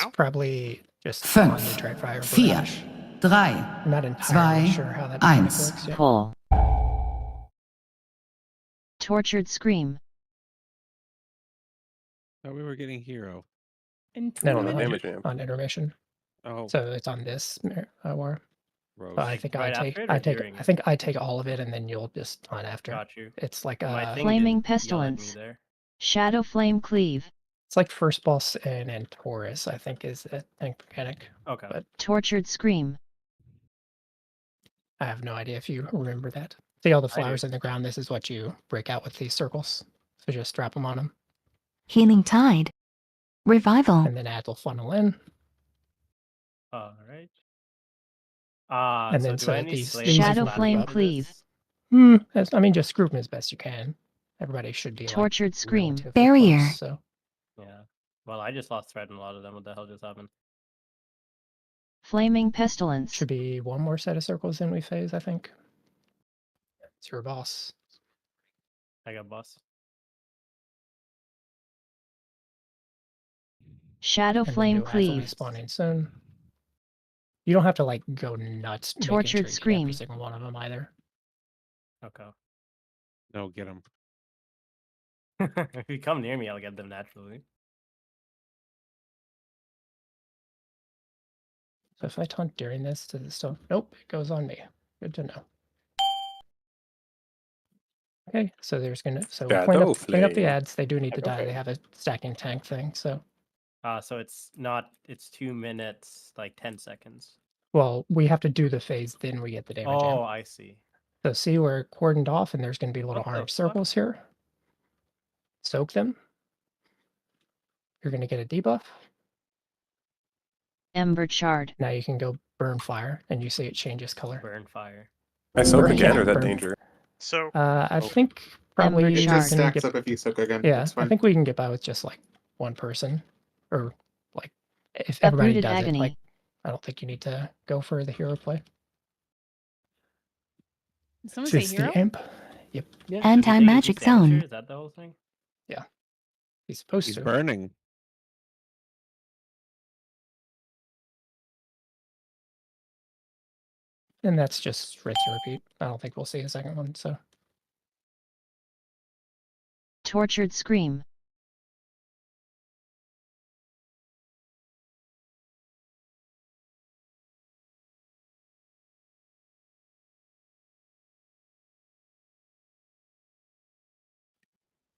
it's probably just on the 5, Dreadfire 4, Barrage. 3, I'm not entirely 2, sure how that mechanic 1. works yet. Pull. Tortured Scream. Oh, we were getting hero. No, damage amp. on intermission. Oh, So it's on this war. Roche. But I think right after it or during I it? think I take all of it and then you'll just on after. Got you. It's like My thing Flaming didn't yell at me Pestilence. there. Shadow Flame Cleave. it's like first boss and Taurus, I think is the tank mechanic. Okay. But Tortured Scream. I have no idea if you remember that. See all the I do. flowers in the ground? This is what you break out with these circles. So just strap them on them Healing Tide. Revival. and then add will funnel in. All right. And so then do so I that need these- slave these Shadow ladder Flame for Cleave. this? I mean, just group them as best you can. Everybody should be Tortured Scream. relatively Barrier. close, so Yeah. Well, I just lost thread in a lot of them. What the hell just happened? Flaming Pestilence. should be one more set of circles in we phase, I think. It's your boss. I got boss. Shadow And then Flame you'll have to Cleave. respawn in soon. You don't have to like go nuts. making Tortured sure you get Scream. every single one of them either. Okay. No, get him. If you come near me, I'll get them naturally. So if I taunt during this, does it still? Nope, it goes on me. Good to know. Okay, so there's gonna we'll clean up the Flame. ads. They do need to die. Okay. They have a stacking tank thing. So So it's not. It's 2 minutes, like 10 seconds. well, we have to do the phase, then we get the damage. Oh, amp. I see. So see, we're cordoned off, and there's gonna be little What the orange fuck? circles here. Soak them. You're gonna get a debuff. Ember Shard. Now you can go burn fire, and you see it changes color. Burn fire. I soak Burn- again, yeah, or is that burn. danger? So I think probably Ember you're It Shard. just gonna stacks get, up if you soak again. yeah, That's I fine. think we can get by with just like one person, or like if everybody Uprooted does Agony. it. Like I don't think you need to go for the hero play. Did someone say It's hero? the imp. Yeah. Anti-magic zone. Is that the whole thing? He's supposed He's to. burning. And that's just rinse and repeat. I don't think we'll see a second one. So Tortured Scream.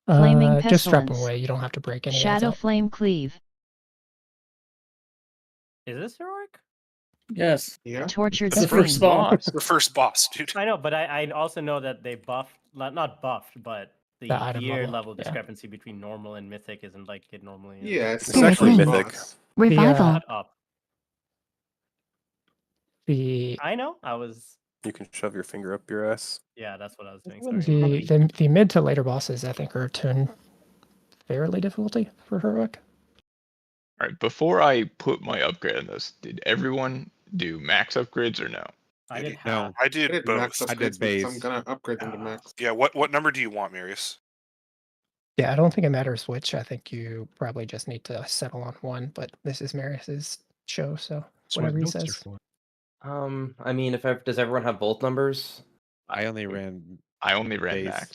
Flaming just strap them Pestilence. away. You don't have to break any. Shadow Flame Cleave. Is this heroic? yes, Yeah. Tortured the Scream. first boss. The first boss, dude. I know, but I also know that they buffed, not buffed, but the The item gear level, level yeah. discrepancy between normal and mythic isn't like it normally is. Yeah, It's still actually the first mythic. boss. Revival. Shut up. I know. I was. You can shove your finger up your ass. Yeah, that's what I was doing. Sorry. The mid to later bosses, I think, are tuned fairly difficulty for heroic. All right, before I put my upgrade on this, did everyone do max upgrades or no? I did No. half. I I did did both. max I did upgrades because I'm base. gonna upgrade them to max. Yeah, what number do you want, Marius? Yeah, I don't think it matters which. I think you probably just need to settle on one. But this is Marius's show, so whatever he says. I mean, does everyone have both numbers? I only ran. I only ran Base. max.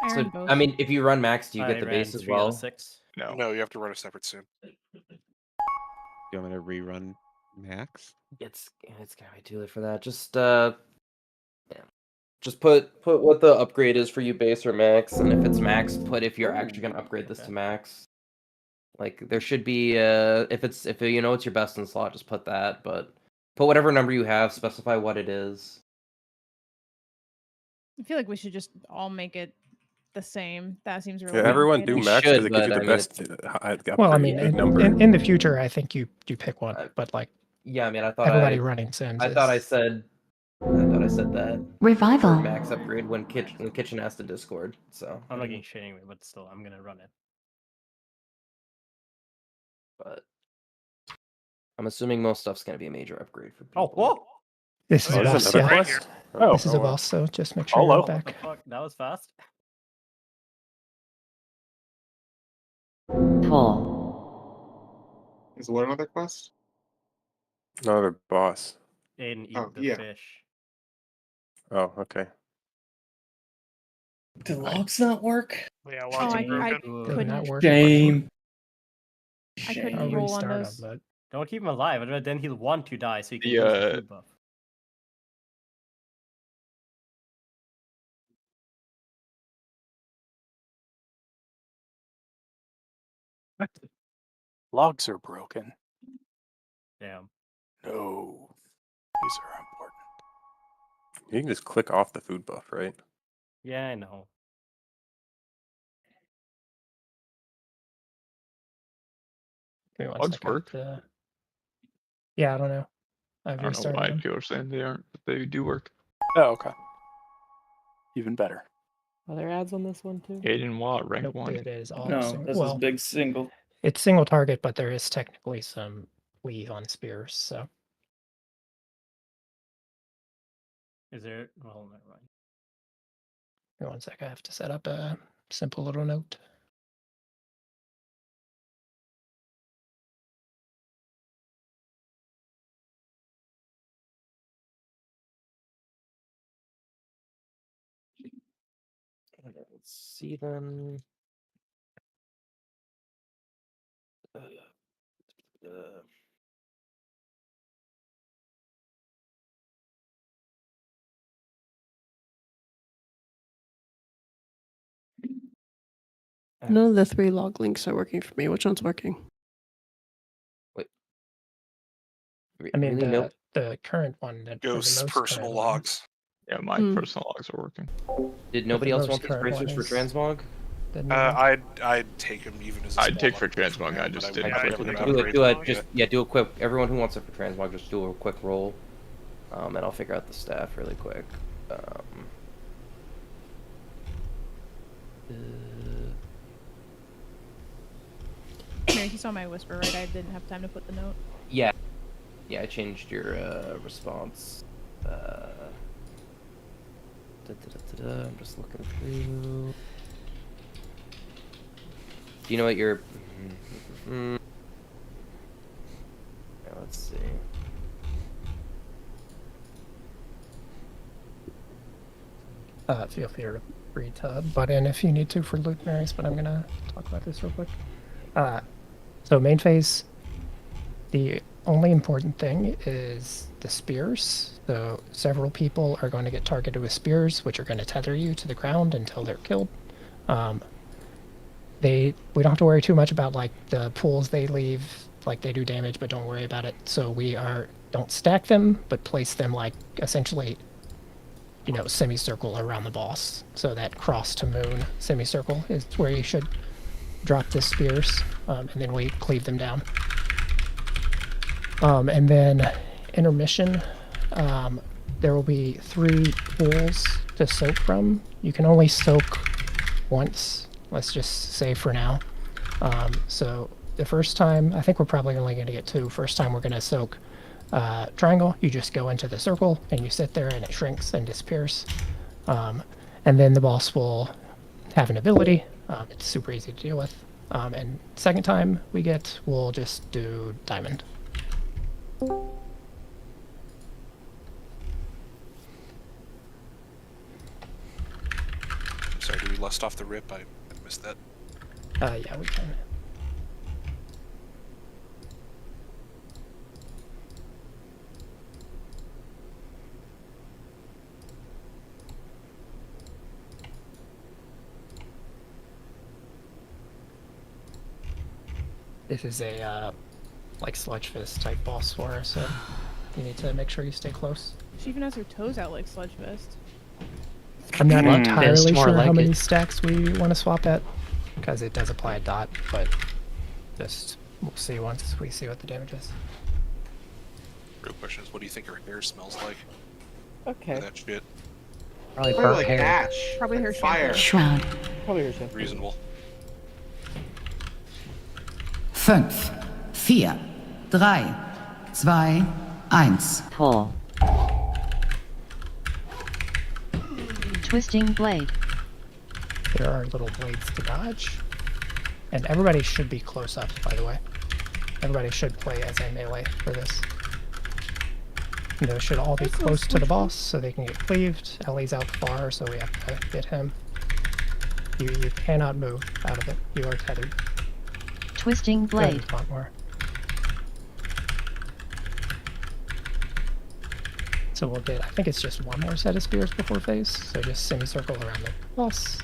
I So, ran both. I mean, if you run max, do you I get the ran base as 3 out of well? 6. No. No, you have to run a separate sim. You want me to rerun max? It's gonna be too late for that. Just put what the upgrade is for you, base or max, and if it's max, put if you're actually gonna upgrade this to max. Like there should be if you know it's your best in slot, just put that, but put whatever number you have, specify what it is. I feel like we should just all make it the same. That seems really Yeah, everyone do complicated. max should, because it gives you but, the I mean, best upgrade Well, I mean, number. in the future, I think you pick one. But like Yeah, I mean, I thought everybody running sims, I thought I said that Revival. for max upgrade when kitchen has to Discord. So I'm not getting shit anyway, but still, I'm gonna run it. but I'm assuming most stuff's gonna be a major upgrade for Oh, people. whoa! this is Oh, a this boss. is another Yeah, quest? Oh, this is a wow. boss. So just make sure Hello. you're What the back. fuck? That was fast. Pull. Is what another quest? Another boss. And eat Oh, the yeah. fish. Oh, okay. Do logs not work? Yeah, Oh, lots I are broken. Does couldn't. not work. Shame. I couldn't I'll Shame. roll on restart those. them, but Don't keep him alive, otherwise then he'll want to die so he can The, lose the food buff. Logs are broken. Damn. No. These are important. You can just click off the food buff, right? Yeah, I know. give me one Logs second. work. Yeah, I don't know. I've I don't know restarted why them. people are saying they aren't, but they do work. Oh, okay. Even better. Are there ads on this one too? Aiden Watt, rank Nope, 1. it is all No, single. this Well, is big single. it's single target, but there is technically some leave on spears. So Is there? Well, never mind. give me one sec. I have to set up a simple little note. Let's see then. None of the 3 log links are working for me. Which one's working? I mean, really, nope. the current one that or the Ghosts, most personal current one- logs. Yeah, my personal logs are working. Did nobody the else most want these current bracers one for is- transmog? the new one. I'd take them even as a I'd small take for upgrade from transmog, him, I but just would didn't never click do with an it. upgrade Do from it. him. Just do a quick. Everyone who wants it for transmog, just do a quick roll, and I'll figure out the staff really quick. Mary, you saw my whisper, right? I didn't have time to put the note. Yeah, I changed your response. I'm just looking through. Do you know what your? Yeah, let's see. Feel free to butt in if you need to for loot Marys, but I'm gonna talk about this real quick. So main phase, the only important thing is the spears. So several people are going to get targeted with spears, which are going to tether you to the ground until they're killed. We don't have to worry too much about like the pools they leave, like they do damage, but don't worry about it. So don't stack them, but place them like essentially, semicircle around the boss. So that cross to moon semicircle is where you should drop the spears, and then we cleave them down. And then intermission, there will be 3 pools to soak from. You can only soak once, let's just say for now. So the first time, I think we're probably only going to get 2. First time we're going to soak triangle, you just go into the circle and you sit there and it shrinks and disappears. And then the boss will have an ability. It's super easy to deal with. And second time we'll just do diamond. Sorry, do we lust off the rip? I missed that. Yeah, we can. This is a like sludge fist type boss for her, so you need to make sure you stay close. She even has her toes out like Sludge Fist. I'm not entirely more sure like how many it. stacks we want to swap at, because it does apply a dot, but we'll see once we see what the damage is. Real question is, what do you think her hair smells like? Okay. That shit. Probably Probably burnt like hair. ash. Probably her Fire. Shroud. Probably her shampoo. Reasonable. 5, 4, 3, 2, 1. Pull. Twisting blade. There are little blades to dodge, and everybody should be close up, by the way. Everybody should play as a melee for this. And those should all be This close was to the which one? boss so they can get cleaved. Ellie's out far, so we have to get him. You cannot move out of it. You are tethered. Twisting Go ahead blade. and taunt more. So we'll get, I think it's just one more set of spears before phase. So just semicircle around the boss.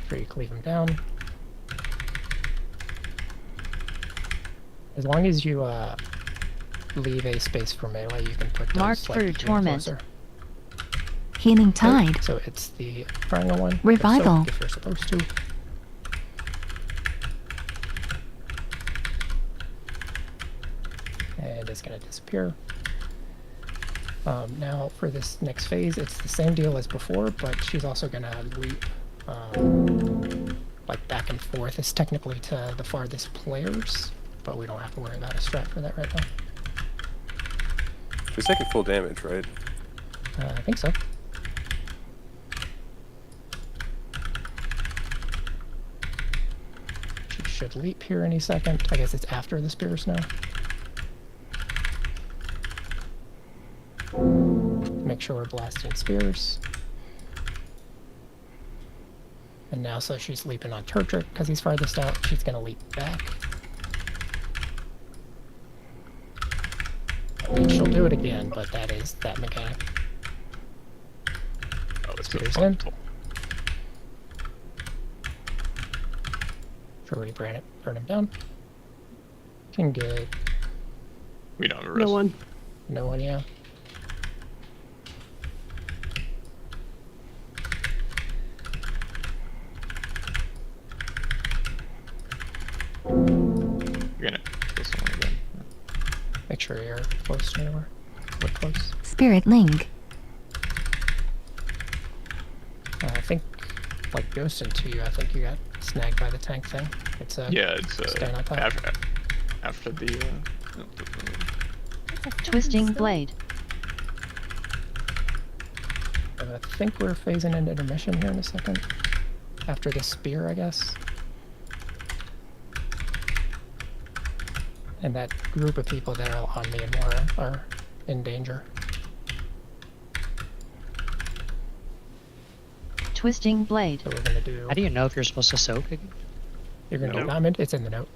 After you cleave him down. As long as you leave a space for melee, you can put those Marked like for even torment. closer. Healing Okay, tide. so it's the triangle one. Revival. If you're supposed to. And it's going to disappear. Now for this next phase, it's the same deal as before, but she's also going to leap like back and forth. It's technically to the farthest players, but we don't have to worry about a strat for that right now. She's taking full damage, right? I think so. She should leap here any second. I guess it's after the spears now. Make sure we're blasting spears. And now, so she's leaping on Turtrick because he's farthest out. She's going to leap back. And she'll do it again, but that is that mechanic. Oh, it's so Spears fun. in. Sure, we burn him down. Can get We don't have a No risk. one. no one, yeah. You're gonna kill someone again. Make sure you're close to anywhere. We're close. Spirit link. I think, like Ghost into you, I think you got snagged by the tank thing. It's a Yeah, it's staying on top. after the. No, Twisting blade. I think we're phasing into intermission here in a second. After the spear, I guess. And that group of people that are on me and Mora are in danger. Twisting blade. So we're gonna do. How do you know if you're supposed to soak again? You're gonna do Note. diamond. It's in the note.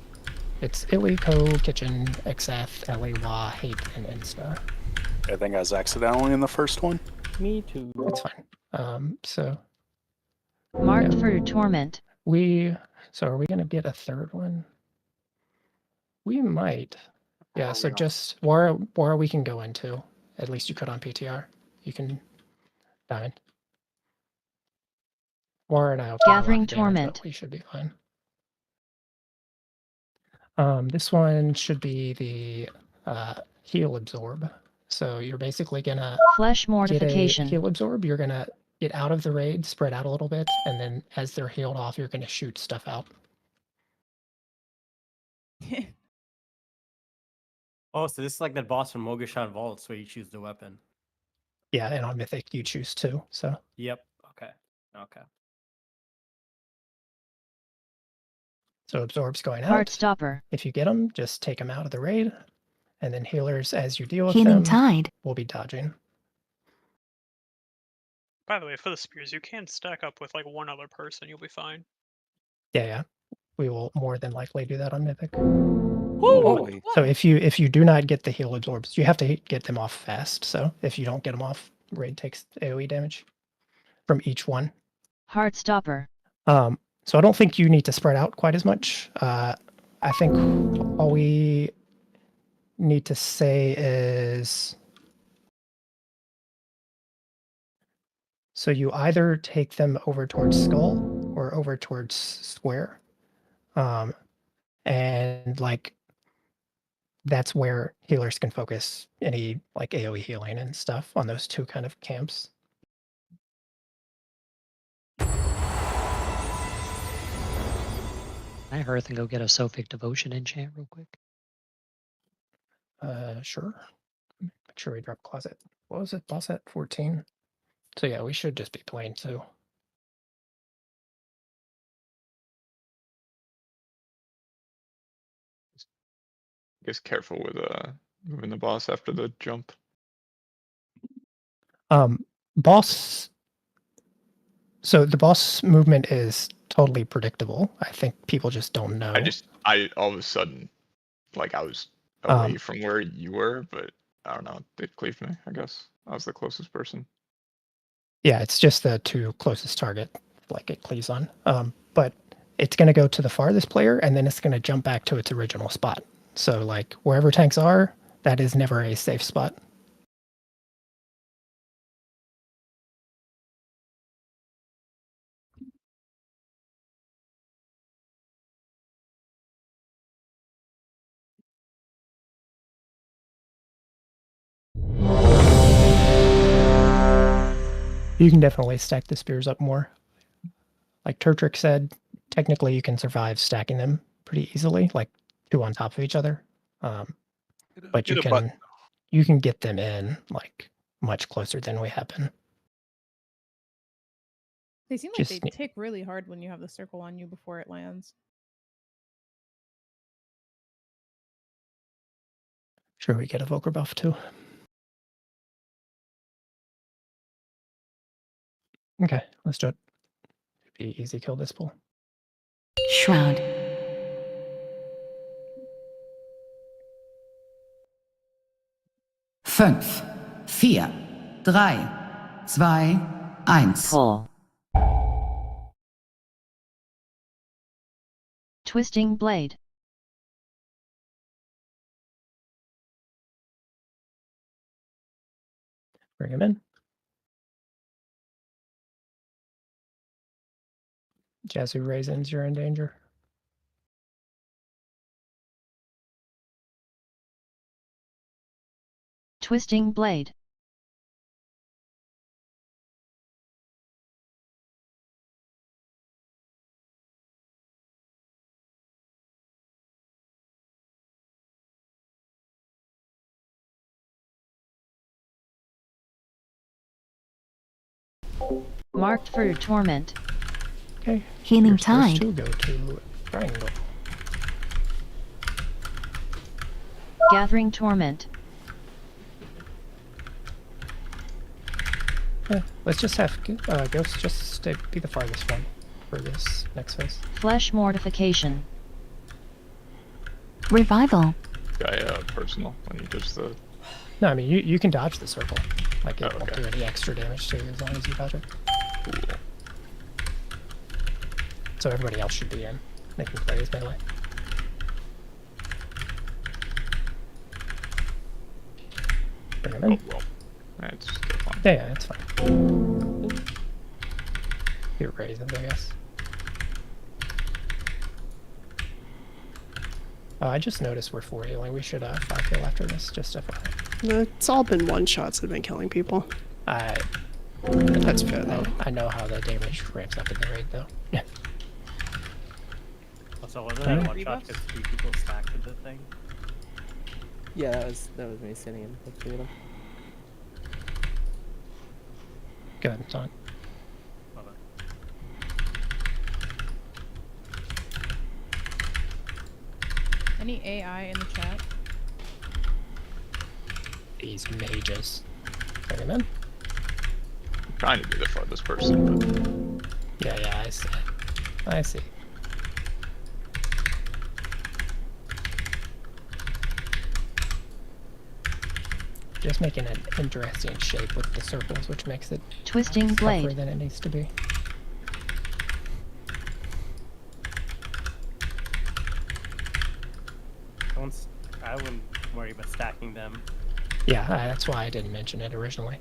It's Illy, Co, Kitchen, XF, LA, Wa, Hate, and Insta. I think I was accidentally in the first one. Me too. It's fine. So Marked Yeah. for torment. so are we gonna get a third one? We might. Yeah, so just Wara we can go into. At least you could on PTR. You can diamond. Wara and I will take a lot of Gathering damage, but torment. we should be fine. This one should be the heal absorb. So you're basically gonna Flesh get a mortification. heal absorb. You're gonna get out of the raid, spread out a little bit, and then as they're healed off, you're gonna shoot stuff out. Oh, so this is like that boss from Mogashan Vaults where you choose the weapon. Yeah, and on Mythic you choose two. So Yep. Okay. Okay. so absorb's going out. Heartstopper. If you get them, just take them out of the raid, and then healers as you deal with Healing them tide. will be dodging. By the way, for the spears, you can stack up with like one other person. You'll be fine. Yeah. We will more than likely do that on Mythic. Holy. So if you do not get the heal absorbs, you have to get them off fast. So if you don't get them off, raid takes AoE damage from each one. Heartstopper. So I don't think you need to spread out quite as much. I think all we need to say is, so you either take them over towards Skull or over towards Square. And like that's where healers can focus any like AoE healing and stuff on those two kind of camps. Can I Hearth and go get a Sophic Devotion enchant real quick? Sure. Make sure we drop closet. What was it? Boss at 14. So yeah, we should just be playing two. guess careful with moving the boss after the jump. Boss. So the boss movement is totally predictable. I think people just don't know. I all of a sudden, like I was away from where you were, but I don't know. It cleaved me. I guess I was the closest person. Yeah, it's just the two closest target, like it cleaves on. But it's going to go to the farthest player, and then it's going to jump back to its original spot. So, like, wherever tanks are, that is never a safe spot. You can definitely stack the spears up more. Like Turtrick said, technically you can survive stacking them pretty easily, like two on top of each other. But you can get them in like much closer than we have been. They seem like they tick really hard when you have the circle on you before it lands. Sure, we get a Volker buff too. Okay, let's do it. Be easy kill this pull. Shroud. Fünf, 4, 3, 2, 1. Pull. Twisting blade. Bring him in. Jazzu Raisins, you're in danger. Twisting blade. Marked for torment. Okay. Healing You're supposed tide. to go to triangle. Gathering torment. Yeah, let's just have Ghost just be the farthest one for this next phase. Flesh mortification. Revival. Guy personal when he does the. No, I mean you can dodge the circle. Like it won't okay. do any extra damage to you as long as you dodge it. Cool. So everybody else should be in. They can play as melee. Bring them in. Oh well, that's still fine. Yeah, it's fine. Get raisins, I guess. I just noticed we're 4 healing. We should 5 heal after this, just FYI. It's all been one-shots that have been killing people. That's fair, though. I know how the damage ramps up in the raid, though. Yeah. Also, wasn't that one shot because 3 people stacked with the thing? Yeah, that was me sitting in the 3 of them. Go ahead, Son. Any AI in the chat? These mages. Bring him in. I'm trying to be the farthest person, but. Yeah, I see. I see. Just making an interesting shape with the circles, which makes it Twisting tougher blade. than it needs to be. I wouldn't worry about stacking them. Yeah, that's why I didn't mention it originally.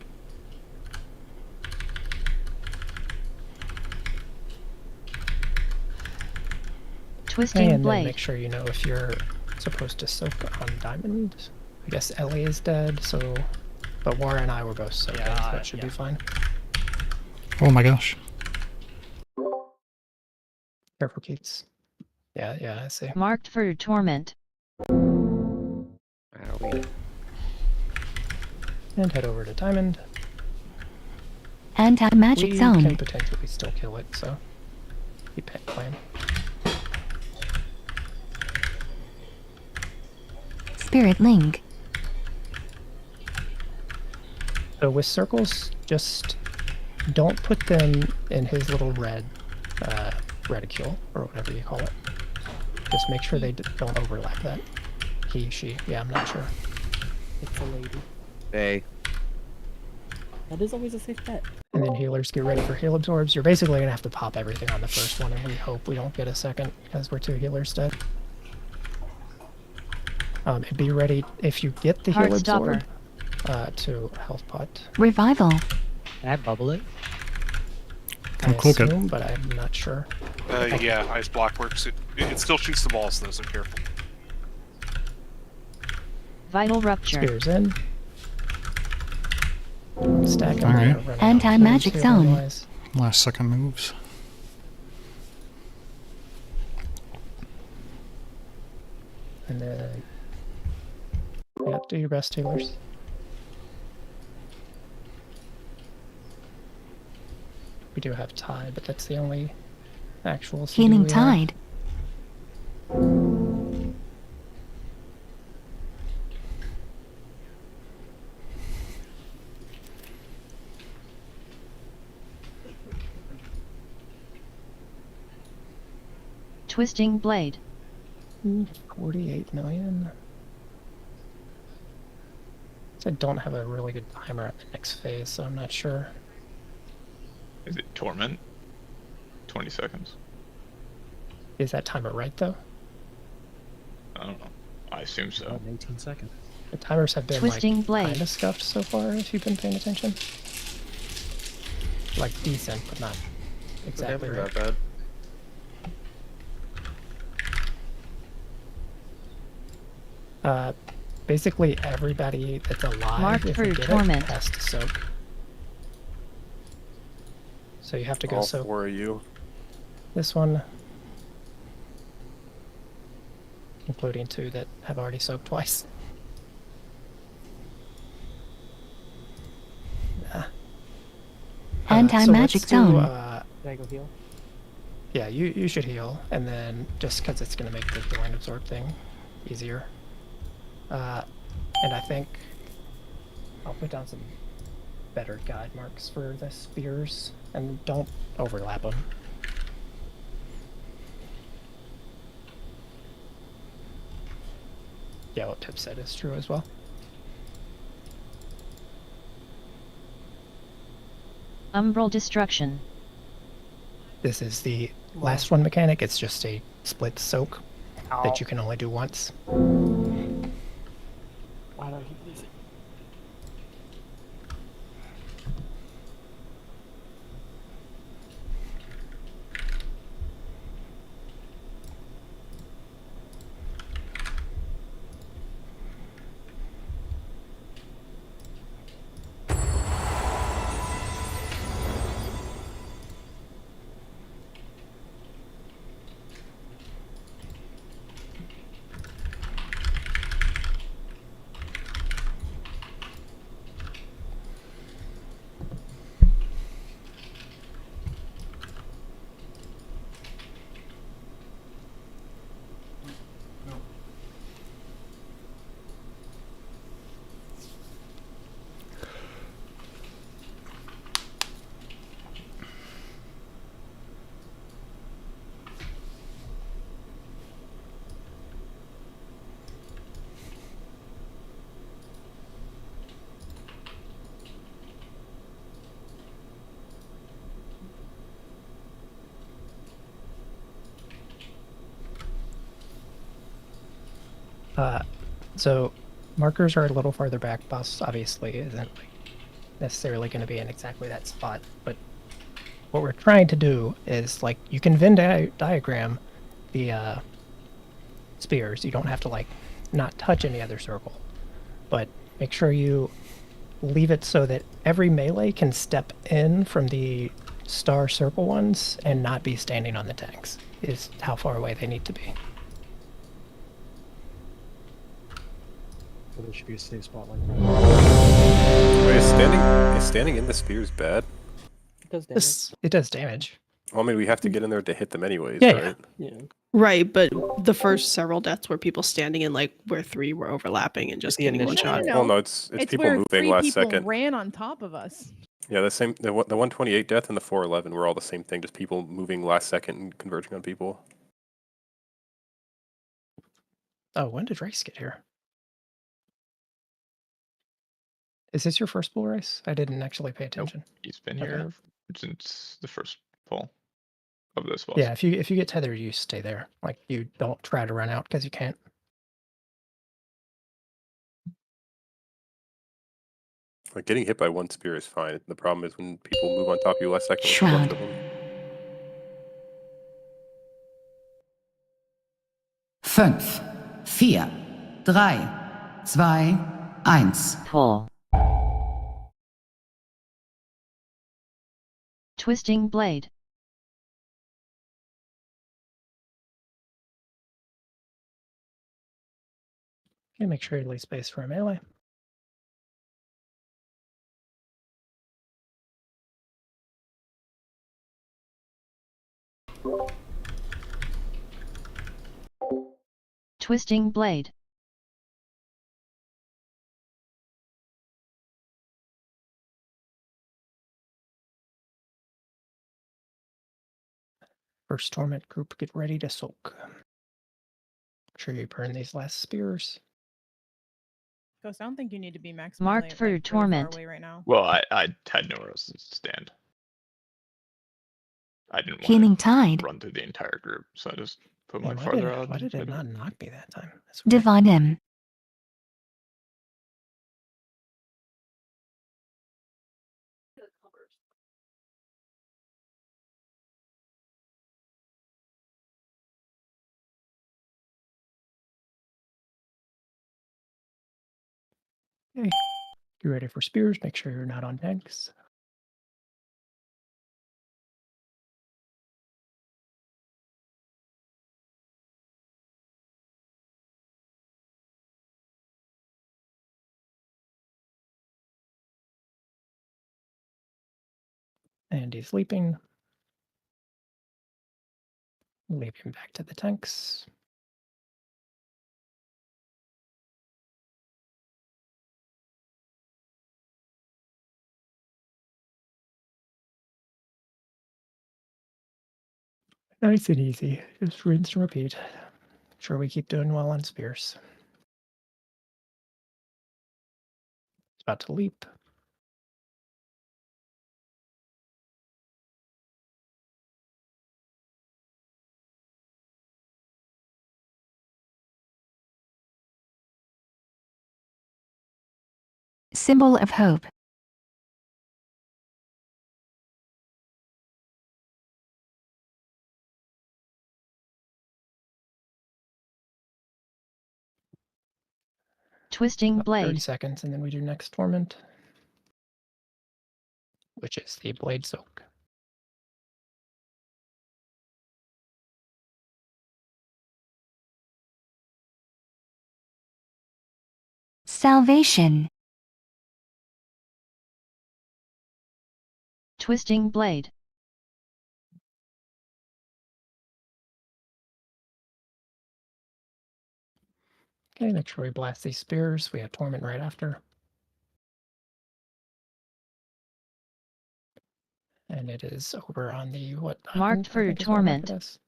Twisting and blade. Then make sure you know if you're supposed to soak on diamond. I guess Ellie is dead, so... But Wara and I were both soaking, so that should be fine. Oh my gosh. Careful, Keats. Yeah, I see. Marked for torment. And head over to diamond. Anti-magic We zone. can potentially still kill it, so keep it playing. Spirit Link. So with circles, just don't put them in his little red reticule, or whatever you call it. Just make sure they don't overlap that. He, she, yeah, I'm not sure. It's a lady. Hey. That is always a safe bet. And then healers, get ready for heal absorbs. You're basically going to have to pop everything on the first one, and we hope we don't get a second, because we're 2 healers dead. And be ready, if you get the heal absorb, to health pot. Revival. Can I bubble it? I cook it. assume, but I'm not sure. Yeah, ice block works. It still shoots the balls though, so careful. Vital rupture. Spears in. Stack them. Alright. Running out of Anti-magic heals here, zone. otherwise. Last second moves. And then, yeah, do your best, healers. We do have Tide, but that's the only actual CD Healing we have. Tide. Twisting blade. 48 million. So I don't have a really good timer at the next phase, so I'm not sure. Is it Torment? 20 seconds. Is that timer right, though? I don't know. I assume so. 18 seconds. The timers have been Twisting like blade. kind of scuffed so far, if you've been paying attention. Like decent, but not exactly Never right. that bad. Basically everybody that's alive, Marked if for we get torment. it, has to soak. So you have to go All soak 4 of you. this one, including 2 that have already soaked twice. Nah. Anti-magic so let's do, zone. Did I go heal? yeah, you should heal, and then just because it's going to make the healing absorb thing easier. And I think I'll put down some better guide marks for the spears, and don't overlap them. Yeah, what Pip said is true as well. Umbral destruction. This is the last one mechanic. It's just a split soak that you can only do once. Why don't you use it? So markers are a little farther back. Boss obviously isn't necessarily going to be in exactly that spot, but what we're trying to do is, like, you can Venn diagram the spears. You don't have to, like, not touch any other circle, but make sure you leave it so that every melee can step in from the star circle ones and not be standing on the tanks, is how far away they need to be. There should be a safe spot like Wait, is standing in the spears bad? that. It does damage. It does damage. Well, I mean, we have to get in there to hit them anyways, Yeah, right? Yeah. Right, but the first several deaths were people standing in like where three were overlapping and just The getting one initial- shot. No. Well, no, it's people where moving 3 last people second. ran on top of us. Yeah, the 128 death and the 411 were all the same thing, just people moving last second and converging on people. Oh, when did Race get here? Is this your first bull race? I didn't actually pay attention. He's been Okay. here since the first pull of this boss. Yeah, if you get tethered, you stay there. Like you don't try to run out because you can't. Like getting hit by one spear is fine. The problem is when people move on top of you last second with a Shroud. bunch of them. 5, 4, 3, 2, 1. Pull. Twisting blade. Okay, make sure you leave space for a melee. Twisting blade. First torment group, get ready to soak. Make sure you burn these last spears. Ghost, I don't think you need to be max Marked melee, for really far torment. away right now. Well, I had nowhere else to stand. I didn't Healing want tide. to run through the entire group, so I just put Yeah, mine farther out. why and did it hit not him. knock me that time? That's weird. Divine him. Okay. Get ready for spears. Make sure you're not on tanks. And he's leaping. Leap him back to the tanks. Nice and easy. Just rinse and repeat. Sure we keep doing well on spears. It's about to leap. Symbol of hope. Twisting About 30 blade. seconds, and then we do next torment, which is the blade soak. Salvation. Twisting blade. Okay, make sure we blast these spears. We have torment right after. And it is over on the what? Marked happened, I for think is what I marked it torment. as.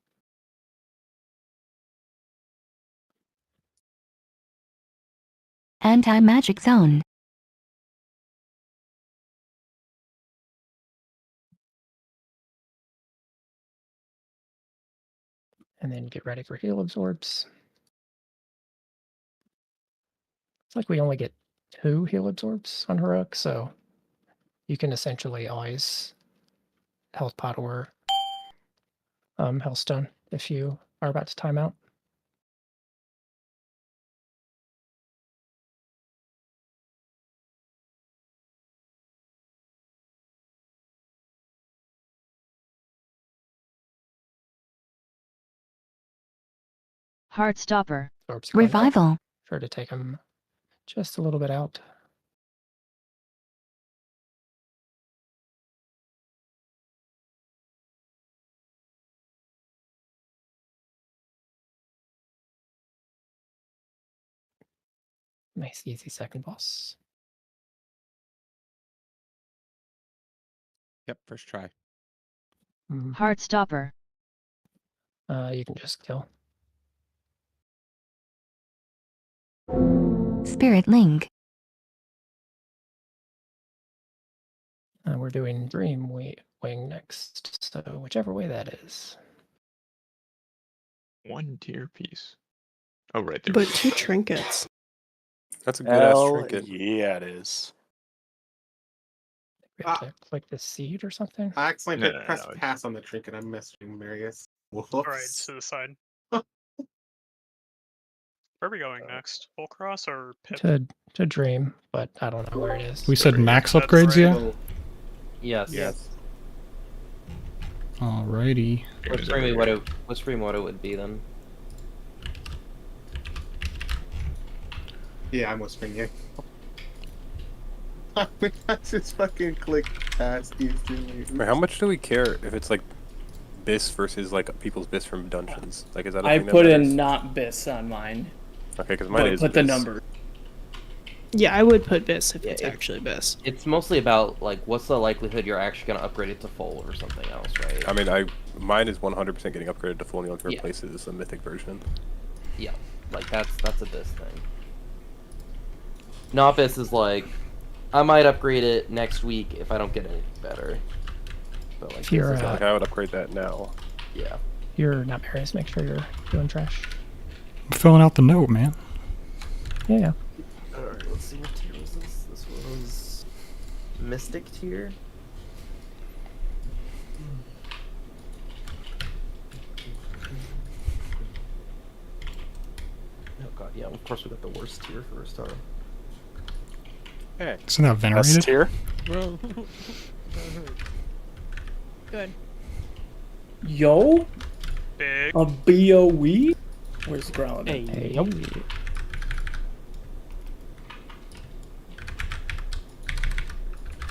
Anti-magic zone. And then get ready for heal absorbs. It's like we only get 2 heal absorbs on Heroic, so you can essentially always health pot or Healthstone if you are about to time out. Heartstopper. Absorbs going up. Revival. Sure to take them just a little bit out. Nice, easy second boss. Yep, first try. Mhm. Heartstopper. You can just kill. Spirit Link. We're doing Dream Wing next, so whichever way that is. 1 tier piece. Oh, right there. But 2 trinkets. That's a good ass Hell trinket. yeah, it is. We have to click the seed or something. I accidentally No, no, press no, pass on the trinket. I'm messaging Marius. Whoops. All right, to the side. Where are we going next? Full cross or pip? To Dream, but I don't know where it is. We said max That's upgrades, right. yeah? Yes. Alrighty. Whispering what it would be then. Yeah, I'm whispering you. I just fucking click pass instantly. Wait, how much do we care if it's like bis versus like people's bis from dungeons? Like, is that a I I thing that put matters? in not bis on mine. Okay, because mine But is put the bis. number. Yeah, I would put bis if it's actually bis. It's mostly about like what's the likelihood you're actually gonna upgrade it to full or something else, right? I mean, mine is 100% getting upgraded to full, and the only thing to Yeah. replace it is a mythic version. Yeah, like that's a bis thing. Novice is like, I might upgrade it next week if I don't get anything better. But like, If you're, this is Like, like, I would upgrade that now. yeah. You're not Marius, make sure you're doing trash. I'm filling out the note, man. Yeah. Alright, let's see what tier was this. This was Mystic tier. Oh god, yeah, of course we got the worst tier first time. Hey. Isn't that venerated? S tier. Well, Good. Yo, Big. a BOE? Where's the ground? Hey.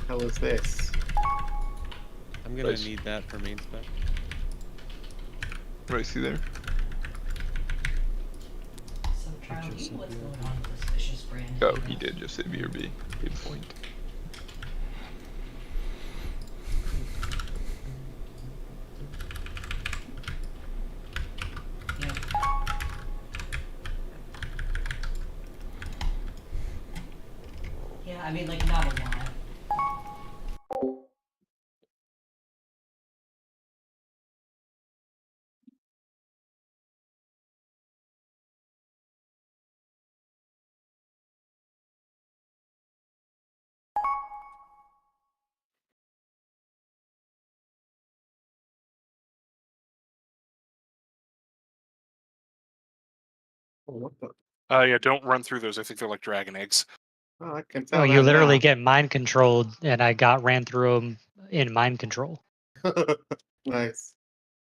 Hell is this? I'm gonna Nice. need that for main spec. What do I see there? Oh, he did just say BRB. Good point. Yeah, I mean, like, not a lot. Oh, what the? Yeah, don't run through those. I think they're like dragon eggs. Oh, I can tell. Oh, you that literally now. get mind controlled, and I ran through them in mind control. Nice.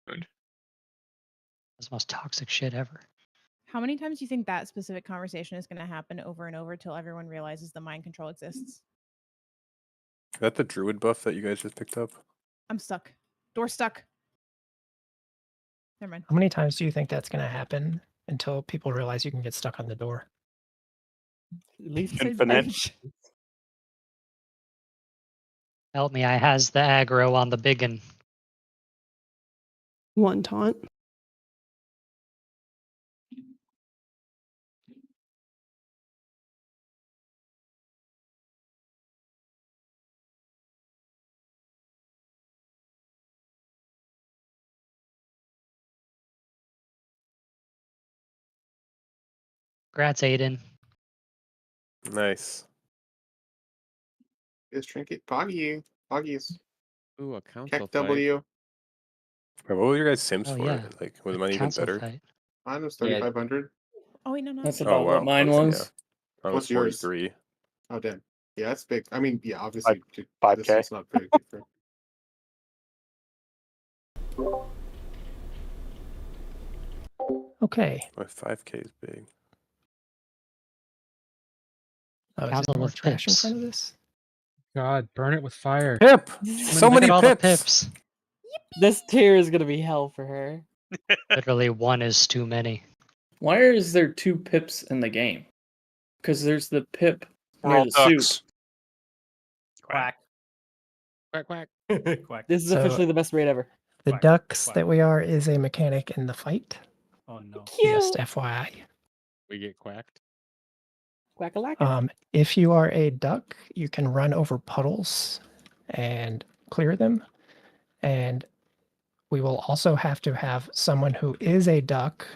That's the most toxic shit ever. How many times do you think that specific conversation is going to happen over and over till everyone realizes the mind control exists? Is that the druid buff that you guys just picked up? I'm stuck. Door stuck. Never mind. How many times do you think that's going to happen until people realize you can get stuck on the door? At least Said infinite. bench. Help me, I has the aggro on the biggin. 1 taunt. Congrats, Aiden. Nice. This trinket. Poggy. Poggies. Ooh, a council Keck fight. W. Wait, what were your guys' sims Oh, for? yeah. Like, was mine even Council better? fight. Mine was Yeah. 3,500. Oh, wait, no, no. That's Oh about wow. what mine Okay, was. yeah. Mine was What's yours? 43. Oh, damn. Yeah, that's big. I mean, yeah, obviously, this 5K. is not very different. Okay. My 5K is big. Oh, is Council there more with trash in pips. front of this? God, burn it with fire. Pip! Look So many at all the pips! pips. This tier is gonna be hell for her. Literally, one is too many. Why is there 2 pips in the game? Because there's the Pip We're near all the soup. ducks. Quack. Quack quack. Quack. This is So- officially the best raid ever. The Quack, ducks quack. that we are is a mechanic in the fight. Oh no. Just FYI. We get quacked. Quack-a-lack. If you are a duck, you can run over puddles and clear them. And we will also have to have someone who is a duck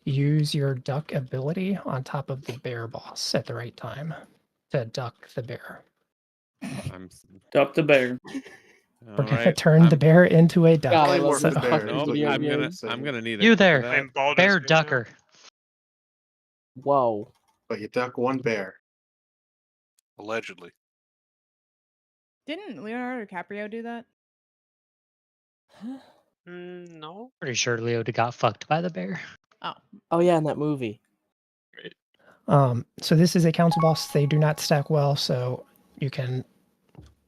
use your duck ability on top of the bear boss at the right time to duck the bear. I'm. Duck the bear. We're going to turn the bear into a duck. God, I love So- this fucking Nope, video I'm game. gonna need You it for there, that. I'm Baldur's bear Gate now. ducker. Whoa. But you duck one bear. Allegedly. Didn't Leonardo DiCaprio do that? No. Pretty sure Leo got fucked by the bear. Oh yeah, in that movie. So this is a council boss. They do not stack well, so you can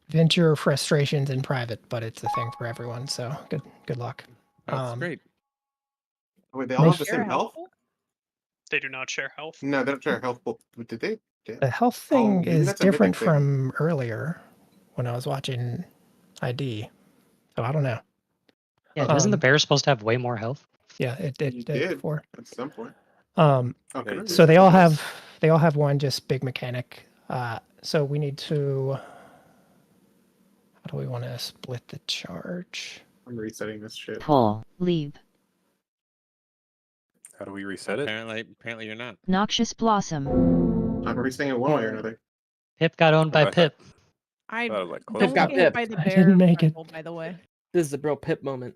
vent your frustrations in private, but it's a thing for everyone. So good luck. That's great. Wait, they all have the same health? They do not share health. No, they don't share health. But did they? The health thing maybe is that's a mythic different thing. from earlier when I was watching ID. So I don't know. Yeah, doesn't the Um, bear supposed to have way more health? Yeah, it did You did before. at some point. Okay, Okay. so they all have one just big mechanic. So we need to. How do we want to split the charge? I'm resetting this shit. Pull. Leave. How do we reset it? Apparently you're not. Noxious Blossom. I'm resetting it one way or another. Pip got owned by I thought- Pip. I Thought it was like don't close. got get hit Pip. by the I bear. didn't make it. threshold, by the way. This is a real Pip moment.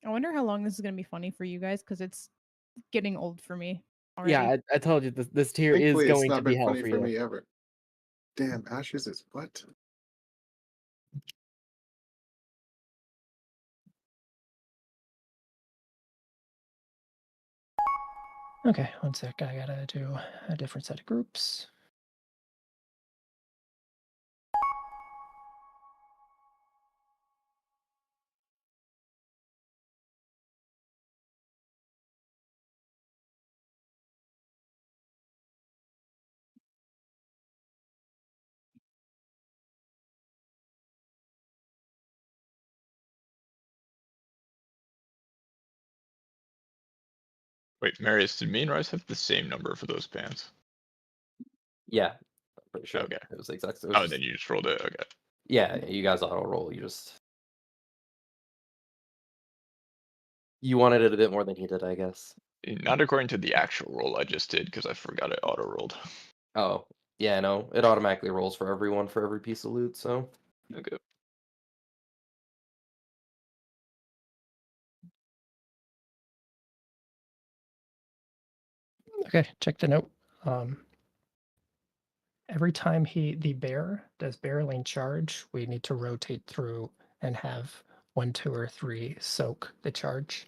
I wonder how long this is going to be funny for you guys because it's getting old for me already. Yeah, I told you this tier is Thankfully, it's going to not be been hell funny for for you. me ever. Damn, Ashes is what? Okay, one sec. I gotta do a different set of groups. Wait, Marius, did me and Rice have the same number for those pants? Yeah, I'm pretty sure. Okay. It was exactly. Oh, then you just rolled it. Okay. Yeah, you guys auto roll. You wanted it a bit more than he did, I guess. Not according to the actual roll I just did because I forgot it auto rolled. Oh, yeah, no, it automatically rolls for everyone for every piece of loot. So Okay. Okay, check the note. Every time the bear does barreling charge, we need to rotate through and have 1, 2, or 3 soak the charge.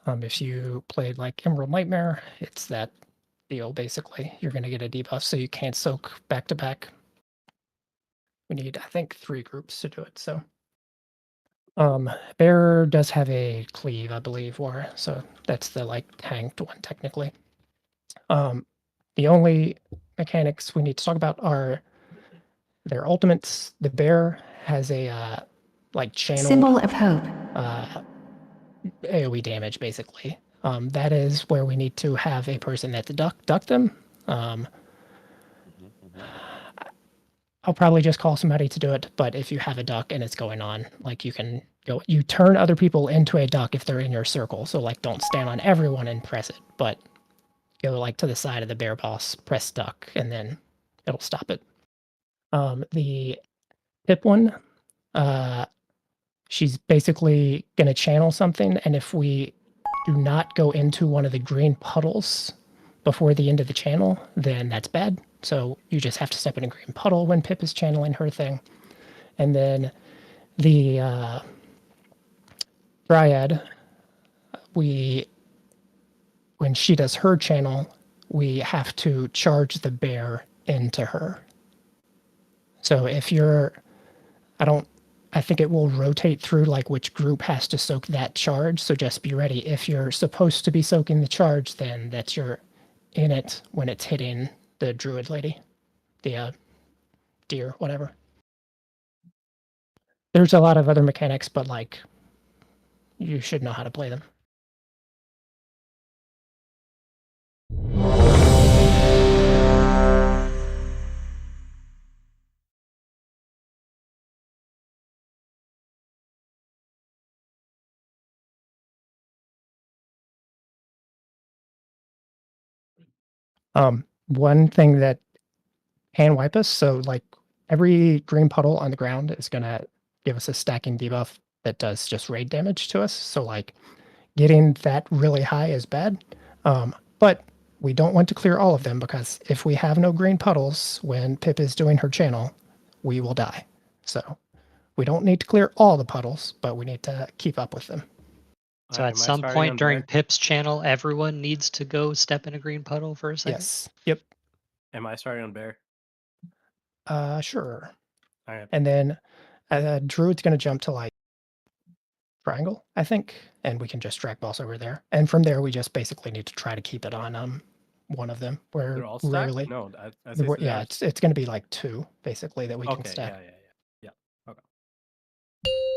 If you played like Emerald Nightmare, it's that deal basically. You're going to get a debuff, so you can't soak back to back. We need, I think, 3 groups to do it. So, bear does have a cleave, I believe, or so that's the like tanked one technically. The only mechanics we need to talk about are their ultimates. The bear has a like channel Symbol of hope. AoE damage, basically. That is where we need to have a person that's duck them. I'll probably just call somebody to do it, but if you have a duck and it's going on, like you turn other people into a duck if they're in your circle. So like don't stand on everyone and press it, but go like to the side of the bear boss, press duck, and then it'll stop it. The Pip one, she's basically going to channel something, and if we do not go into one of the green puddles before the end of the channel, then that's bad. So you just have to step in a green puddle when Pip is channeling her thing. And then the Dryad, when she does her channel, we have to charge the bear into her. So if you're, I think it will rotate through like which group has to soak that charge. So just be ready. If you're supposed to be soaking the charge, then that you're in it when it's hitting the druid lady, the deer, whatever. There's a lot of other mechanics, but like you should know how to play them. One thing that can wipe us, so like every green puddle on the ground is gonna give us a stacking debuff that does just raid damage to us. So like getting that really high is bad. But we don't want to clear all of them because if we have no green puddles when Pip is doing her channel, we will die. So we don't need to clear all the puddles, but we need to keep up with them. So at some point during Pip's channel, everyone needs to go step in a green puddle for a second? Yes. Yep. Am I starting on bear? Sure. All right. And then Druid's going to jump to like triangle, I think, and we can just drag balls over there. And from there, we just basically need to try to keep it on one of them. Where They're all stacked? rarely, No, I say so yeah, it's going to be like two basically that we can Okay, stack. yeah. Okay.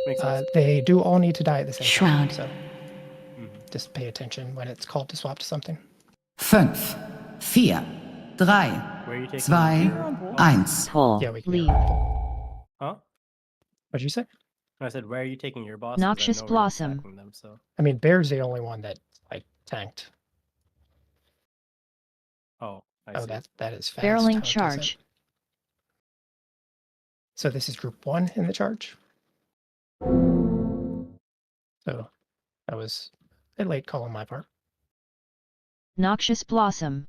Makes sense. They do all need to die at the same Shroud. time, so just pay attention when it's called to swap to something. 5, 4, 3, Where are you taking 2, your 1. Pull. Yeah, we can. Leave. Huh? What'd you say? I said, where are you taking your boss? 'Cause I Noxious know where you're Blossom. stacking them, so. I mean, Bear's the only one that like tanked. Oh, I Oh, see. that is fast. Barreling How does it- charge. So this is group 1 in the charge. So that was a late call on my part. Noxious Blossom.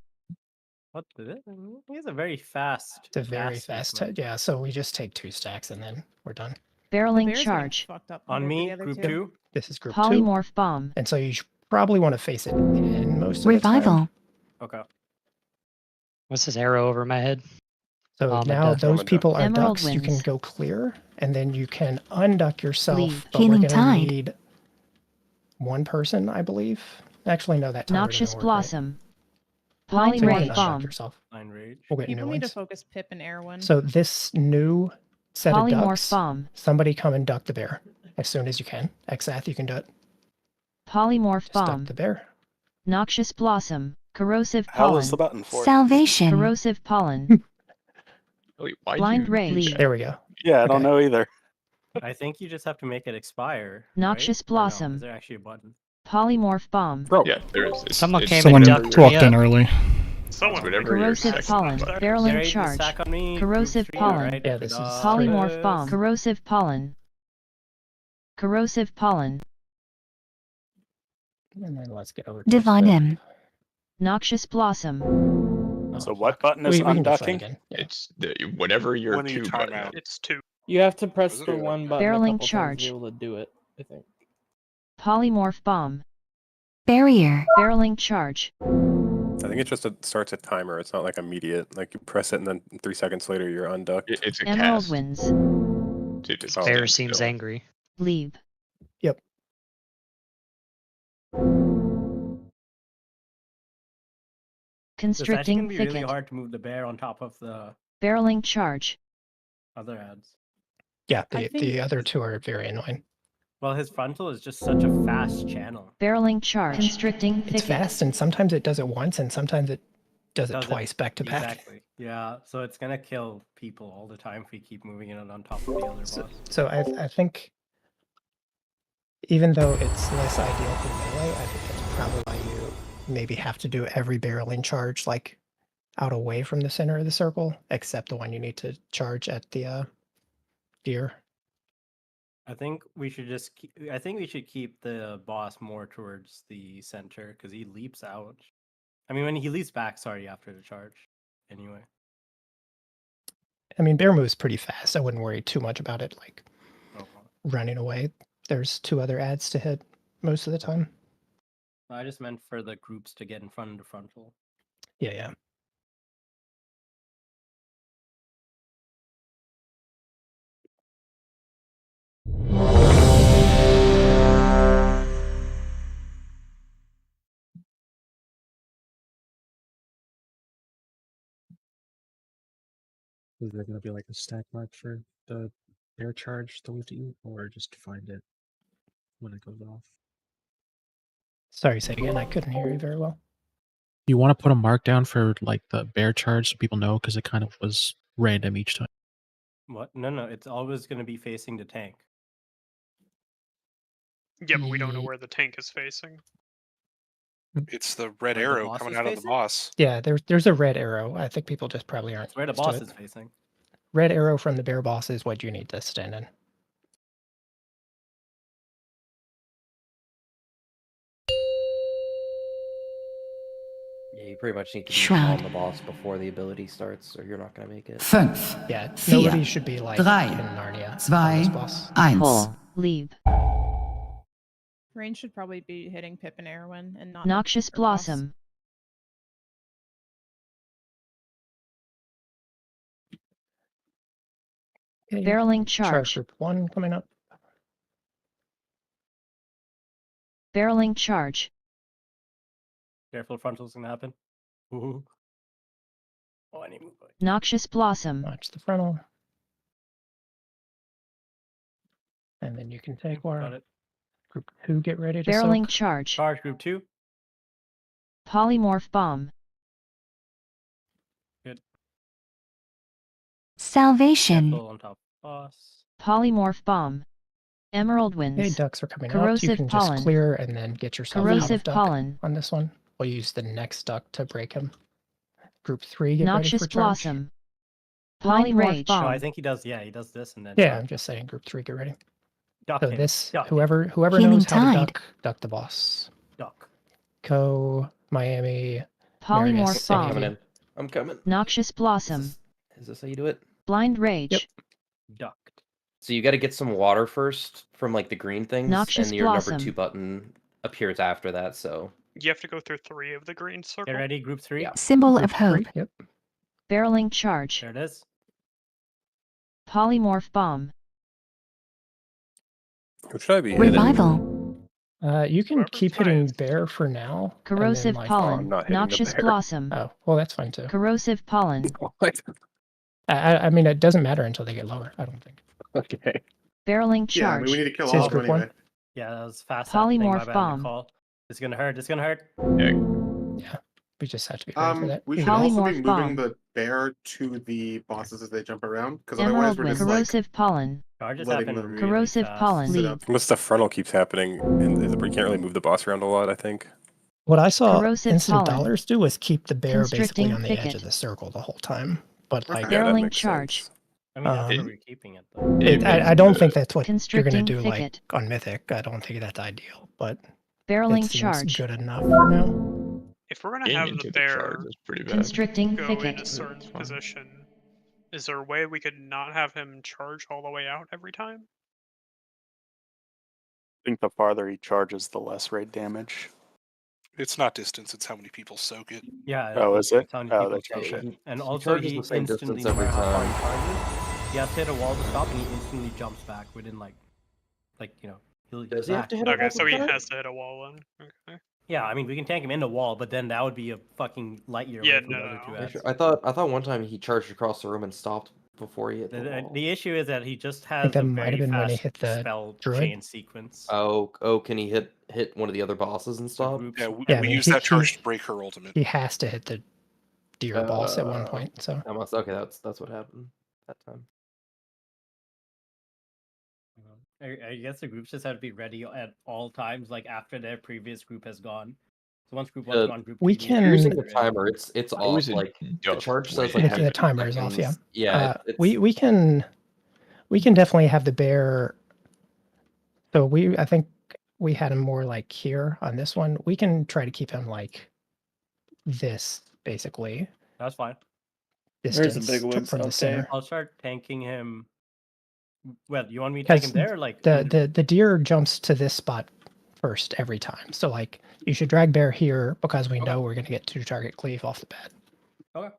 What did it? He has a very fast. It's a very fast fast. movement. Yeah, so we just take 2 stacks and then we're done. Barreling Bear's getting charge. fucked up On compared to me, the other group two. 2. This is group 2. Polymorph bomb. And so you probably want to face it in most of the Revival. time. Okay. What's this arrow over my head? So Alma now duck. those Alma duck. people are Emerald ducks. You can winds. go clear, and then you can unduck yourself. Leave. But we're Healing going to tide. need one person, I believe. Actually, no, that timer Noxious doesn't work Blossom. Right. So you can Polyrage unduck bomb. yourself. 9 rage. We'll get People new need to ones. focus Pip and Erwin. So this new set of Polymorph ducks, bomb. somebody come and duck the bear as soon as you can. Exath, you can do it. Polymorph Just duck bomb. the bear. Noxious Blossom. Corrosive How pollen. is the button for it? Salvation. Corrosive pollen. Wait, why Blind you rage. do that? There we go. Yeah, I don't Okay. know either. I think you just have to make it expire. Noxious right? Or no, Blossom. is there actually a button? Polymorph bomb. Yeah, there is. Someone it's came Someone and ducked walked me in up. early. Someone. whatever your Corrosive second pollen. button. Barreling Gary, charge. stack on me. Corrosive group 3, pollen. Right? Yeah, this is Polymorph bomb. Corrosive pollen. Corrosive pollen. And then let's get over to Divine the- M. Noxious Blossom. Oh, So what fuck. button is We can just try unducking? again. Yeah. It's whatever your When do you 2 time button out? is. It's 2. You have to press Is it? the one button Barreling a couple charge. times to be able to do it, I think. Polymorph bomb. Barrier. Barreling charge. I think it just starts a timer. It's not like immediate. Like you press it and then 3 seconds later you're unducked. It's a Emerald cast. winds. To just Oh. Bear stand seems still. angry. Leave. Yep. It's actually Constricting gonna be really thicket. hard to move the bear on top of the Barreling charge. other ads. Yeah, I the think- other 2 are very annoying. Well, his frontal is just such a fast channel. Barreling charge. Constricting It's thicket. fast, and sometimes it does it once, and sometimes it does it Does it- twice back to back. Exactly. Yeah. So it's gonna kill people all the time if we keep moving it on top of the other boss. So I think even though it's less ideal for melee, I think that's probably why you maybe have to do every barreling charge like out away from the center of the circle, except the one you need to charge at the deer. I think we should just. I think we should keep the boss more towards the center because he leaps out. I mean, when he leaps back, sorry, after the charge. Anyway. I mean, bear moves pretty fast. I wouldn't worry too much about it, like Okay. running away. There's 2 other ads to hit most of the time. I just meant for the groups to get in front of the frontal. Yeah, yeah. Is there gonna be like a stack mark for the bear charge to loot you, or just find it when it goes off? Sorry, say it again. I couldn't hear you very well. You want to put a mark down for like the bear charge so people know, because it kind of was random each time. What? No, it's always going to be facing the tank. Yeah, but we don't know Ye- where the tank is facing. It's the red Where the arrow boss coming is out of the facing? boss. Yeah, there's a red arrow. I think people just probably aren't It's where the used to boss it. is facing. Red arrow from the bear boss is what you need to stand in. Yeah, you pretty much need to be Shroud. on the boss before the ability starts, or you're not gonna make it. 5, Yeah, 4, nobody should be like 3, in Narnia on this 2, boss. 1. Pull. Leave. Rain should probably be hitting Pip and Erwin and not the Noxious bear boss. Blossom. Okay, Barreling charge charge. group 1 coming up. Barreling charge. Careful, frontal's going to happen. Ooh. Oh, I need to move. Noxious Blossom. Watch the frontal. And then you can take Got war. it. Group 2, get ready to Barreling soak. charge. Charge group 2. Polymorph bomb. Good. Salvation. Careful on top. Boss. Polymorph bomb. Emerald Okay, winds. ducks are coming up. You Corrosive can pollen. just clear and then get yourself out Corrosive of duck pollen. on this one. We'll use the next duck to break him. Group 3, get ready Noxious for charge. Blossom. Blind Rage. No, I Bomb. think he does. Yeah, he does this and then. Yeah, charge. I'm just saying group 3, get ready. Duck So him. this, Duck him. whoever Healing knows how to tide. duck the boss. Duck. Co, Miami, Polymorph Marius, bomb. I'm coming Navy. in. I'm coming. Noxious Blossom. Is this how you do it? Blind Rage. Yep. Ducked. So you got to get some water first from like the green things, Noxious and your Blossom. number 2 button appears after that. So You have to go through 3 of the green circle. Get ready, group 3. Yeah. Symbol Group of hope. 3, yep. Barreling charge. There it is. Polymorph bomb. Who should I be hitting? Revival. You can Whoever's keep hitting highest. bear for now. and then, Corrosive like, pollen. I'm not hitting the Noxious bear. Blossom. Oh, well, that's fine too. Corrosive pollen. What? I mean, it doesn't matter until they get lower, I don't think. Okay. Barreling Yeah, I mean, charge. we need to kill Says all of them group one. anyway. Yeah, that was fast. Polymorph bomb. Call. It's gonna hurt. It's gonna hurt. Yeah, we just have to be ready for that. We should also be Polymorph moving bomb. the bear to the bosses as they jump around, because Emerald otherwise we're wind. just like Corrosive pollen. Charges letting happen them- really Corrosive fast. pollen. sit Leave. up. Unless the frontal keeps happening, and you can't really move the boss around a lot, I think. What I saw Corrosive Instant of pollen. Dollars do was keep the bear basically Constricting on the edge thicket. of the circle the whole time. But like, Okay. Yeah, that Barreling makes charge. sense. I mean, that's where Um, we're keeping it though. I don't think that's what you're gonna Constricting do like thicket. on Mythic. I don't think that's ideal, but Barreling it seems charge. good enough for now. If we're gonna Getting have into the the charge bear is pretty bad. Constricting go in a thicket. certain It's fine. position, is there a way we could not have him charge all the way out every time? I think the farther he charges, the less raid damage. It's not distance; it's how many people soak it. Yeah. Oh, is it? it's how many Oh, people that's charge probably it. it. And He also charges he the same instantly, distance no every matter how far time. he charges, he has to hit a wall to stop, and he instantly jumps back within like he'll Does he have back. to hit a Okay, wall so to he start? has to hit a wall then. Okay. Yeah, I mean we can tank him in the wall, but then that would be a fucking light year Yeah, away from no, the other no, two no. Are you ads. sure? I thought one time he charged across the room and stopped before he hit the wall. The issue is that he just I has think that a might have very been when he fast hit the spell druid. chain sequence. Oh, can he hit one of the other bosses and stop? Groups. Yeah, we, Yeah, I we mean, use he- that charge he- to break her ultimate. He has to hit the deer boss at one point. So That must okay. That's what happened that time. I guess the groups just have to be ready at all times, like after their previous group has gone. So once group one's gone, group we two can- needs to Using be the ready. timer, it's off. Always a Like the duck charge says way. like the 50 timer is off. Yeah. seconds. Yeah. We can definitely have the bear. So I think we had him more like here on this one. We can try to keep him like this basically. That's fine. There's a Distance big woods, Okay, okay. center. I'll start tanking him. Well, you want me to tank him there, or like the deer jumps to this spot first every time. So like you should drag bear here because we know we're gonna get 2-target cleave off the bat. Okay.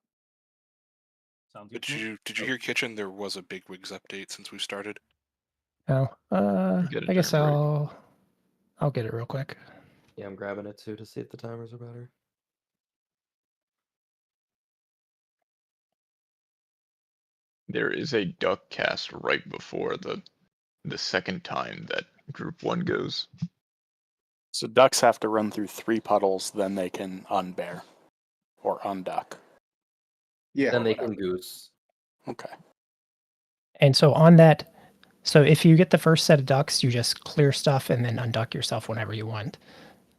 Sounds good. But did you hear Kitchen? There was a big wigs update since we started. Oh, Get it I guess during break. I'll get it real quick. Yeah, I'm grabbing it too to see if the timers are better. there is a duck cast right before the second time that group 1 goes. So ducks have to run through 3 puddles, then they can unbear or unduck. Yeah. Then they can goose. Okay. And so on that, so if you get the first set of ducks, you just clear stuff and then unduck yourself whenever you want.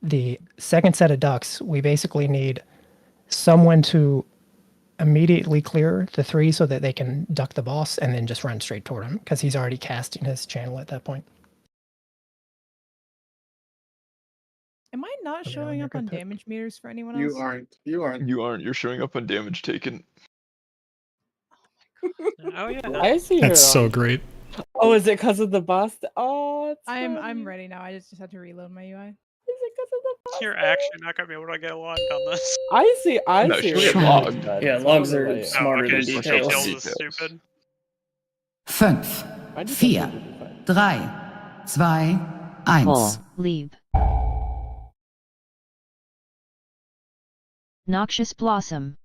The second set of ducks, we basically need someone to immediately clear the 3 so that they can duck the boss and then just run straight toward him because he's already casting his channel at that point. Am I not Okay, showing you're up good, on Pip. damage meters for anyone else? You aren't. You aren't. You aren't. You're showing up on damage taken. Oh yeah. I see her. That's so on- great. Oh, is it because of the boss? Oh, it's I'm funny. ready now. I just had to reload my UI. Is it because of the boss? You're actually not gonna be able to get logged on this. I see. I No, see. she'll her get on logged. that. Yeah, It's logs really are like- smarter okay, than so details. details is Details. stupid. 5, My details 4, are really fine. 3, 2, 1. Pull. Leave. Noxious Blossom.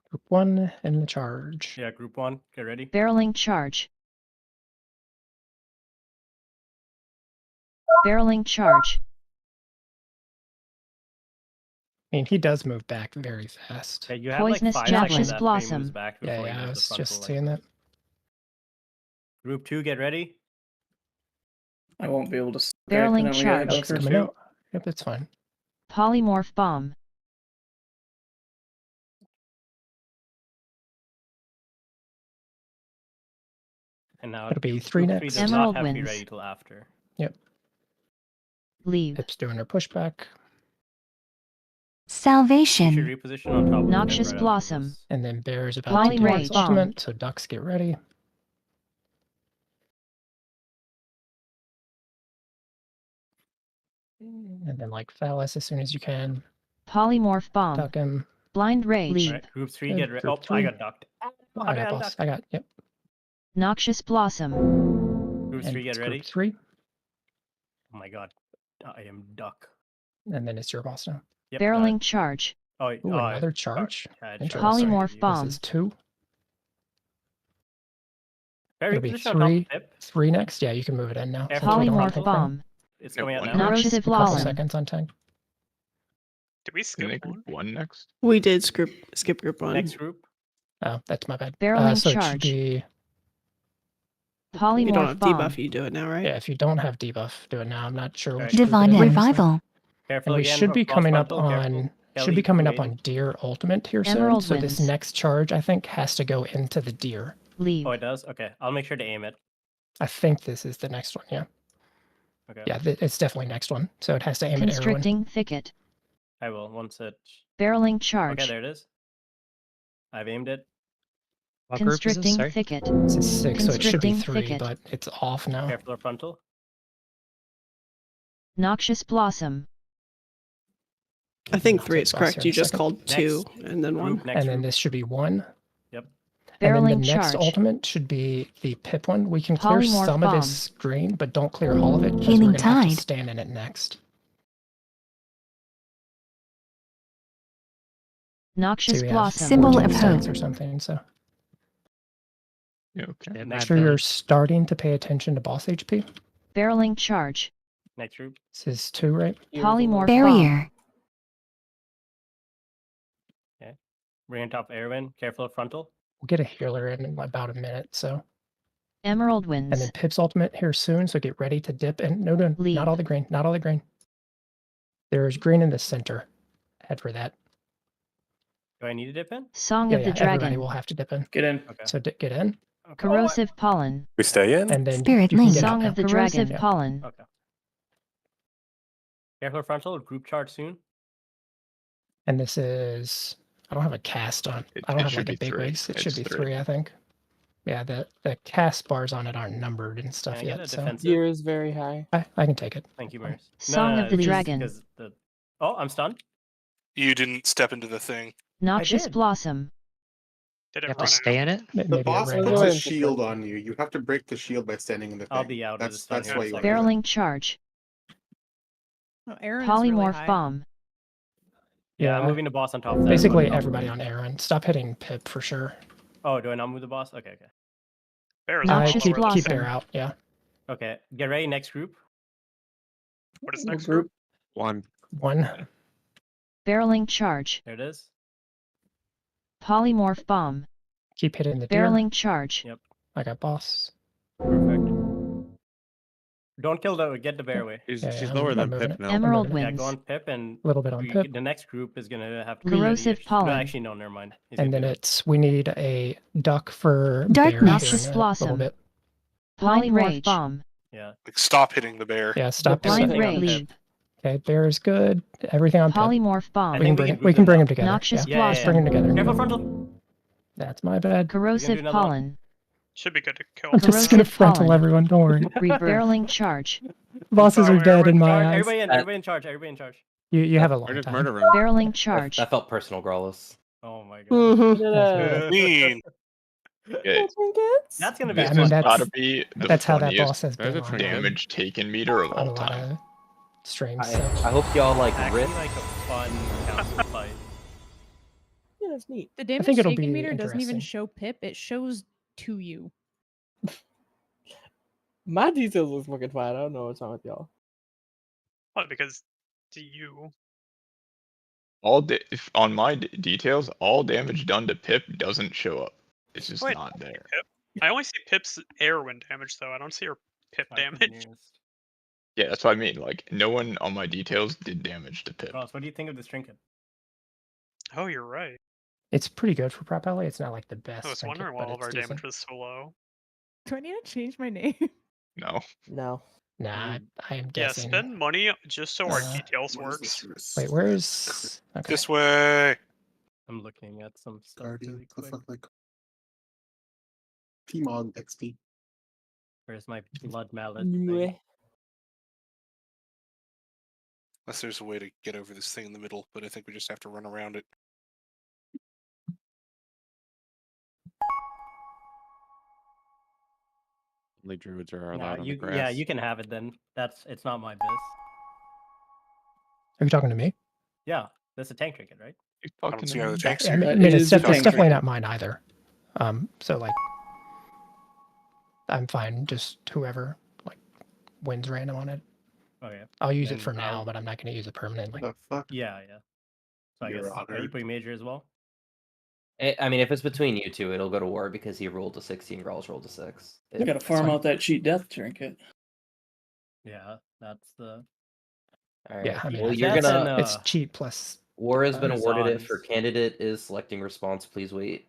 Group 1 and the charge. Yeah, group 1, get ready. Barreling Charge. Barreling Charge. I mean, he does move back very fast. Okay, you have Poisonous like 5 Javelin. seconds after he moves Blossom. back Yeah, before he yeah, I does was the just frontal, saying that. Group 2, get ready. I won't be able to stay Barreling and then we gotta go charge. through Coming two. out. Yep, it's fine. Polymorph Bomb. And now It'll be group 3 3 next. does Emerald not have to be Winds. ready till after. Yep. Leave. Pip's doing her pushback. You should Salvation. reposition on top of the Noxious pip right after Blossom. this. And then Bear's about Blind to do his Rage. ultimate, so ducks get ready. And then like Phallus as soon as you can. Polymorph Bomb. Duck him. Blind Rage. Leave. Alright, group 3, Good. get ready. Group Oh, I three. got ducked. I got boss. I got, yep. Noxious Blossom. Group And 3, get it's ready. Group 3. Oh my god, I am duck. And then it's your boss now. Yep, Barreling Charge. Oh, Ooh, another charge. Interesting. Polymorph Bomb. This is 2. Very It'll be position on top of 3. pip. 3 next. Yeah, you can move it in now. Careful since we don't have Polymorph anything. Bomb. It's Yeah, coming out one now. next. Noxious A couple Blossom. seconds on tank. Did we Isn't skip it one? group 1 next? We did skip group 1. Next group. Oh, that's my bad. Barreling So it should charge. be, If you don't Polymorph have Bomb. debuff, you do it now, right? yeah, if you don't have debuff, do it now. I'm not sure which Alright. group it Divine is, so- Revival. Careful And we again. should be cross coming up frontal, on careful. should Kelly, be coming up 280. on Deer Ultimate here soon. Emerald So this Winds. next charge I think has to go into the Deer. Leave. Oh, it does? Okay, I'll make sure to aim it. I think this is the next one. Yeah, Okay. yeah, it's definitely next one. So it has to aim at everyone. Constricting Thicket. I will, once it... Barreling Charge. Okay, there it is. I've aimed it. What group is this? Constricting Sorry. Thicket. This is 6, so it should be Constricting 3, thicket. but it's off now. Careful of frontal. Noxious Blossom. I think I'll 3 take is boss correct. here in You a just second. called 2 and then 1. Group, next And then group. this should be 1. Yep. And then Barreling the next Charge. ultimate should be the Pip one. We can clear Polymorph some Bomb. of this green, but don't clear all of it because Healing we're gonna have to Tide. stand in it next. Noxious So we have Blossom. Symbol 14 of stacks hope. or something. So Yeah, okay. Yeah, make my sure bad. you're starting to pay attention to boss HP. Barreling Charge. Next group. This is 2, right? Polymorph Bomb. Barrier. Bring on top of Airwind. Careful of frontal. We'll get a healer in about a minute. So Emerald and Winds. then Pip's ultimate here soon. So get ready to dip. And no, Leave. not all the green. Not all the green. There's green in the center. Head for that. Do I need to dip in? Song Yeah, of yeah. the Everybody Dragon. will have to dip in. Get in. Okay. So get in, Okay. Corrosive Pollen. We stay in? and then Spirit you can Link. get out Song now. of the Corrosive, Dragon. yeah. Pollen. Okay. Careful of frontal. Group charge soon. And this is, I don't have a cast on. I don't It have should like a be big 3. waist. It should It's be 3. 3, I think. Yeah, the cast bars on it aren't numbered and stuff Can I get a yet. So defensive? Gear is very high. I can take it. Thank you, Maris. Song of the it's just Dragon. because the... Oh, I'm stunned. You didn't step into the thing. Noxious did. Blossom. Did You it have run to stay in it? Maybe The it boss ran puts out. a shield on you. You have to break the shield by standing in the thing. I'll be out of the That's stun here why in a you second. want to do Barreling Charge. Oh, Aaron is really Polymorph high. Bomb. Yeah, I'm Yeah. moving the boss on top of that. Basically, but- everybody on Aaron. Stop hitting Pip for sure. Oh, do I not move the boss? Okay, okay. Bear is Noxious keep Blossom. Bear out. Yeah. Okay, get ready. Next group. What is What next group? One. One. Barreling Charge. There it is. Polymorph Bomb. Keep hitting the deer. Barreling Charge. Yep. I got boss. Perfect. Don't kill the. Get the bear away. She's, Yeah, she's yeah, lower I'm than moving Pip it. now. Emerald moving it. Yeah, Winds. go on Pip and A little bit on Pip. the next group is gonna have to. Corrosive No, Pollen. actually, no, never mind. He's And gonna then do we need a duck for Dark bear Noxious here in a Blossom. little bit. Blind Rage. Rage. Bomb. Yeah. Like, stop hitting the bear. Yeah, stop. Blind Everything on Rage. Pip. Okay, bear is good. Everything on Pip. Polymorph I Bomb. We can think bring can them together. Noxious yeah. Yeah, Let's yeah, bring them together. Careful frontal. That's my bad. Corrosive another one. Pollen. Should be good to kill. I'm just gonna Corrosive frontal pollen. everyone. Don't worry. Barreling Charge. Bosses are dead in my eyes. Everybody in. Everybody in charge. Everybody in charge. You have a long Or just time. murder him. Barreling Charge. That felt personal, Growlus. Oh my god. Mhm. Mean. Yeah, That's gonna be. I this mean, has that's- gotta be the That's how that funniest boss has There's been a on, trinket. damage taken meter of on a all lot time. of streams. I, So. I hope y'all like Actually, rip. like a fun council fight. Yeah, that's neat. The damage think it'll taken be meter doesn't even interesting. show Pip; it shows to you. My details was looking fine. I don't know what's wrong with y'all. What? Because to you. If on my details, all damage done to Pip doesn't show up. It's just Wait, not there. Pip? I only see Pip's Airwind damage though. I don't see her Pip damage. Yeah, that's what I mean. Like, no one on my details did damage to Pip. Ross, what do you think of this trinket? Oh, you're right. It's pretty good for Prop Alley. It's not like the best. I was trinket, wondering why but all of it's our decent. damage was so low. Do I need to change my name? No. No. Nah, I am Yeah, guessing. spend money just so our Uh, details works. Wait, where's? Okay. This way. I'm looking at some stuff Guardian, really the quick. fuck, like Pmog XP. Where's my blood mallet? Meh. thing? Unless there's a way to get over this thing in the middle, but I think we just have to run around it. Only druids are Nah, allowed on the you, grass. yeah, you can have it then. It's not my biz. Are you talking to me? Yeah, that's a tank trinket, right? I don't see how the tanks I here. mean, It it's, is a tank definitely trinket. not mine either. So like, I'm fine. Just whoever like wins random on it. Okay. I'll use Then it for now, I'll- but I'm not going to use it permanently. The fuck? Yeah, yeah. So I You're guess are you honored. putting major as well? I mean, if it's between you two, it'll go to war because he rolled a 16, Growl's rolled a 6. You gotta farm out that cheat death trinket. Yeah, that's the. All right. Yeah, I mean, well, it's, you're that's gonna. an, it's cheap plus. War has been awarded it Razans. for candidate is selecting response. Please wait.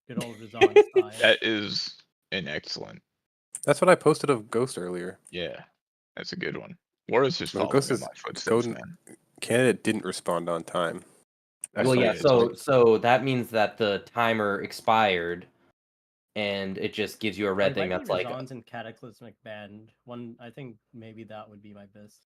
Good old Razan style. That is an excellent. That's what I posted of Ghost earlier. Yeah, that's a good one. War is just No, following Ghost in is my footsteps, Golden man. candidate didn't respond on time. Well, Actually, yeah. it's So like- so that means that the timer expired, and it just gives you a red thing that's like Razans and Cataclysmic Band. One, I think maybe that would be my best.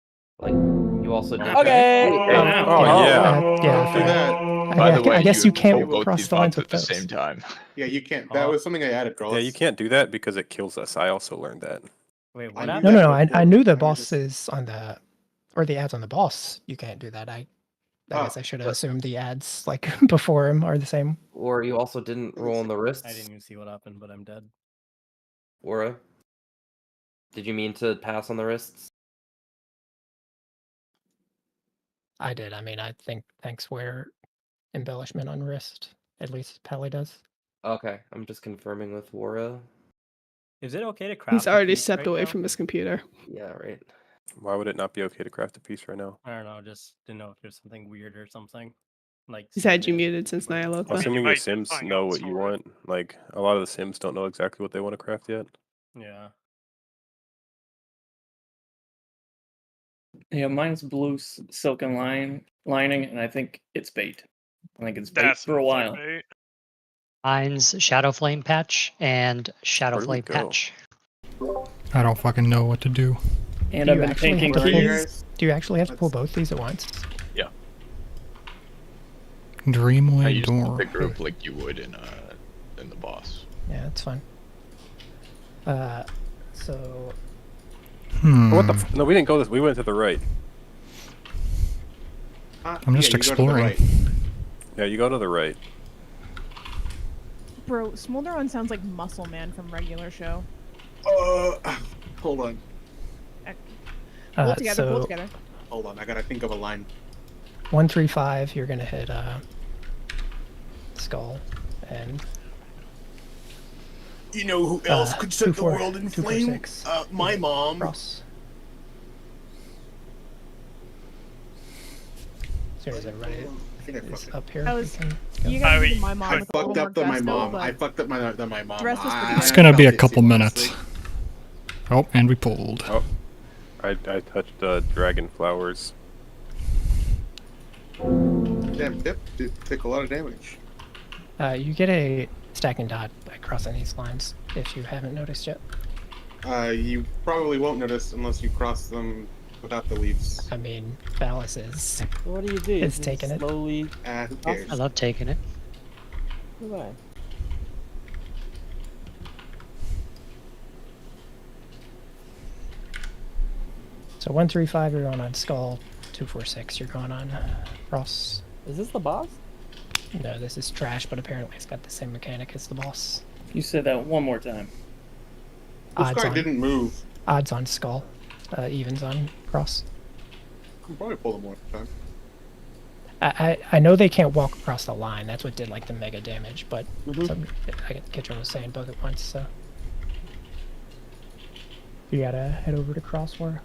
you also. Did Okay. Oh, yeah. yeah. After that, By the way, I guess you can't pull both cross these the lines bots with at the those. same time. yeah, you can't. That was something I added, girl. Yeah, you can't do that because it kills us. I also learned that. Wait, I what knew happened? No, that no, no. before. I knew the I just- bosses on the, or the ads on the boss. You can't do that. I guess I should have but- assumed the ads like before him are the same. Or you also didn't roll on the wrists. I didn't even see what happened, but I'm dead. Aura. Did you mean to pass on the wrists? I did. I mean, I think thanks where embellishment on wrist. At least Pally does. Okay, I'm just confirming with Wara. Is it okay to craft? He's a already piece stepped right away now? from his computer. Yeah, right. Why would it not be okay to craft a piece right now? I don't know. Just didn't know if there's something weird or something. Like. He's had you secret. muted since Nyalotha. Assuming might your do Sims something know else what you for it. want. Like a lot of the Sims don't know exactly what they want to craft yet. Yeah. Yeah, mine's blue silken lining, and I think it's bait. I think it's bait That's for a while. clickbait. Mine's Shadow Flame Patch and Shadow Where do we Flame go? Patch. I don't fucking know what to do. And Do I've you been actually taking have to pull- keys. Do you actually have to pull both these at once? Yeah. I Dreamland used Door. the group like you would in the boss. Yeah, that's fine. So What the? No, we didn't go this. We went to the right. I'm just you go to the exploring. right. Yeah, you go to the right. Bro, Smolder One sounds like Muscle Man from regular show. Hold on. Pull together, pull So together. Hold on. I gotta think of a line. 135, you're gonna hit skull, and You know who else could set the 2-4 world in flame? 2-4-6. My mom. Cross. As soon as everybody is up here, I we was- can You go. guys do my mom I with a little fucked up more my gusto, mom. but I fucked up my mom. the rest was pretty It's good. gonna be a felt it couple too, minutes. honestly. Oh, and we pulled. Oh, I touched dragon flowers. Damn, Pip did take a lot of damage. You get a stacking dot by crossing these lines, if you haven't noticed yet. You probably won't notice unless you cross them without the leaves. I mean, Phallus is. What do you do? It's Just taking it. slowly. Who cares? I love taking it. Goodbye. So 135, you're going on skull. 246, you're going on cross. Is this the boss? No, this is trash, but apparently it's got the same mechanic as the boss. You said that one more time. This guy didn't move. Odds on skull, evens on cross. I can probably pull them one time. I know they can't walk across the line. That's what did like the mega damage, but Mhm. some, I get Kitchen was saying both at once, so you gotta head over to cross war.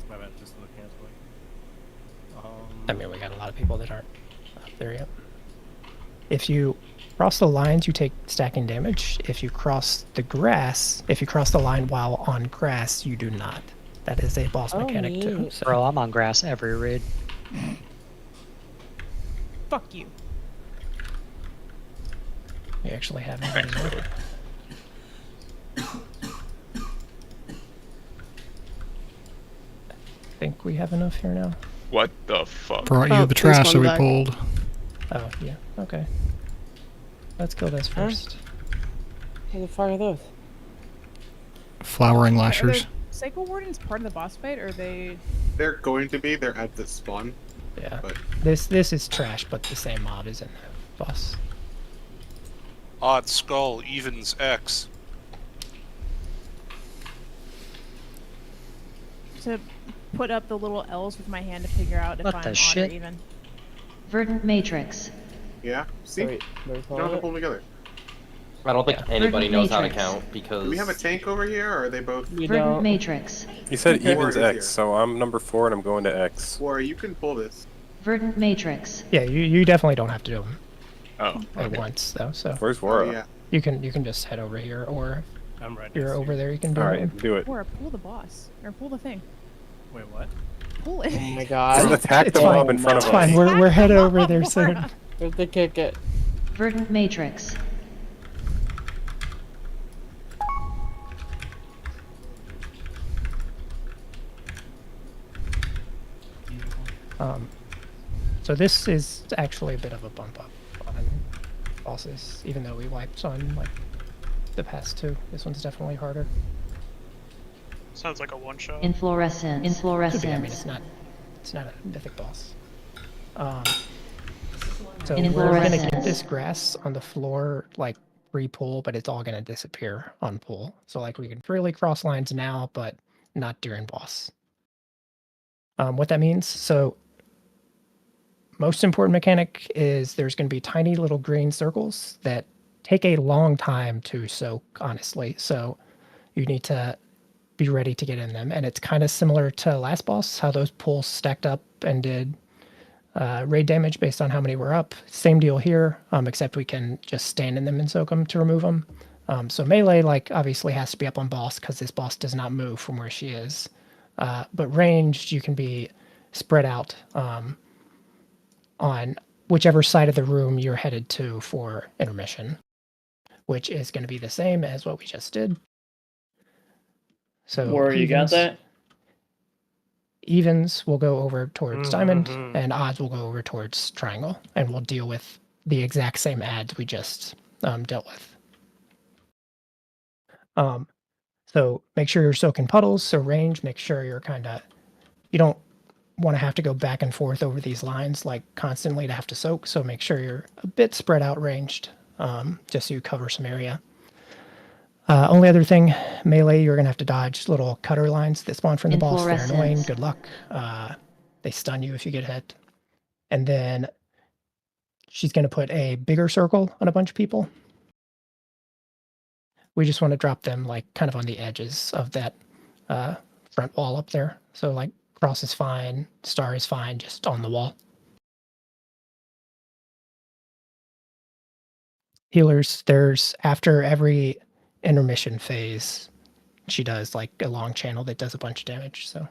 My bad, just looking at I mean, we got a lot of people that aren't up there yet. If you cross the lines, you take stacking damage. If you cross the grass, if you cross the line while on grass, you do not. That is a boss mechanic too. So. Bro, I'm on grass every raid. Fuck you. We actually have it. I think we have enough here now. What the fuck? Brought you the trash that we pulled. Oh, yeah. Okay. Let's kill this first. What the fuck are those? Flowering Are lashers. the Cycle Wardens part of the boss fight, or are they? They're going to be. They're at the spawn. Yeah. But This is trash, but the same mob is in the boss. Odd skull evens X. To put up the little L's with my hand to figure out if What I'm the odd shit? or even. Verdant Matrix. yeah. See, Wait, you don't have to pull them together. I don't think anybody Verdant knows how to Matrix. count because. Do we have a tank over here, or are they both? We Verdant don't. Matrix. You said Okay. evens Four is X, so I'm number 4 and I'm going to X. Or you can pull this. Verdant Matrix. Yeah, you definitely don't have to do them Oh, at okay. once though. So Where's Oh Vora? yeah. you can just head over here, or I'm right. if you're next to over you. there, you can do All it. right, do it. Or pull the boss, or pull the thing. Wait, what? Pull it. Oh my Just god. attack It's the mob fine. in front It's of fine. us. We're headed over there soon. Where's the kick it? Verdant Matrix. So this is actually a bit of a bump up on bosses, even though we wiped on like the past two. This one's definitely harder. Sounds like a one shot. Inflorescence. Could be. I mean, Inflorescence. it's not a mythic boss. So An we're gonna inflorescence. get this grass on the floor like pre-pull, but it's all gonna disappear on pull. So like we can freely cross lines now, but not during boss. What that means, so most important mechanic is there's going to be tiny little green circles that take a long time to soak, honestly. So you need to be ready to get in them. And it's kind of similar to last boss, how those pulls stacked up and did raid damage based on how many were up. Same deal here, except we can just stand in them and soak them to remove them. So melee, like, obviously has to be up on boss because this boss does not move from where she is. But ranged, you can be spread out on whichever side of the room you're headed to for intermission, which is going to be the same as what we just did. So Where you got that? Evens will go over towards diamond, and odds will go over towards triangle, and we'll deal with the exact same adds we just dealt with. So make sure you're soaking puddles. So range, make sure you're you don't want to have to go back and forth over these lines like constantly to have to soak. So make sure you're a bit spread out ranged, just so you cover some area. Only other thing, melee, you're going to have to dodge little cutter lines that spawn from the boss. They're annoying. Inflorescence. Good luck. They stun you if you get hit. And then she's going to put a bigger circle on a bunch of people. We just want to drop them like kind of on the edges of that front wall up there. So like cross is fine, star is fine, just on the wall. Healers, there's after every intermission phase, she does like a long channel that does a bunch of damage. So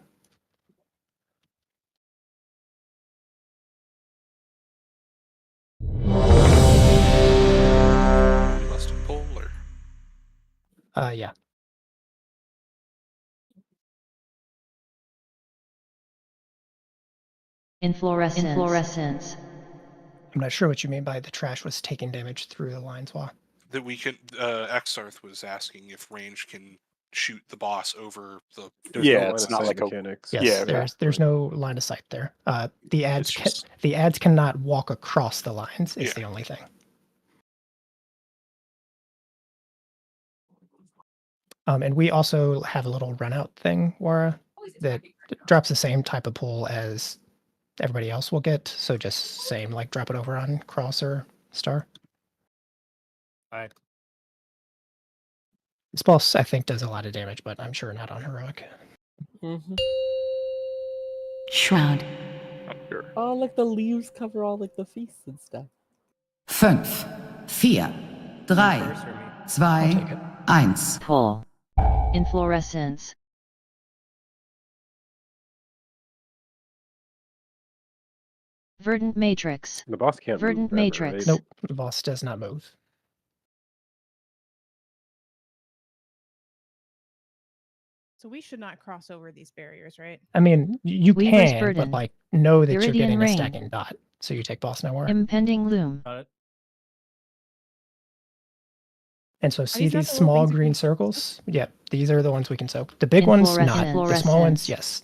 Must have pulled or yeah. Inflorescence. I'm not sure what you mean by the trash was taking damage through the lines wall. that we can. Exarth was asking if range can shoot the boss over the. There's Yeah, no line it's of not sight like a. mechanics. Yes, Yeah, okay. there's no line of sight there. The ads It's just- the ads cannot walk across the lines. Is Yeah. the only thing. And we also have a little run out thing, Wara, that drops the same type of pull as everybody else will get. So just same, like drop it over on cross or star. Alright. This boss, I think, does a lot of damage, but I'm sure not on heroic. Shroud. Sure. Oh, like the leaves cover all like the feasts and stuff. 5, 4, 3, First or me? 2, 1. Pull. Inflorescence. Verdant matrix. The boss can't Verdant move ever, matrix. right? Nope, the boss does not move. So we should not cross over these barriers, right? I mean, you Weaver's can, Burden. but like know that you're Viridian getting Rain. a stacking dot. So you take boss nowhere. Impending loom. Got it. And so see these not these the little small things you green can circles? Yep, these are the ones we can soak. The big ones, not. The small ones, Inflorescence. yes.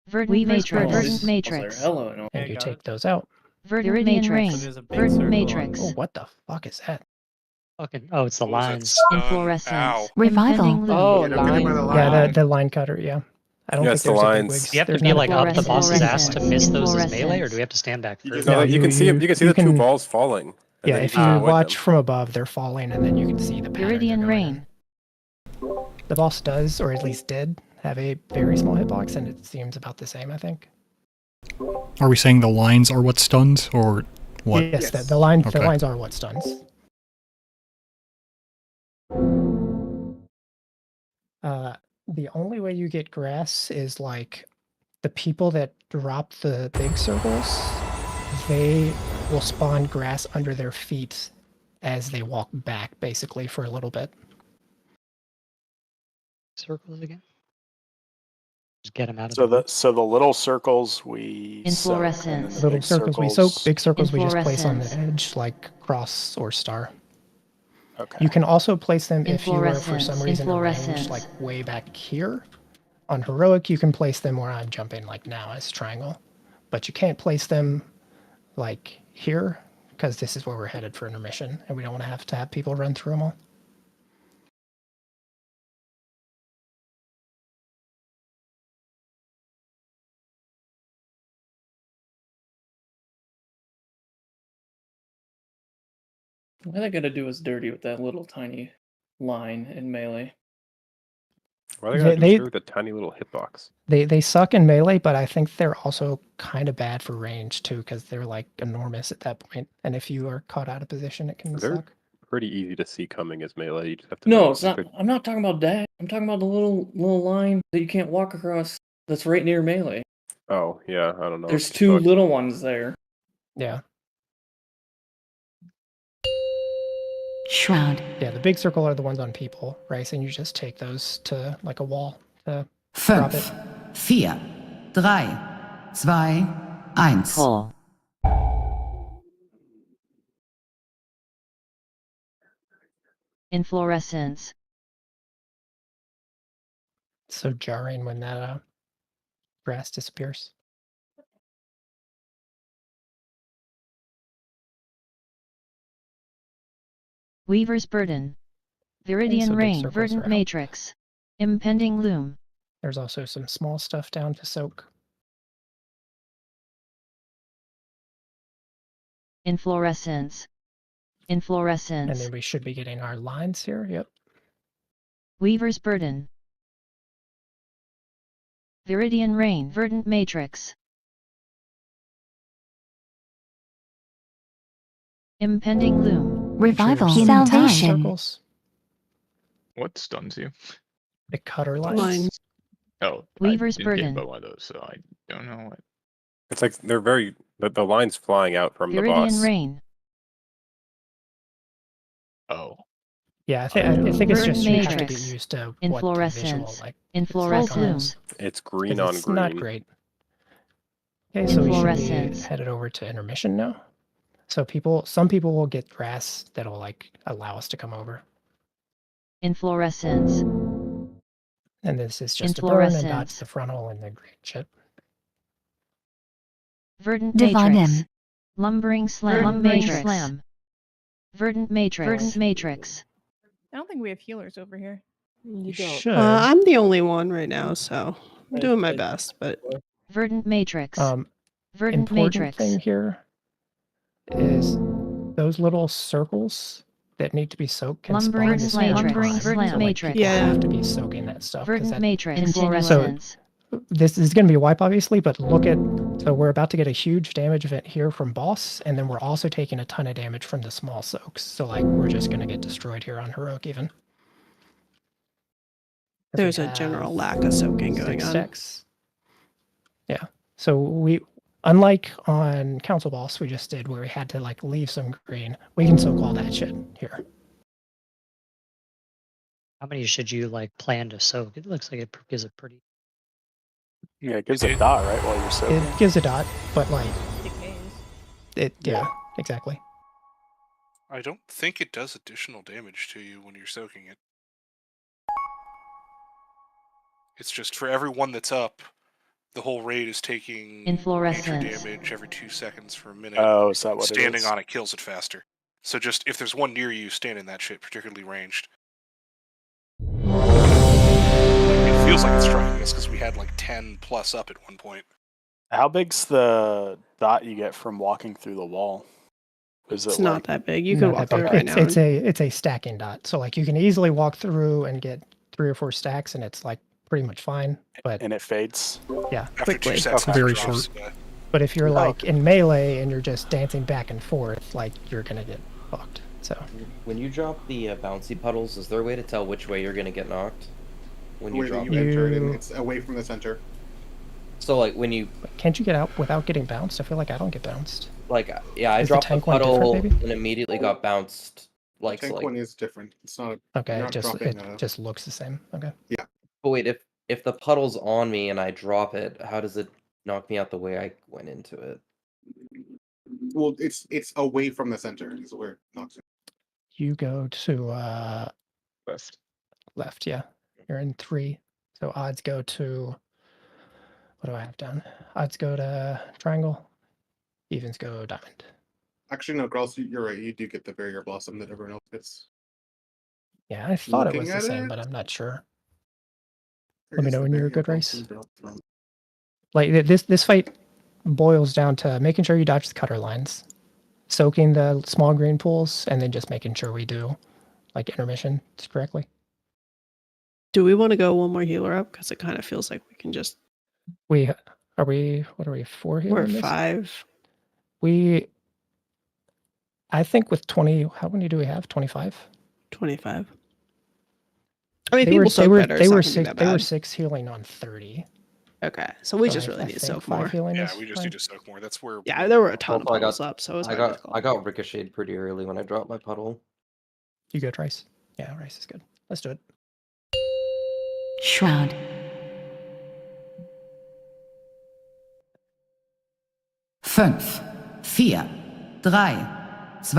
Verdant Oh, matrix. I Verdant was matrix. there. Hello, no. And Okay, you got take it. those out. Verdant matrix. So there's a big Verdant circle matrix. Oh, what the fuck is that? Fucking, oh, it's the What was that lines. stun? Inflorescence. Ow. Revival. Impending loom. Oh, Yeah, don't get hit by the lines. Yeah, line. the line cutter, yeah. I don't Yeah, think it's the there's a big lines. wigs. Do you have to There's be not a like big up the wigs. boss's Inflorescence. ass to miss those as melee, or Inflorescence. do we have to stand back You further? just- No, No, you can see you you can see you the two can- balls falling. And Yeah, then if can you avoid watch them. from above, they're falling, and then you can see the pattern. they're Viridian going rain. in. The boss does, or at least did, have a very small hitbox, and it seems about the same, I think. Are we saying the lines are what stuns, or what? Yes, Yes. the lines Okay. are what stuns. The only way you get grass is like the people that drop the big circles, they will spawn grass under their feet as they walk back, basically, for a little bit. Circles again? Just get them out of So the way. the little circles we soak, and then Inflorescence. the Little big circles we soak, big circles we just place on the Inflorescence. edge, like cross or star. Okay. You can also place them if you are for some Inflorescence. reason arranged Inflorescence. like way back here. On heroic, you can place them where I'm jumping like now as triangle, but you can't place them like here because this is where we're headed for intermission, and we don't want to have people run through them all. Why they gotta do us dirty with that little tiny line in melee? Why are they gonna do with a tiny little hitbox? They suck in melee, but I think they're also kind of bad for range too because they're like enormous at that point, and if you are caught out of position, it can They're suck. pretty easy to see coming as melee. You just have to No, know it's not. I'm not talking about that. I'm talking about the little line that you can't walk across. That's right near melee. Oh yeah, I don't know. There's It's two fucked. little ones there. Yeah. Shroud. Yeah, the big circle are the ones on people, right? And you just take those to like a wall to drop 5, it. 4, 3, 2, 1. Pull. Inflorescence. so jarring when that grass disappears. Weaver's Burden. Viridian so big Rain, circles Verdant are out. Matrix. Impending Loom. There's also some small stuff down to soak. Inflorescence. And Inflorescence. then we should be getting our lines here. Yep. Weaver's Burden. Viridian Rain, Verdant Matrix. Impending Loom. Revival. Cheers. Salvation. Circles. What stuns you? The cutter lines. Line. Oh, Weaver's I didn't Burden. get by one of those, so I don't know what. It's like they're very the lines flying out from the Viridian boss. Rain. Oh. Yeah, I think it's just you have to get Matrix. used to what the visual Inflorescence. like. Inflorescence. It's green on It's green. not great. Okay, so we should be Inflorescence. headed over to intermission now. So some people will get grass that'll like allow us to come over. Inflorescence. And this is just a burn and dodge Inflorescence. the frontal and the green chip. Verdant Divine Matrix. M. Lumbering Slam. Lumbering Matrix. Slam. Verdant Matrix. Verdant Matrix. I don't think we have healers over here. You don't. Should. I'm the only one right now, so I'm doing my best. But Verdant Matrix. Verdant Important Matrix. thing here is those little circles that need to be soaked can Lumbering spawn the Slam. same Lumbering time. Slam. So, like, Matrix. people Yeah. have to be soaking that stuff. 'cause Verdant that, Matrix. Inflorescence. this is going to be a wipe, obviously, but so we're about to get a huge damage event here from boss, and then we're also taking a ton of damage from the small soaks. So, like, we're just going to get destroyed here on heroic even. there's a general lack of soaking going 6 on. stacks. Yeah. So unlike on Council Boss we just did where we had to like leave some green, we can soak all that shit here. How many should you like plan to soak? It looks like it gives a pretty. Yeah, it gives a dot, right, while you're soaking. It gives a dot, but like Decays. yeah, exactly. I don't think it does additional damage to you when you're soaking it. It's just for every one that's up, the whole raid is taking major Inflorescence. damage every 2 seconds for a minute. Oh, is that what it Standing is? on it kills it faster. So just if there's one near you, stand in that shit, particularly ranged. It feels like it's striking us because we had like 10 plus up at one point. How big's the dot you get from walking through the wall? Is It's it not like, that big. You can Not walk that through big. it right now. It's a stacking dot. So like you can easily walk through and get 3 or 4 stacks and it's like pretty much fine. But and it fades? yeah. After 2 seconds, Very it drops, short. yeah. But if you're like in melee and you're just dancing back and forth, like you're gonna get fucked. So When you drop the bouncy puddles, is there a way to tell which way you're gonna get knocked? When The you way that drop you it? enter it, and it's away from the center. So like when you can't you get out without getting bounced? I feel like I don't get bounced. like yeah, I Is the dropped the tank one different, puddle maybe? and immediately got bounced. Like Tank so, like one is different. It's not. Okay, you're it not just dropping, it just looks the same. Okay. Yeah. but wait, if the puddle's on me and I drop it, how does it knock me out the way I went into it? Well, it's away from the center. Is where it knocks it. You go to Left. left, yeah. You're in 3. So odds go to what do I have down? Odds go to triangle. Evens go diamond. Actually, no, girls, you're right. You do get the barrier blossom that everyone else gets. Yeah, I thought it Looking was the at same, it, but I'm not sure. there Let me is know the when you're a barrier good race. blossom built from- Like this fight boils down to making sure you dodge the cutter lines, soaking the small green pools, and then just making sure we do like intermission correctly. Do we want to go one more healer up? Because it kind of feels like we can just. What are we 4 here? We're in this? 5. I think with 20, how many do we have? 25? 25. I mean, people soak better. They were it's not gonna be that they were bad. 6 healing on 30. Okay, so we So just I really need to think soak 5 more. healing Yeah, is we just fine. need to soak more. That's where. Yeah, there were a ton of Also, I puddles got up, so it's I hard to got call. I got ricocheted pretty early when I dropped my puddle. You go, Trice. Yeah, Rice is good. Let's do it. Shroud. Fünf, 4, 3, 2,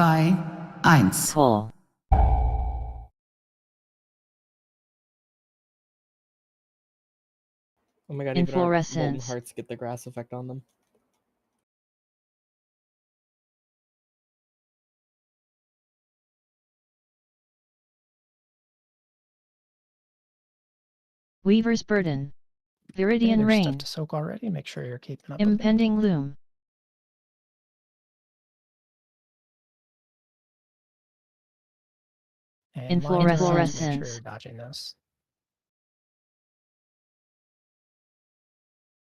1. Pull. Oh my god, even our molten Inflorescence. hearts get the grass effect on them. Weaver's Burden. Okay, Viridian there's stuff Rain. to soak already. Make sure you're keeping up with it. Impending Loom. And lines around, make sure Inflorescence. you're dodging those.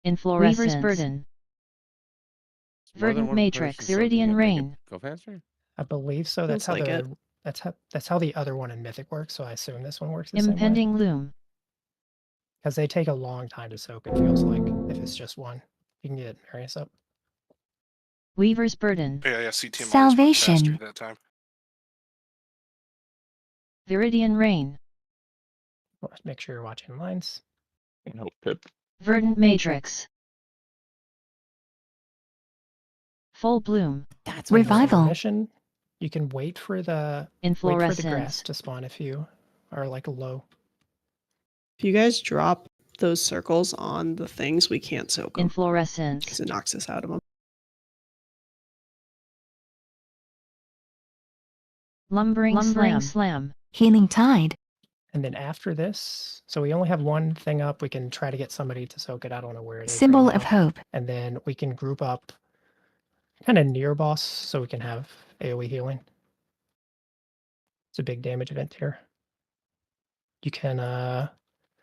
Inflorescence. Weaver's Burden. Verdant Matrix. Viridian Rain. Go faster. I believe so. That's Feels how like the it. that's how the other one in Mythic works. So I assume this one works the same way. Impending Loom. Because they take a long time to soak. It feels like if it's just one, you can get Marius up. Weaver's Burden. Yeah, CTM Salvation. faster that time. Viridian Rain. Make sure you're watching lines. And help Pip. Verdant Matrix. Full Bloom. That's when there's Revival. intermission. You can wait for the grass Inflorescence. to spawn if you are like low. If you guys drop those circles on the things, we can't soak them. Inflorescence. Because it knocks us out of them. Lumbering Slam. Healing Tide. And then after this, so we only have one thing up. We can try to get somebody to soak it. I don't know where it is. Symbol right of now. Hope. And then we can group up kind of near boss so we can have AoE healing. It's a big damage event here. You can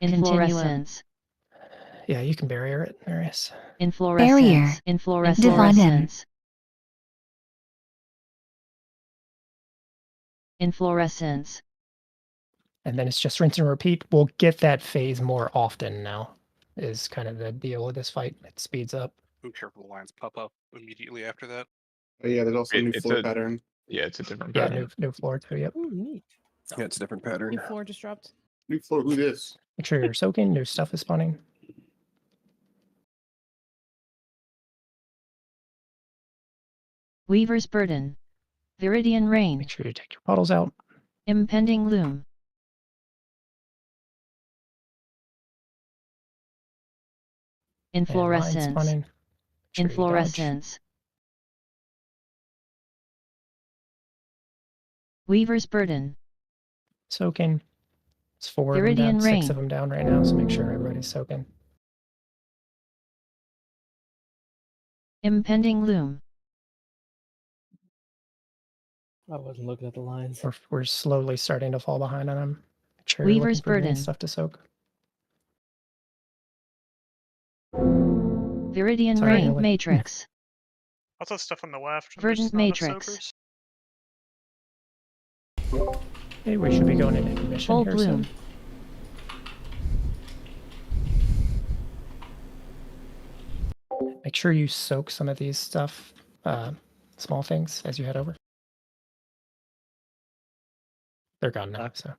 Inflorescence. yeah, you can barrier it, Marius. Inflorescence. Barrier. Inflorescence. Inflorescence. And then it's just rinse and repeat. We'll get that phase more often now, is kind of the deal with this fight. It speeds up. Be careful, the lines pop up immediately after that. Oh, yeah, there's also a new It's floor a- pattern. Yeah, it's a different Yeah, pattern. new floor too, yep. Ooh, neat. Yeah, it's a different pattern. New floor just dropped. New floor, who this? Make sure you're soaking, new stuff is spawning. Weaver's Burden. Viridian Rain. Make sure you take your puddles out. Impending Loom. And lines Inflorescence. spawning. Make sure you dodge. Inflorescence. Weaver's Burden. Soaking. It's 4 of them Viridian down, 6 Rain. of them down right now, so make sure everybody's soaking. Impending Loom. I wasn't looking at the lines. We're slowly starting to fall behind on them. Make sure you're Weaver's looking for green Burden. stuff to soak. Viridian Sorry, Rain Ellie. Matrix. Lots of stuff on the left. and Verdant there's not enough Matrix. soakers. Hey, we should be going into intermission Full here Bloom. soon. Make sure you soak some of these stuff, small things, as you head over. They're gone now, so.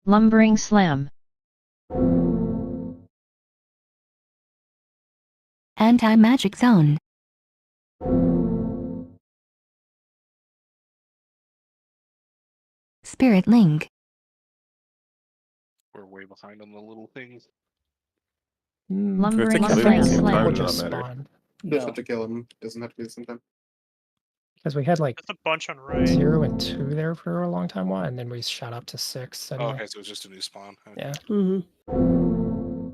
Lumbering Slam. Anti-magic zone. Spirit link. We're way behind on the little things. Lumbering I think Slam. people Time just does not matter. spawned. Just have to kill him. Doesn't have to be the same time. Because we had like There's a bunch on right. 0 and 2 there for a long time, and then we shot up to 6 Oh, suddenly. okay, so it's just a new spawn. Okay. Yeah. Mm-hmm.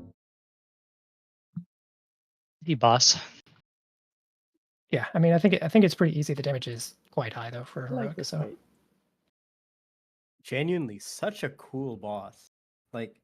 The boss. Yeah, I mean, I think it's pretty easy. The damage is quite high though for I like heroic, this so fight. Genuinely, such a cool boss. Like,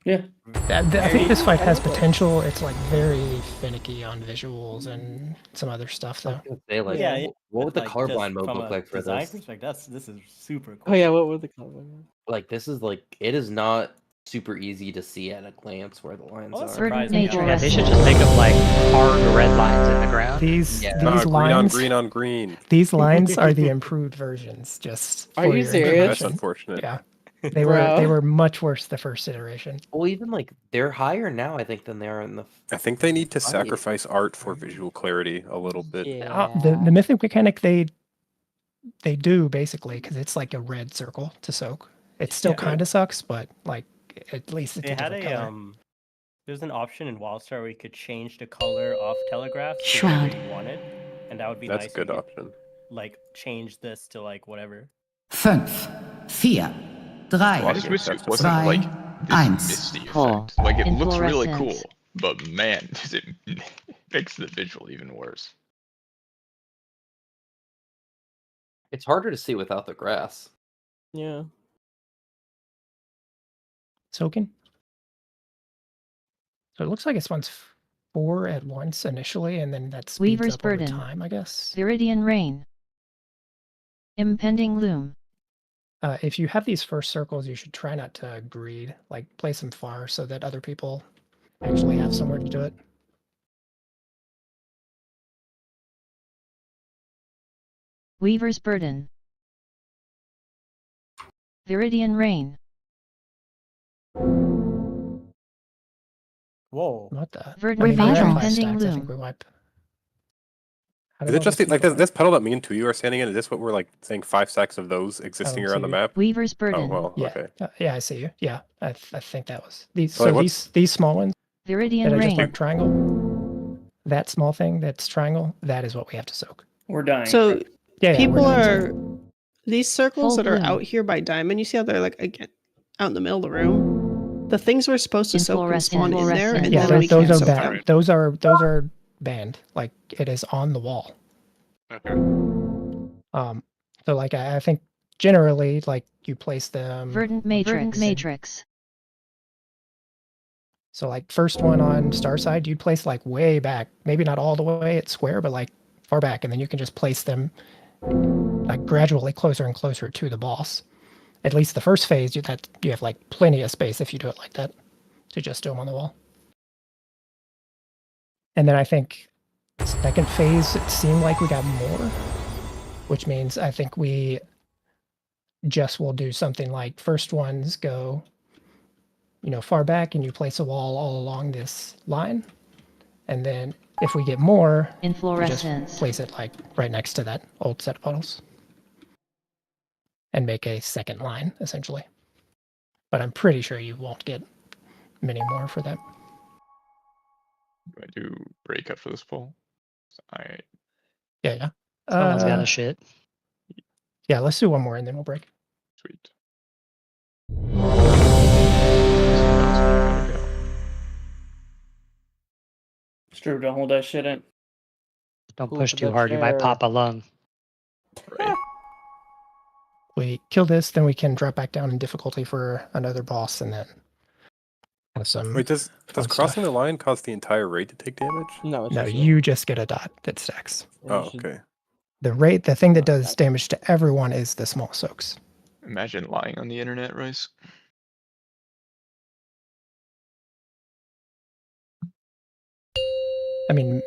Yeah. I think this fight has potential. It's like very finicky on visuals and some other stuff though. Say like, yeah, what would the like, colorblind just mode from look a like for design this? perspective, this is super cool. Oh yeah, what were the color? Like this is like it is not super easy to see at a glance where the lines Oh, that's are. surprising. Yeah, they should just make them like hard red lines in the ground. These Yeah. these lines, green on green. these lines are the improved versions. Just Are for you your serious? That's information. unfortunate. Yeah, they were Bro. much worse the first iteration. Well, even like they're higher now, I think, than they are in the. I think they need to Right. sacrifice art for visual clarity a little bit. Yeah. The mythic mechanic they do basically because it's like a red circle to soak. It still Yeah. kind of sucks, but like at least it's They a had different a color. there's an option in Wildstar where you could change the color of telegraphs to Shroud. whatever you wanted, and that would be That's nice. a good you option. could, like change this to like whatever. 5, 4, 3, Well, this wingsuit wasn't 2, like this 1. misty Pull. effect. Like it looks really Inflorescence. cool, but man, does it makes the visual even worse. It's harder to see without the grass. Yeah. Soaking. So it looks like it spawns 4 at once initially, and then that speeds Weaver's up over Burden. time, I guess. Viridian Rain. Impending Loom. If you have these first circles, you should try not to greed. Like place them far so that other people actually have somewhere to do it. Weaver's Burden. Viridian Rain. Whoa. What the? Verdant I mean, we have Revival. 5 Impending stacks. I think Loom. we wipe. How Is did it all just these like people this puddle that me and Tuyu are standing in? Is this what we're like saying 5 stacks of those I existing don't around see the you. map? Weaver's Oh Burden. well, Yeah, okay. yeah, I see you. Yeah, I think that was these. So, like, So what's- these small ones Viridian that I just Rain. marked triangle. That small thing that's triangle. That is what we have to soak. We're dying. So correct? Yeah, people we're done are these circles Full that are bloom. out here by diamond. You see how they're like again out in the middle of the room. The things we're supposed to soak can spawn in there, and Yeah, then we those can't are soak banned. them. Those are banned. Like it is on the wall. Okay. So like I think generally like you place them. Verdant Matrix. So like first one on star side, you'd place like way back, maybe not all the way at square, but like far back, and then you can just place them like gradually closer and closer to the boss. At least the first phase, you have like plenty of space if you do it like that, to just do them on the wall. And then I think second phase, it seemed like we got more, which means I think we just will do something like first ones go, far back, and you place a wall all along this line. And then if we get more, you just Inflorescence. place it like right next to that old set of puddles. And make a second line, essentially. But I'm pretty sure you won't get many more for that. Do I do break up for this poll? I Yeah. Someone's got a shit. Yeah, let's do one more and then we'll break. Sweet. Drew, don't hold that shit in. Don't Cool push for too that hard, you might chair. pop a lung. Right. We kill this, then we can drop back down in difficulty for another boss, and then have some. Wait, does fun crossing stuff. the line cause the entire raid to take damage? No, it's No, just you just get a dot that stacks. Oh, okay. The thing that does damage to everyone is the small soaks. Imagine lying on the internet, Rice. I mean,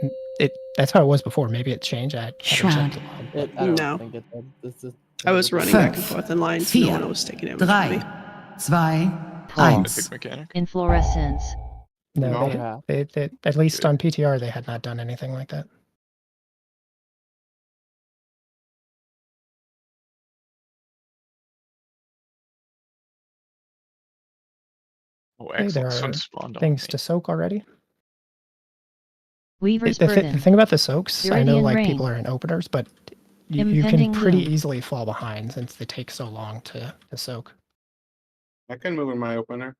that's how it was before. Maybe it changed. I haven't checked in a while, but- I don't No. think it did. This is I was running back and 5, forth in lines. No 4, one was taking damage from 3, me. 2, Pull. 1. Epic mechanic. Inflorescence. No, No. they at least on PTR they had not done anything like that. Oh, Okay, excellent. there This are one spawned on things me. to soak already. Weaver's The Burden. thing about the soaks, I know Viridian like Rain. people are in openers, but you can Impending pretty Loom. easily fall behind since they take so long to soak. I can move in my opener.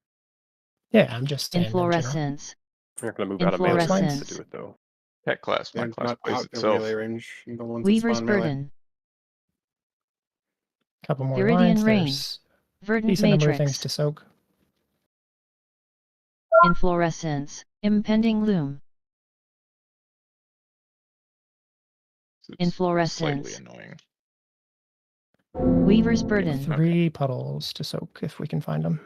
Yeah, I'm just saying in general. Inflorescence. I'm not gonna move out of melee range to Inflorescence. do it though. Pet class, my And class not plays out of itself. melee range. The ones that Weaver's spawn melee. Burden. Couple more Viridian lines. Rain. There's Verdant decent number of things Matrix. to soak. Inflorescence. Impending Loom. It's Inflorescence. slightly annoying. Weaver's Burden. 3 puddles to soak if we can find them.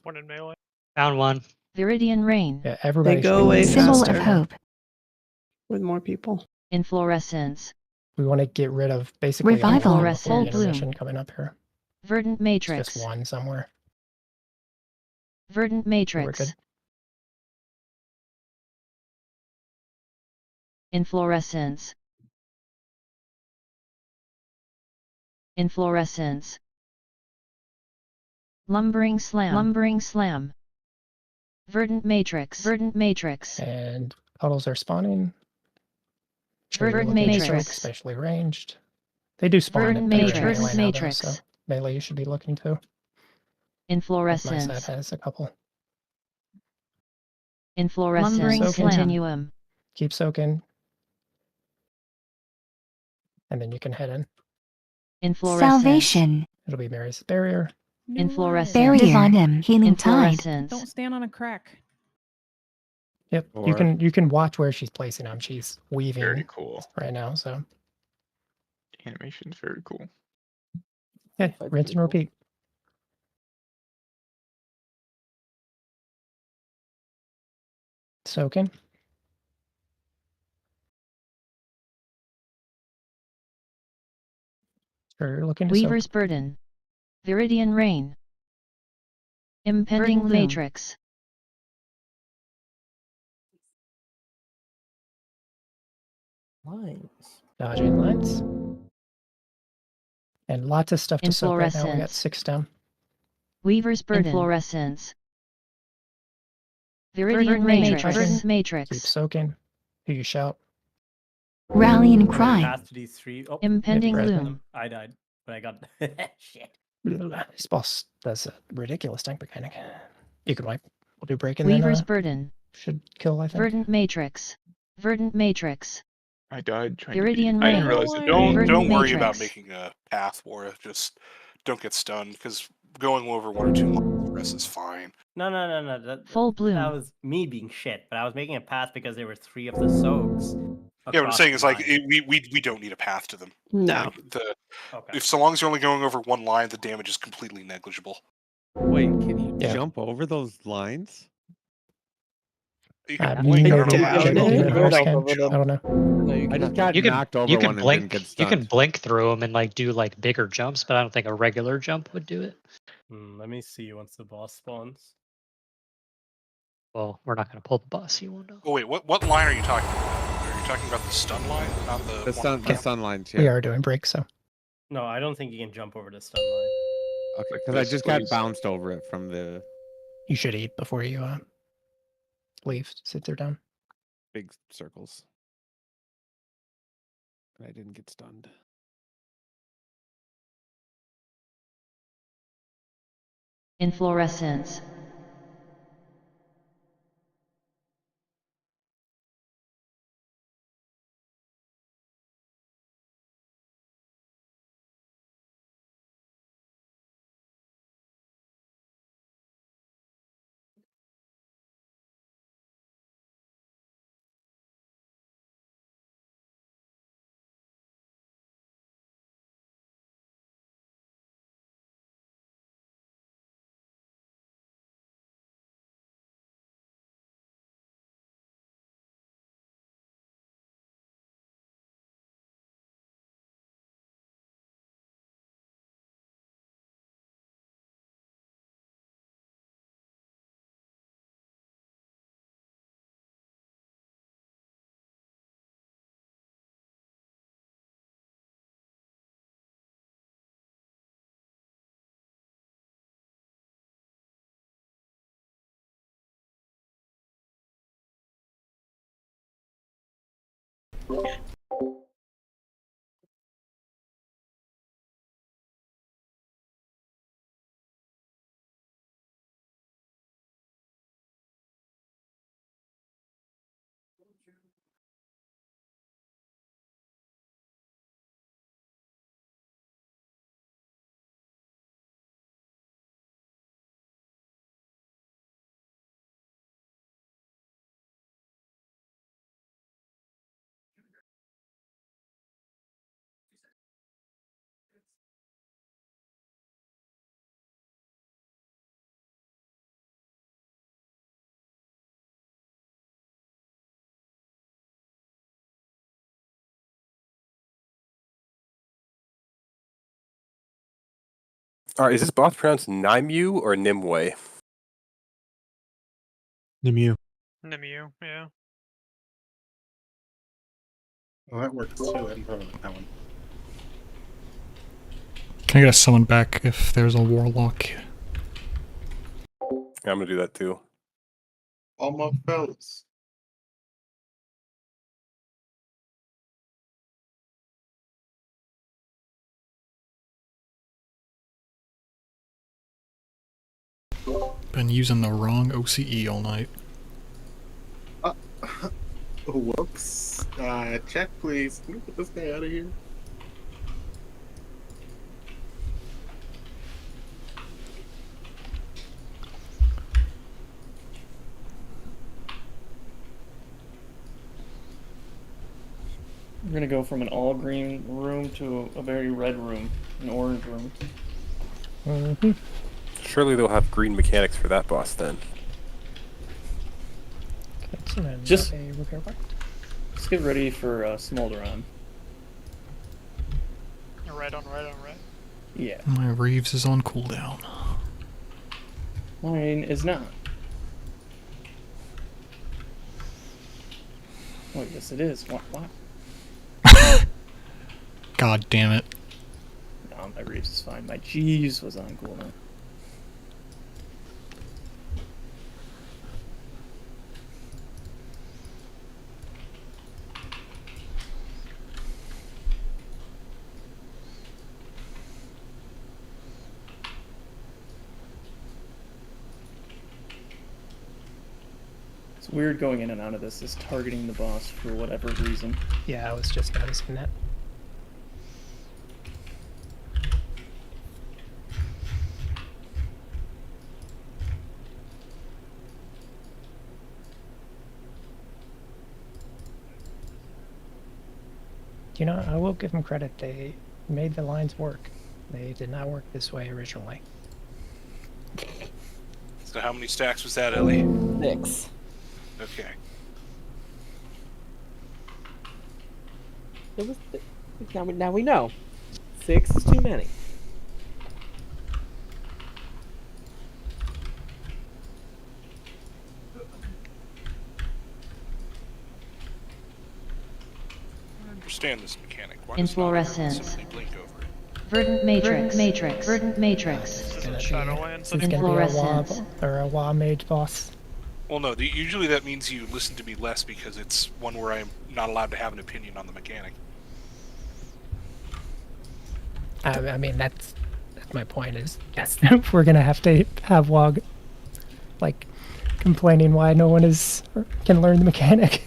One in melee. Found one. Viridian Rain. Yeah, everybody. They should go be away moving Symbol faster. of hope. with more people. Inflorescence. We want to get rid of basically Revival. everything before the Full bloom. intermission coming up here. Verdant It's Matrix. just one somewhere. Verdant We're Matrix. good. Inflorescence. Inflorescence. Lumbering Slam. Lumbering Slam. Verdant Matrix. Verdant Matrix. And puddles are spawning. Sure, you're Verdant looking to soak, Matrix. especially ranged. They do spawn Verdant at better Matrix. melee Verdant now, though, Matrix. so melee you should be looking to. My Inflorescence. set has a couple. Inflorescence. Lumbering Soaking. Continuum. Keep soaking. And then you can head in. Inflorescence. Salvation. It'll be Mary's barrier. Inflorescence. Barrier. Live on him. Healing tide. Don't stand on a crack. Yep. You can watch where she's placing them. She's weaving Very cool. right now, so Animation's very cool. yeah, rinse and repeat. Soaking. Sure, you're looking to Weaver's soak. Burden. Viridian Rain. Impending Matrix. Lines. Dodging lines. And lots of stuff to soak right now. We got Inflorescence. 6 down. Weaver's Burden. Inflorescence. Viridian Matrix. Verdant Keep Matrix. soaking. Who you shout. Rallying cry. Pass to these 3. Oh, Impending Red Loom. I died, but I got shit. This boss does a ridiculous tank mechanic. You can wipe. We'll do break and then Weaver's Burden. should kill, I think. Verdant Matrix. Verdant Matrix. I died trying Viridian to. I Rain. didn't realize it. Don't Verdant worry about Matrix. making a path, Wara. Just don't get stunned, because going over 1 or 2 lines of rest is fine. No. That, Full bloom. That was me being shit, but I was making a path because there were 3 of the soaks. Yeah, what I'm across saying the is like line. we don't need a path to them. No. Okay. If so long as you're only going over 1 line, the damage is completely negligible. Wait, can you Yeah. jump over those lines? You You can blink. I don't know maybe how. check Yeah, in you the can house go scan. over them. I don't know. No, you I just cannot. got You knocked over you can one and didn't blink. get You can stunned. blink through them and like do like bigger jumps, but I don't think a regular jump would do it. Let me see once the boss spawns. Well, we're not going to pull the boss. You won't know. Oh wait, what line are you talking about? Are you talking about the stun line, not the The sun lines, We yeah. are doing break, so No, I don't think you can jump over the stun line. Okay, because I just got bounced over it from the you should eat before you leave. Sit there down. big circles. And I didn't get stunned. Inflorescence. All right, is this boss pronounced Nimue or Nimue? Nimue. Nimue, yeah. Well, that works too. I hadn't thought about that one. Can I get a summon back if there's a warlock I'm gonna do that too. All my fellas. Been using the wrong OCE all night. Whoops. Check, please. Can we get this guy out of here? We're gonna go from an all green room to a very red room, an orange room. Mm-hmm. Surely they'll have green mechanics for that boss then. Just- a repair part. Let's get ready for Smolderon. Red on red on red. Yeah. My Reeves is on cooldown. Mine is not. Wait, yes it is. What? God damn it. No, my Reeves is fine. My Jeeves was on cooldown. It's weird going in and out of this, is targeting the boss for whatever reason. Yeah, I was just noticing that. You know, I will give them credit. They made the lines work. They did not work this way originally. So how many stacks was that, Ellie? 6. Okay. It was now we know. 6 is too many. I understand this mechanic. Why does not everyone simply blink over it? Verdant matrix. Verdant matrix. This is a Shadowlands. It's gonna be a WA, or a WA mage boss. Well, no. Usually that means you listen to me less because it's one where I'm not allowed to have an opinion on the mechanic. I mean, that's my point. Is yes, we're gonna have to have WA, like, complaining why no one can learn the mechanic.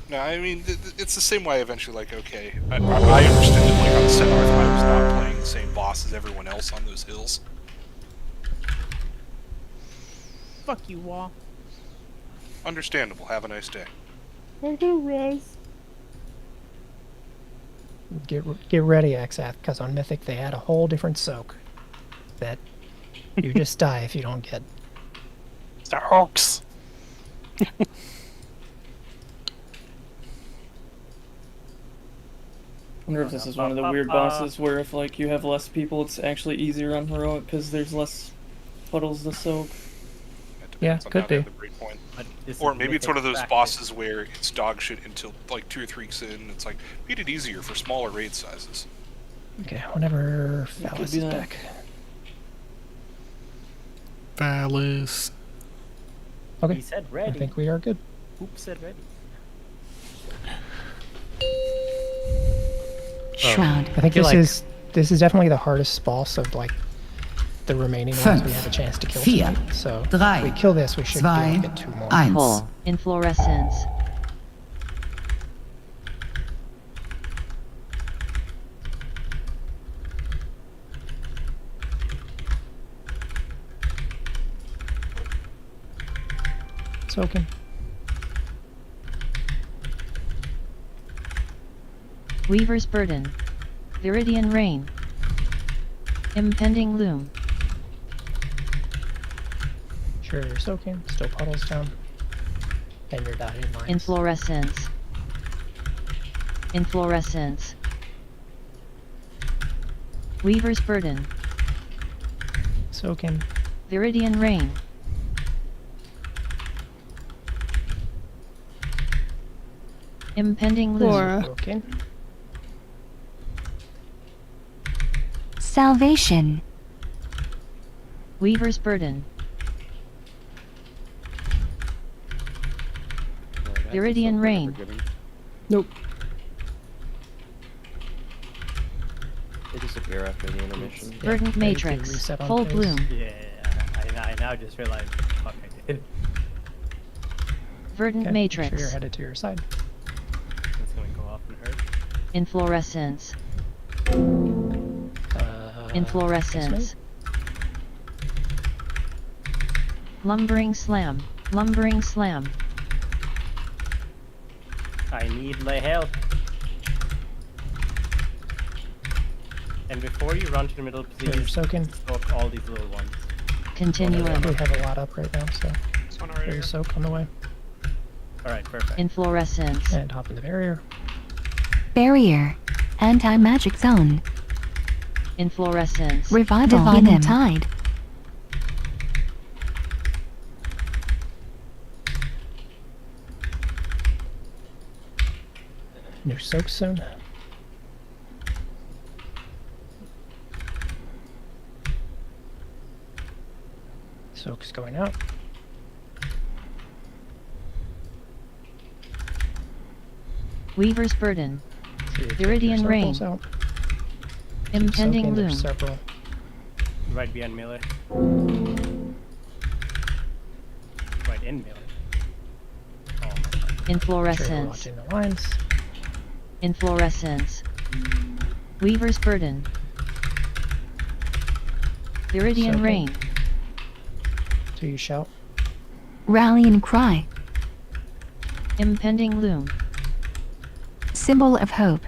No, I mean, it's the same way eventually, like, okay, I understood that, like, on the Senarth, I was not playing the same boss as everyone else on those hills. Fuck you, Wall. Understandable. Have a nice day. I'm gonna res. Get ready, Exath, because on Mythic they had a whole different soak that you just die if you don't get. Starks. I wonder if this is one of the weird bosses where if like you have less people, it's actually easier on heroic because there's less puddles to soak. Yeah, could be. Or maybe it's one of those bosses where it's dog shit until like 2 or 3 weeks in. It's like made it easier for smaller raid sizes. Okay, whenever Phallus is back. Phallus. Okay. He said ready. I think we are good. Oops, said ready. Shroud. I think this is definitely the hardest boss of like the remaining ones we have a chance to kill tonight. So if we kill this, we should be able to get 2 more. Full inflorescence. Soaking. Weaver's Burden. Viridian Rain. Impending Loom. Sure, you're soaking. Still puddles down. And you're dotted lines. Inflorescence. Inflorescence. Weaver's Burden. Soaking. Viridian Rain. Impending Loom. Soaking. Salvation. Weaver's Burden. Viridian Rain. Nope. They disappear after the intermission. Verdant Matrix. Full Bloom. Yeah, I now just realized what the fuck I did. Verdant Okay, make sure Matrix. you're headed to your side. It's gonna go off and hurt. Inflorescence. Inflorescence. Lumbering Slam. Lumbering Slam. I need the help. And before you run to the middle, You're please soaking. soak all these little ones. Continuum. We have a lot up right now, so one right there's here. soak on the way. Alright, perfect. Inflorescence. And hop in the barrier. Barrier. Anti-magic zone. Inflorescence. Revival. Healing tide. New soak soon. Soak's going out. Weaver's Burden. So you get Viridian your Rain. circles out. Keep Impending soaking, Loom. there's several. Right behind melee. Right in melee. Oh my god. Make sure you're Inflorescence. watching the lines. Inflorescence. Weaver's Burden. Viridian Soaking. Rain. So you shout. Rallying cry. Impending Loom. Symbol of hope.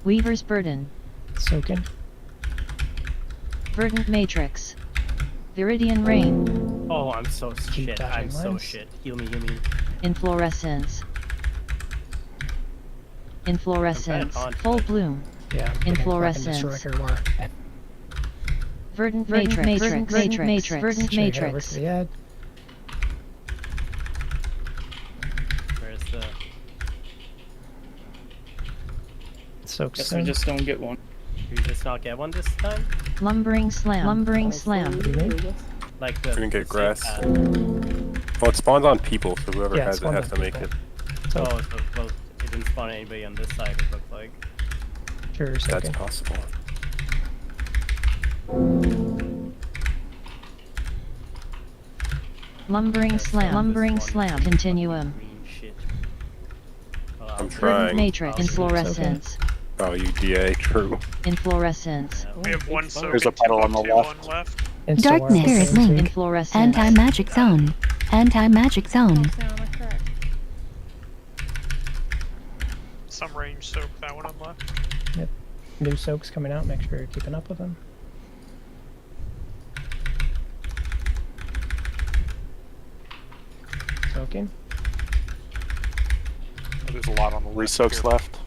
Weaver's Burden. Soaking. Verdant Matrix. Viridian Rain. Oh, I'm so shit. dodging I'm so lines. shit. Heal me, heal me. Inflorescence. Inflorescence. on to Full it. Bloom. Yeah. I'm getting fucking Inflorescence. destroyed here, War. Verdant Matrix. Verdant Matrix. Verdant Sure you head over Matrix. to the ad. Where's the... Soak Guess we soon. just don't get one. Did we just not get one this time? Lumbering Slam. Lumbering Slam. Like the... Couldn't get the grass. safe path. Well, it spawns on people, so whoever Yeah, it has it spawns has on to make people. it. So Oh, so well, it didn't spawn anybody on this side, it looked like. sure you're That's soaking. possible. Lumbering Slam. Lumbering Slam. Continuum. Green shit. Well, I'm Verdant trying. Matrix. Inflorescence. Oh, you DA, true. Inflorescence. We have one soak There's a and two puddle on the up, two left. on left. And Darkness. Soar Spirit soak. link. Inflorescence. Anti-magic zone. Anti-magic zone. Correct. Some range soak, that one on left. New soaks coming out. Make sure you're keeping up with them. Soaking. Oh, there's a lot on the left. Resoaks here. left.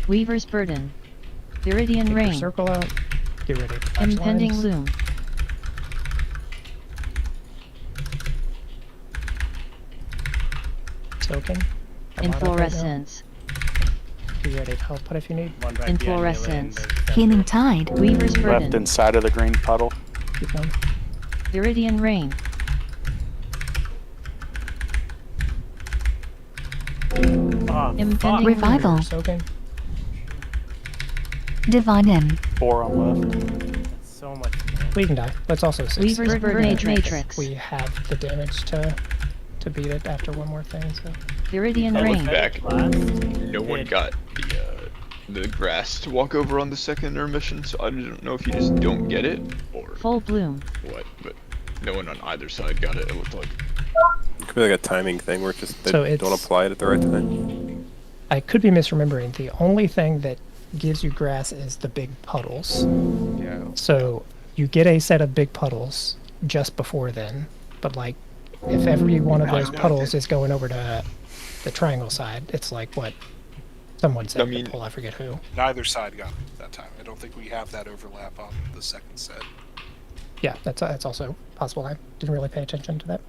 Weaver's Burden. Viridian Keep your Rain. circle out. Get ready to touch Impending lines. Loom. Soaking. A lot up right now. Inflorescence. Be ready to help. But if you need, One right behind melee and Inflorescence. the center. Healing tide. Weaver's Left Burden. inside of the green puddle. keep going. Viridian Rain. Oh, Impending fuck. Revival. You're soaking. Divine M. 4 on left. That's so much. We can die. Let's also succeed. Weaver's Burden. Matrix. We have the damage to beat it after one more thing. So Viridian I look Rain. back. Last. No one Hit. got the grass to walk over on the second intermission, so I don't know if you just don't get it or Full Bloom. what, but no one on either side got it, it looked like. It could be like a timing thing where it's just they So don't it's- apply it at the right time. I could be misremembering. The only thing that gives you grass is the big puddles. Yeah. So you get a set of big puddles just before then, but like if every one of those puddles is going over to the triangle side, it's like what someone said in the poll, I forget who. Neither side got it that time. I don't think we have that overlap on the second set. Yeah, that's also possible. I didn't really pay attention to that.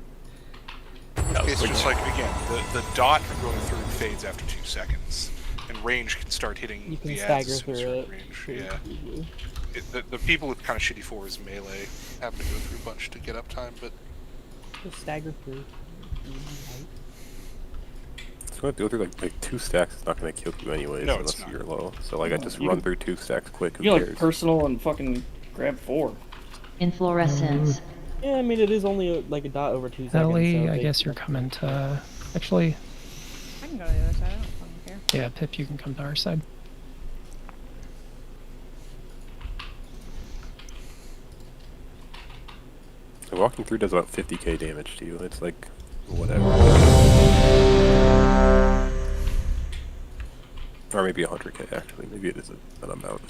It's just like, again, the dot going through fades after 2 seconds. And in range can start hitting You can the stagger ads in through certain it range. pretty Yeah. easily. The people with kind of shitty fours melee having to go through a bunch to get up time, but Just stagger through. So I go through like 2 stacks. It's not gonna kill you anyways No, it's unless not. you're low. So like I No, just you run can- through 2 stacks quick. Who You like cares? personal and fucking grab 4. Inflorescence. Yeah, I mean it is only like a dot over 2 seconds. Ellie, so I they- guess you're coming to. Actually, I can go to the other side. I don't fucking care. yeah, Pip, you can come to our side. So walking through does about 50k damage to you. It's like whatever. Or maybe 100k actually. Maybe it is an amount.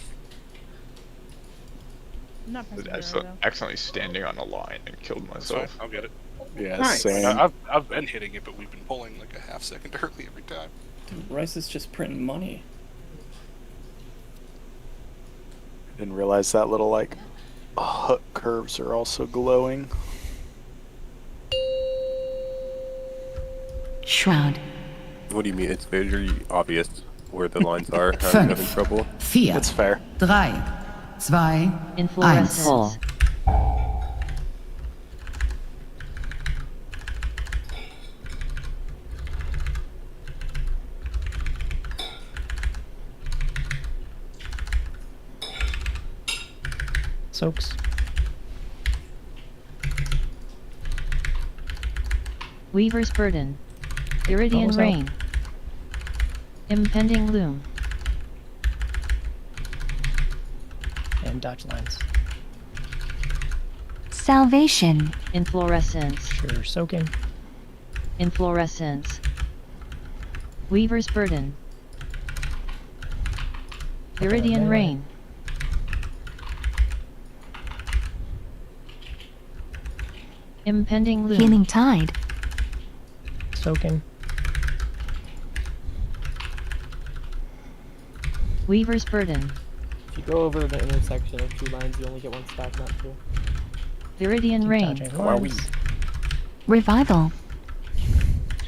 I'm not I was pressing zero, though. accidentally standing on a line and killed that's fine. myself. I'll get it. Yeah, Nice. same. I've been hitting it, but we've been pulling like a half second early every time. Dude, Rice is just printing money. Didn't realize that little like hook curves are also glowing. Shroud. What do you mean? It's very obvious where the lines are. How you're having trouble. 4, It's fair. 3, 2, 1. Inflorescence. Soaks. Weaver's Burden. Iridian Bubbles out. Rain. Impending Loom. And dodge lines. Salvation. Inflorescence. Sure, soaking. Inflorescence. Weaver's Burden. Iridian melee. Rain. Impending Loom. Healing Tide. Soaking. Weaver's Burden. If you go over the intersection of 2 lines, you only get 1 stack, not 2. Viridian Rain. Dodging Come on, lines. Revival.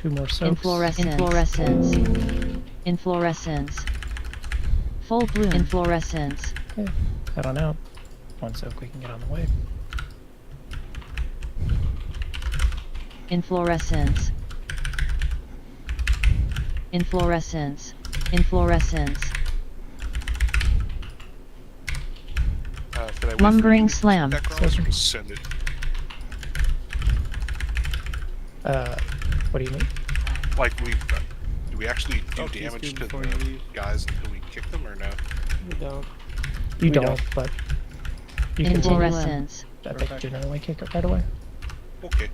2 more soaks. Inflorescence. Inflorescence. Full bloom. Inflorescence. Okay. Head on out. 1 soak, we can get on the way. Inflorescence. Inflorescence. Inflorescence. Could I wait for Lumbering you to Slam. that cross or just send it? What do you mean? Like do we actually do Oh, please damage do to before the you leave. guys until we kick them or no? You don't. You We don't, don't. but you can Inflorescence. I think generally kick it right away. Okay.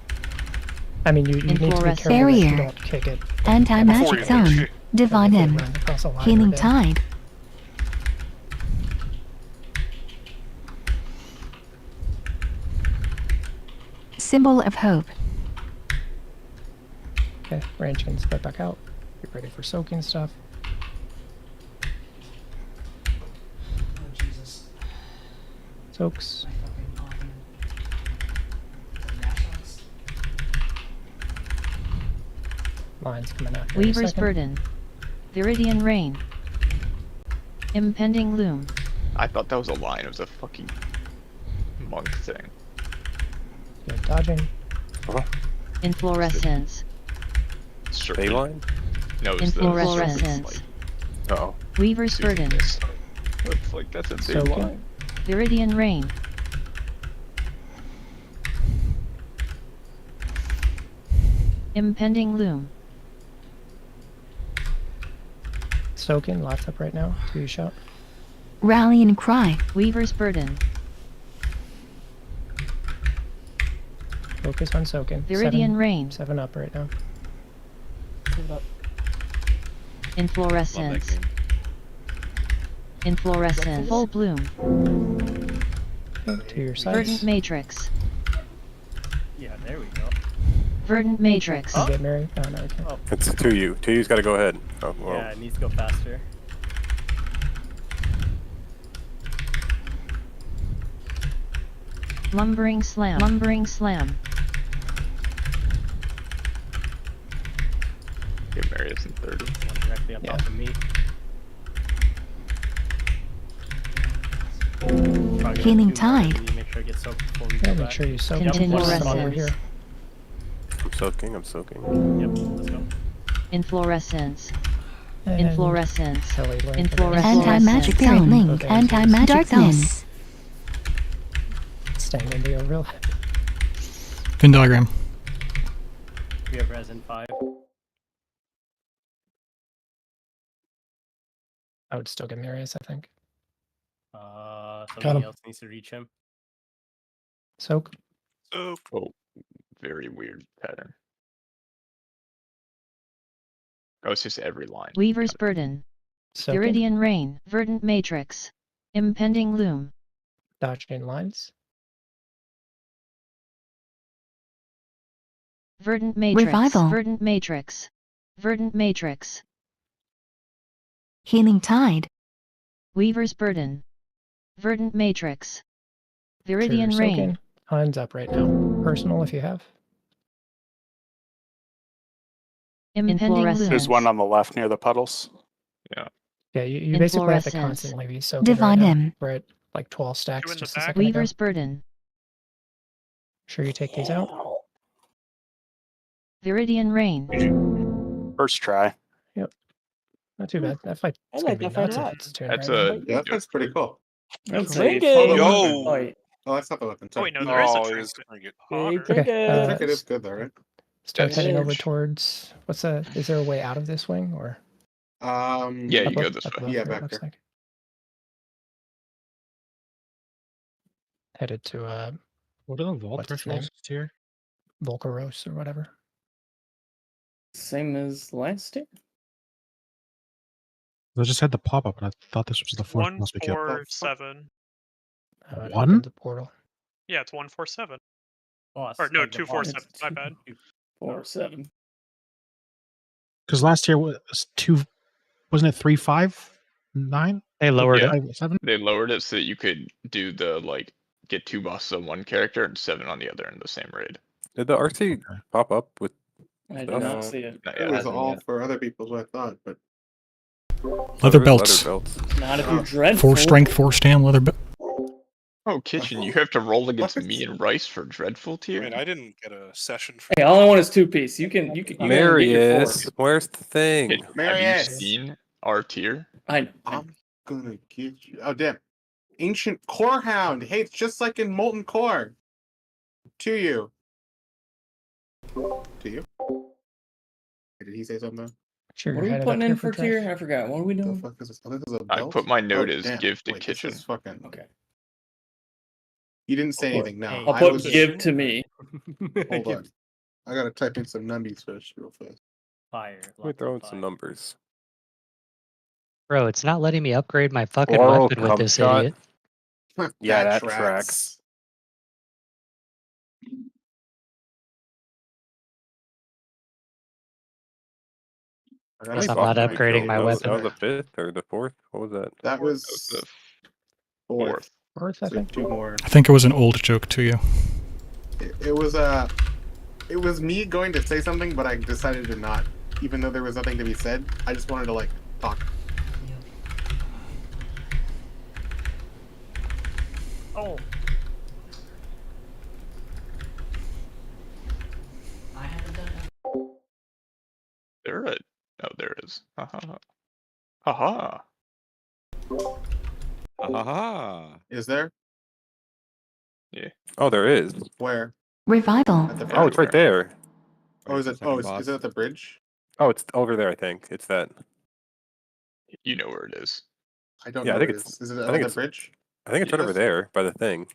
I mean, you need to be careful that you Barrier. don't kick it. Anti-magic Before you zone. leave. Divine Before you M. run across a line, Healing we're dead. Tide. Symbol of Hope. Okay, range can spread back out. Get ready for soaking stuff. Soaks. Lines coming out. here in a Weaver's second. Burden. Viridian Rain. Impending Loom. I thought that was a line. It was a fucking monk thing. Good dodging. Inflorescence. A line? No, it's the Inflorescence. Oh. Weaver's Susan Burden. missed. Looks like that's a big Soaking. line. Viridian Rain. Impending Loom. Soaking. Lots up right now. 2 shot. Rallying Cry. Weaver's Burden. Focus on soaking. Viridian Rain. 7 up right now. Inflorescence. Inflorescence. Full bloom. Okay, to your sides. Verdant Matrix. Yeah, there we go. Verdant Matrix. Can you get Mary? Oh, no, we can't. Oh, It's 2U. 2U's got to go ahead. Oh, well. yeah, it needs to go faster. Lumbering Slam. Lumbering Slam. Get Marius in 30. One directly up Yeah. off of me. Probably gonna Healing do more tide. heavy, make sure it gets soaked before we Yeah, go make back. sure you soak. Yep, Continue There's some over Inflorescence. here. I'm soaking. I'm soaking. Yep, let's go. Inflorescence. And Inflorescence. Kelly link. Inflorescence. Anti-magic spirit link. Okay, Anti-magic darkness. Staying in the overlap. Venn diagram. We have resin 5. I would still get Marius, I think. Somebody him. else needs to reach him. Soak. Oh, very weird pattern. Oh, it's just every line. Weaver's Burden. Soaking. Viridian Rain. Verdant Matrix. Impending Loom. Dodge in lines. Verdant Matrix. Revival. Verdant Matrix. Verdant Matrix. Healing tide. Weaver's Burden. Verdant Matrix. Sure, Viridian soaking. Rain. Hands up right now. Personal if you have. Impending Loom. There's one on the left near the puddles. Yeah. Yeah, you basically have to Inflorescence. constantly be soaking right Divine now. him. We're at like 12 stacks Two in the just a back. second ago. Weaver's Burden. Sure you take these out. Viridian Rain. First try. Yep. Not too bad. That fight is I gonna like be that fight a nuts if lot. it's tuned That's right. a. Yeah, that's pretty cool. That's Drink a it. fun Yo. fight. Oh, that's not the weapon. Oh Sorry. wait, no, there is a Oh, drink. it's gonna get Hotter. Drink Okay, it. I think it is good though, right? Start Yes. heading over Edge. towards what's a is there a way out of this wing or Yeah, you up, go up, this up way. above, Yeah, it back looks there. like. Headed to What are the vault What's its name? thresholds here? Volcaros or whatever. Same as last year. I just had the pop up, and I thought this was the fourth one. 147. It One? opens a portal. Yeah, it's 147. Boss, Or no, like the boss. 247. My bad. 4-7. Because last year was two, wasn't it 3-5-9? They lowered Yeah. it. 7? They lowered it so that you could do the like get 2 bosses on one character and 7 on the other in the same raid. Did the RC pop up with I did stuff? not see it. Not It yet. was Hasn't all yet. for other people's what I thought, but Leather belts. Leather belts. Not if you're dreadful. 4 strength, 4 stam, leather belt. Oh, Kitchen, you have to roll against me and Rice for dreadful I tier. mean, I didn't get a session for Hey, all I want is 2 piece. You can get your Marius, 4. where's the thing? Have you Marius! seen our tier? I I'm gonna get you. Oh damn! Ancient Core Hound. Hey, it's just like in Molten Core. To you. To you. Did he say something? Sure, What you're are we headed putting up in here for trash. tier? I forgot. What are we The doing? fuck is this? Oh, this is a I belt? put my note Oh, as damn. give to Wait, Kitchen. This is fucking. Okay. You didn't say I'll put- anything. Now I'll I put was. give to me. Hold on. I gotta type in some numbies first, real fast. Fire. We're throwing some numbers. Bro, it's not letting me upgrade my fucking Oral weapon with cum this shot. idiot. Yeah, that tracks. Guess I'm not upgrading my weapon. That was the 5th or the 4th? What was that? That was the fourth. Fourth, I So think. 2 more. I think it was an old joke to you. It was me going to say something, but I decided to not, even though there was nothing to be said. I just wanted to like talk. Oh. There it. Oh, there it is. Haha. Haha. Aha. Is there? Yeah. Oh, there is. Where? Revival. At the Oh, it's right there. Oh, is it? Oh, is it at the bridge? Oh, it's over there, I think. It's that. You know where it is. I don't Yeah, know. I think where it it's. is. Is it I at think the it's. bridge? I think it's right over Yes. there by the thing.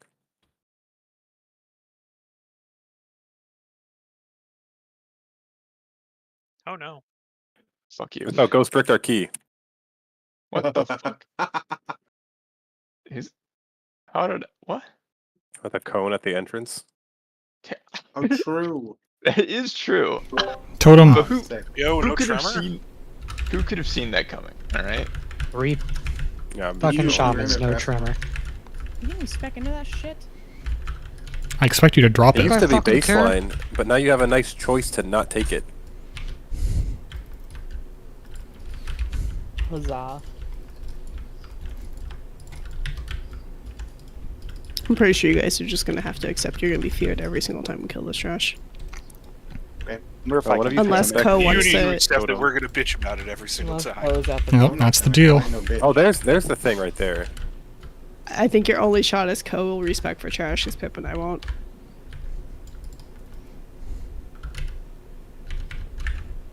Oh no. Fuck you. Oh, go strict our key. What the fuck? How did what? With a cone at the entrance. Oh, true. That is true. Totem. But who Yo, who no could have tremor? seen? Who could have seen that coming? All right. 3 Yeah, fucking you- shamans, you're in no it, tremor. You didn't spec into that shit? I expect you to drop It it. used to be fucking care. baseline, but now you have a nice choice to not take it. Huzzah. I'm pretty sure you guys are just gonna have to accept you're gonna be feared every single time we kill this trash. Unless Co You wants need to to. accept that we're gonna bitch about it every single time. Yep, that's the deal. Oh, there's the thing right there. I think your only shot is Co will respect for trash, because Pip and I won't.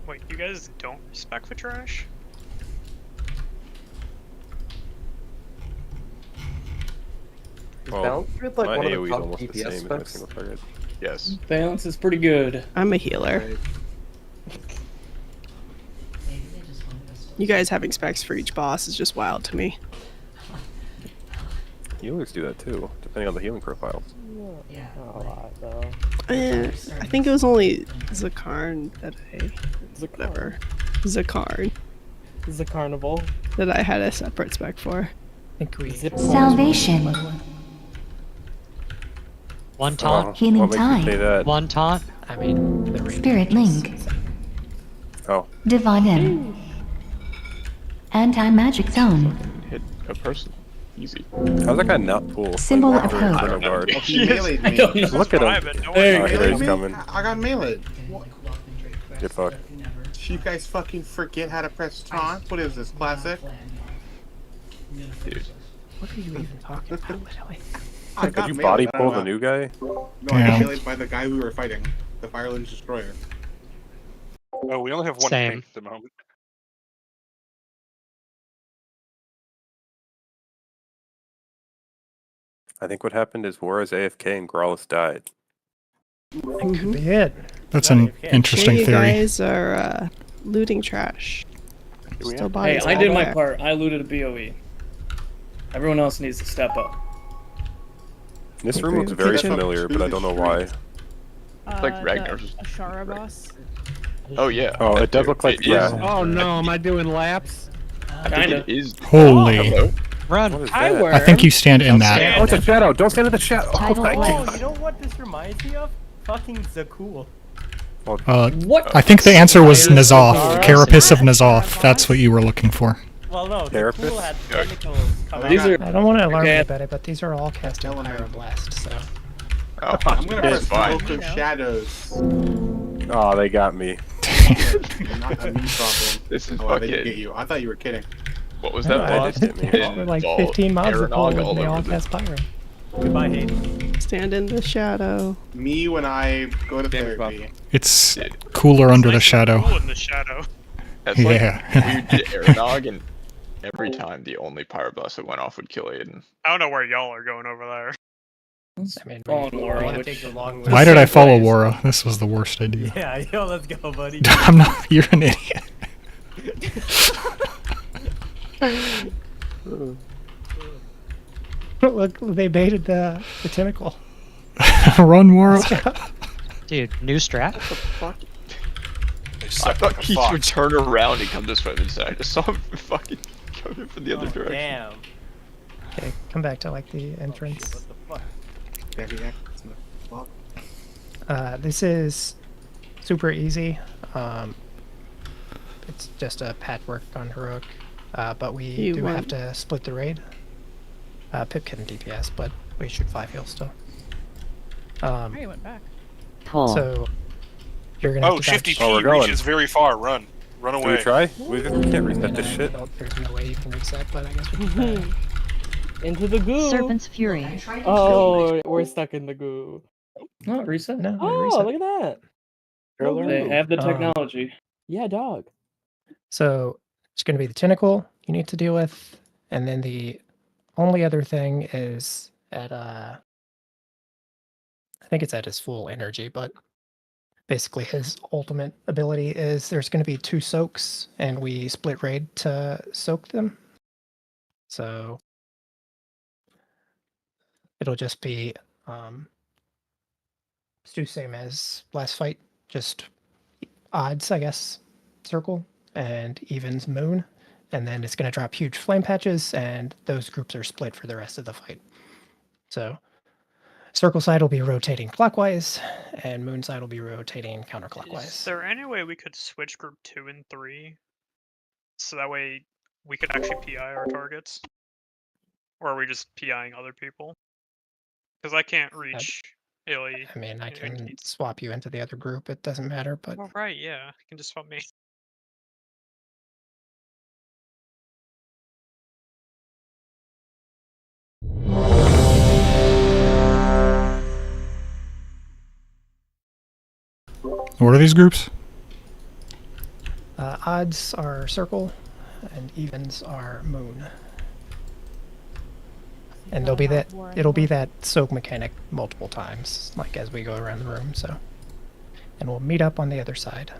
Wait, you guys don't respect for trash? Well, Balance with, like, my one of the AoE is top almost the DPS same as my specs? single target. Yes. Balance is pretty good. I'm a healer. You guys having specs for each boss is just wild to me. Healers do that too, depending on the healing profiles. Yeah, not a lot though. I think it was only Zakarn that whatever. Zakarn. This is a carnival. That I had a separate spec for. I think we Salvation. One taunt. Oh, Healing what makes you tide. say that? One taunt. I mean, the range Spirit link. Oh. Divine end. Anti-magic zone. Hit a person. Easy. How's that guy not pull? Symbol like, of after hope. Chrono Guard? He meleeed me. Look at him. Hey, Oh, here he's coming. I got meleeed. Get fucked. You guys fucking forget how to press taunt? What is this, classic? Dude. What are you even talking about, literally? I Did got you meleeed, body I don't pull know. the new guy? No, I Yeah. got meleeed by the guy we were fighting. The Firelands Destroyer. Oh, we only have one Same. tank at the moment. I think what happened is War's AFK and Growlithe died. That could be it. That's an interesting You theory. guys are looting trash. Still Hey, bodies I did my everywhere. part. I looted a BOE. Everyone else needs to step up. This room looks very familiar, but I don't know why. Like Ragnar's. The Ashara boss. Oh yeah. Oh, it does look like It yeah. is. Oh no, am I doing laps? I think it is. Holy. Hello? Run. What is Hi, that? where? I think you stand in that. Oh, it's a shadow. Don't stand in the shadow. Oh my Oh, god. you know what this reminds me of? Fucking Zakul. What? I think the answer was N'Zoth. Carapace of N'Zoth. That's what you were looking for. Well, no, Carapace? Zakul had tentacles come These out. are. I don't want to alarm Okay. you about it, but these are all casting Pyroblast, so. Oh, I'm gonna it's press fine. Cloak of Shadows. Oh, they got me. Not a me problem. This is Oh, they did fucking. get you. I thought you were kidding. What was I that know, boss? they did get me. We're like Involved 15 mobs are Aeronog pulled and all they all over the- cast Pyro. Goodbye, Hayden. Stand in the shadow. Me when I go to therapy. It's cooler under the shadow. Cool in the shadow. That's like Yeah. we did Aeronog, and every time the only Pyroblast that went off would kill Aiden. I don't know where y'all are going over there. I mean, Fallen I War, want to which take the long way. Why did I follow Wara? This was the worst idea. Yeah, yo, let's go, buddy. I'm not. You're an idiot. Look, they baited the tentacle. Run, Wara. Dude, new strat? I thought he would turn around and come this way instead. I just saw him fucking coming from the other direction. Damn. Okay, come back to like the entrance. What the fuck? This is super easy. It's just a patchwork on heroic, but we You do won. have to split the raid. Pip can DPS, but we shoot 5 heals still. I already went back. So you're gonna have Oh, to Shifty back- Oh, we're P going. reaches very far. Run. Run Do away. we try? We can't reset this shit. There's no way you can reset, but I guess we can try. Into the goo. Serpent's Fury. Oh, we're stuck in the goo. Not reset. No, we Oh, reset. look at that. They have the Um, technology. Yeah, dog. So it's going to be the tentacle you need to deal with, and then the only other thing is at I think it's at his full energy, but basically his ultimate ability is there's going to be 2 soaks, and we split raid to soak them. So it'll just be still same as last fight, just odds, I guess, circle and evens moon, and then it's going to drop huge flame patches, and those groups are split for the rest of the fight. So circle side will be rotating clockwise, and moon side will be rotating Is counterclockwise. there any way we could switch group 2 and 3? So that way we could actually PI our targets? Or are we just PIing other people? Because I can't reach Illy. I mean, I and can Keats. swap you into the other group. It doesn't matter, but Oh, right, yeah. You can just swap me. What are these groups? odds are circle, and evens are moon. And there'll be that. It'll be that soak mechanic multiple times, like as we go around the room. So, and we'll meet up on the other side.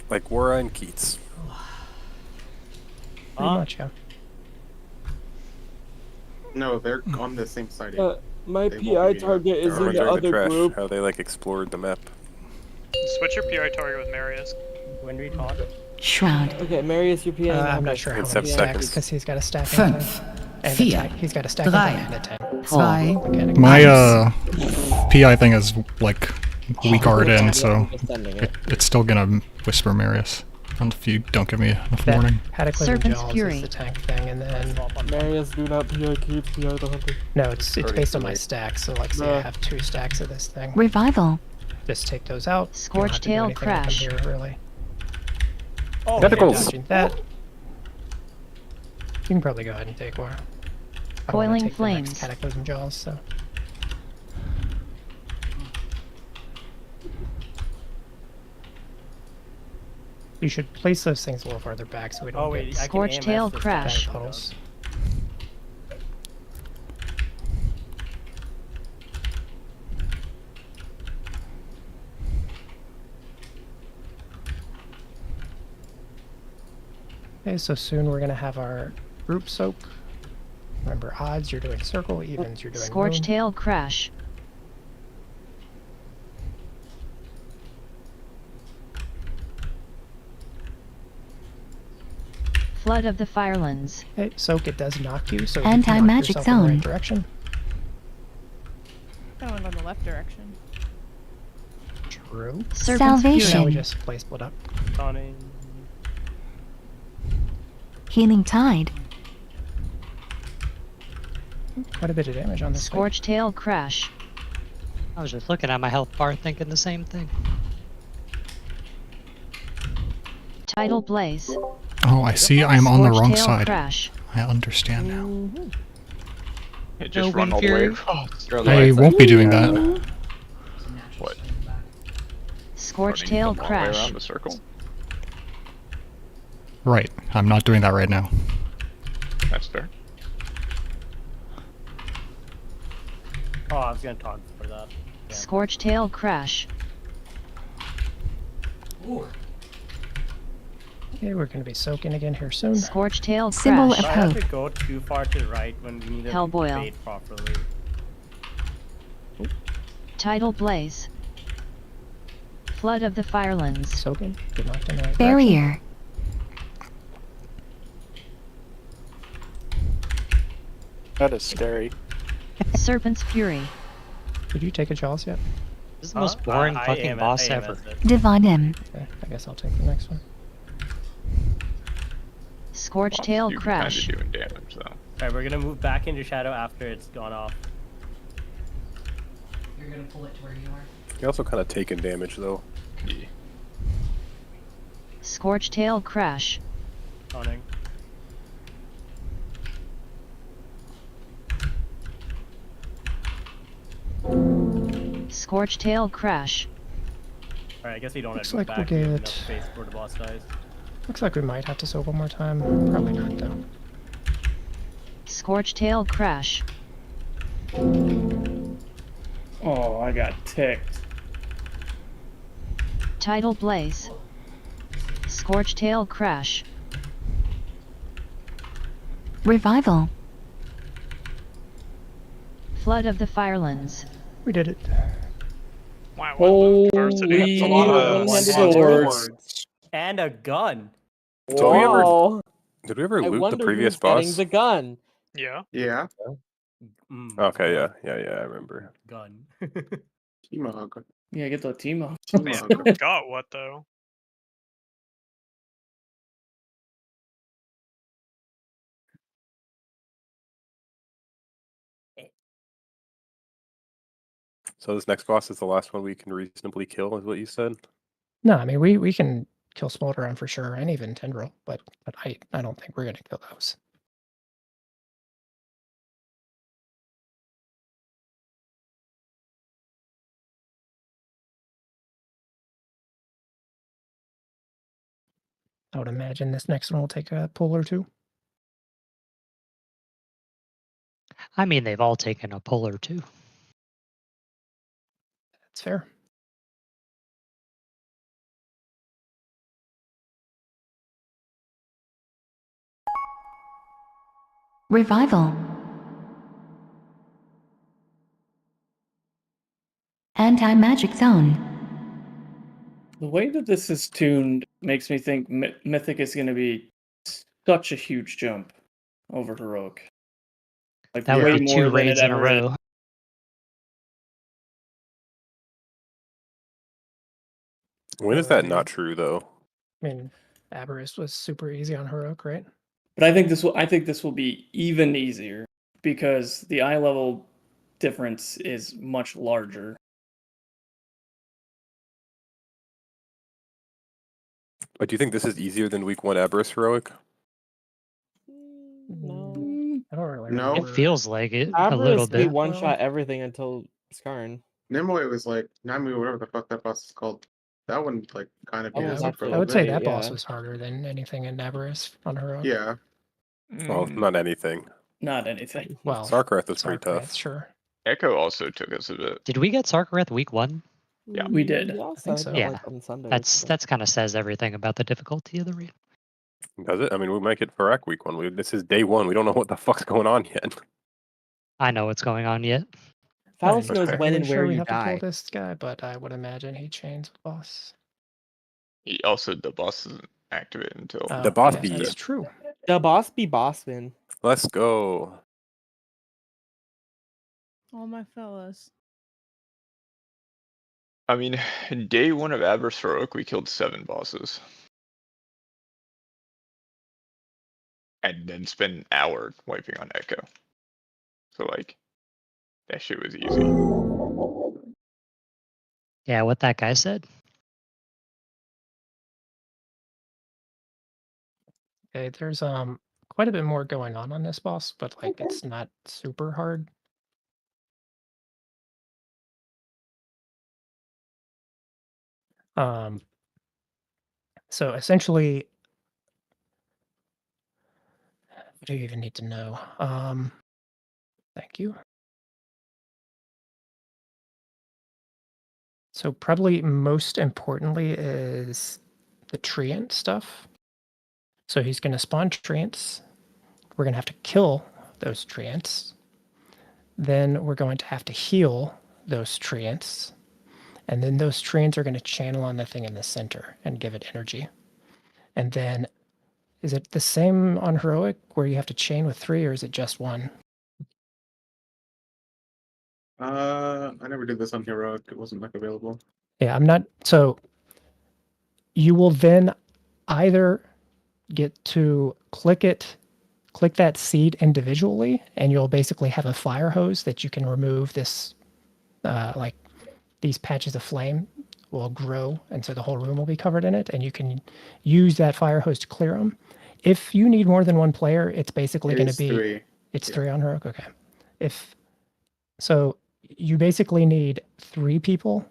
Like Wara and Keats. Pretty much, yeah. No, they're on the same side. My They PI won't be target is in the during other trash, group. how they like explored the map. Switch your PI target with Marius. When we talk. Shroud. Okay, Marius, your PI. I'm not sure how It's many 7 stacks seconds. because he's got a stack. 5, And 4, he's got a stack 3, and a 10. 2, Mechanic. My PI thing is like we guard in, so it's still gonna whisper Marius if you don't give me enough warning. Cataclysm Serpent's Jaws Fury. is the tank thing, and then Marius, do not PI Keats, PI the hunter. no, it's Already based on too my late. stack. So like, say I have 2 stacks of this thing. Revival. Just take those out. Scorch You don't have to do Tail anything with them Crash. Here, really. Oh, Tentacles. Dodging that. You can probably go ahead and take war. I don't wanna Coiling take the next Flames. Cataclysm Jaws, so. You should place those things a little farther back so we don't Oh wait, get I can Scorch AMS Tail this Crash. guy. puddles. Okay, so soon we're gonna have our group soak. Remember, odds you're doing circle, evens you're doing Scorch moon. Tail Crash. Flood of the Firelands. Okay, soak, it does knock you, so if you can knock Anti-magic yourself in the zone. right direction. I went on the left direction. True. Serpent's Salvation. Now we Fury. just play split up. Stunning. Healing Tide. Quite a bit of damage on this fight. Scorch Tail Crash. I was just looking at my health bar thinking the same thing. Tidal Blaze. Oh, I see. I'm on the Scorch wrong Tail side. Crash. I understand now. It just No run Wind all the way Fury. across. You're on the I right side. won't be doing that. What? Scorch Running Tail them all the way Crash. around the circle? Right. I'm not doing that right now. That's fair. Oh, I was gonna talk for that. Yeah. Scorch Tail Crash. Okay, we're gonna be soaking again here soon. Scorch Tail Symbol Crash. of I have hope. to go too far to the right when we need to Hellboil. bait properly. Tidal Blaze. Flood of the Firelands. Soaking, get knocked in the right direction. Barrier. That is scary. Serpent's Fury. Did you take a Jaws yet? This is the most boring fucking boss ever. Divine Him. Okay, I guess I'll take the next one. Scorch Boss Tail do be Crash. kinda doing damage though. Alright, we're gonna move back into shadow after it's gone off. You're gonna pull it to where you are. You're also kind of taking damage though. Yeah. Scorch Tail Crash. Stunning. Scorch Tail Crash. Alright, I guess we don't Looks have to like move we'll back. We have get- enough space before the boss dies. Looks like we might have to soak one more time. Probably not though. Scorch Tail Crash. Oh, I got ticked. Tidal Blaze. Scorch Tail Crash. Revival. Flood of the Firelands. We did it. Wow, Holy That's a lot of one-handed swords. And a gun. So we ever, Wow. did we ever I loot the wonder previous who's getting boss? the gun. Yeah. Yeah. Okay, yeah, I remember. Gun. T-Mog. Yeah, get the team off. T-Mog. Got what though? So this next boss is the last one we can reasonably kill, is what you said? No, I mean we can kill Smolderon for sure, and even Tendril, but I don't think we're gonna kill those. I would imagine this next one will take a pull or two. I mean, they've all taken a pull or two. That's fair. Revival. Anti-magic zone. The way that this is tuned makes me think Mythic is going to be such a huge jump over Heroic. Like That way would be more 2 than raids it in a ever is. row. When is that not true, though? I mean, Aberrus was super easy on Heroic, right? But I think this will be even easier because the eye level difference is much larger. But do you think this is easier than week 1 Aberrus Heroic? No. I don't really No. It feels like it a Aberrus little we bit. one-shot everything until Skarn. Nimue was like Namu, whatever the fuck that boss is called. That one like kind of That beat one's us up for a I little would say bit. that boss was harder than anything in Aberrus on Heroic. Yeah. Well, not anything. Not anything. Well, Sarkareth was pretty Sarkareth, tough. sure. Echo also took us a bit. Did we get Sarkareth week 1? Yeah. We did. Yeah, I think so. like Yeah. on Sunday. That's kind of says everything about the difficulty of the raid. Does it? I mean, we might get Farak week 1. This is day 1. We don't know what the fuck's going on yet. I know what's going on yet. Phallus I'm knows not when really and sure where we you have to die. kill this guy, but I would imagine he chains with boss. He also, the boss doesn't activate until The boss yes, be. that's true. The boss be bossman. Let's go. All my fellas. I mean, in day 1 of Aberrus Heroic, we killed 7 bosses. And then spent an hour wiping on Echo. So, like, that shit was easy. Yeah, what that guy said. Okay, there's quite a bit more going on this boss, but like it's not super hard. So essentially, what do you even need to know? Thank you. So probably most importantly is the treant stuff. So he's going to spawn treants. We're going to have to kill those treants. Then we're going to have to heal those treants. And then those treants are going to channel on the thing in the center and give it energy. And then, is it the same on Heroic where you have to chain with 3, or is it just 1? I never did this on Heroic. It wasn't like available. Yeah, I'm not. So you will then either get to click that seed individually, and you'll basically have a fire hose that you can remove this, like these patches of flame will grow, and so the whole room will be covered in it, and you can use that fire hose to clear them. If you need more than 1 player, it's basically going to be 3. It's 3 on Heroic. Okay. So you basically need 3 people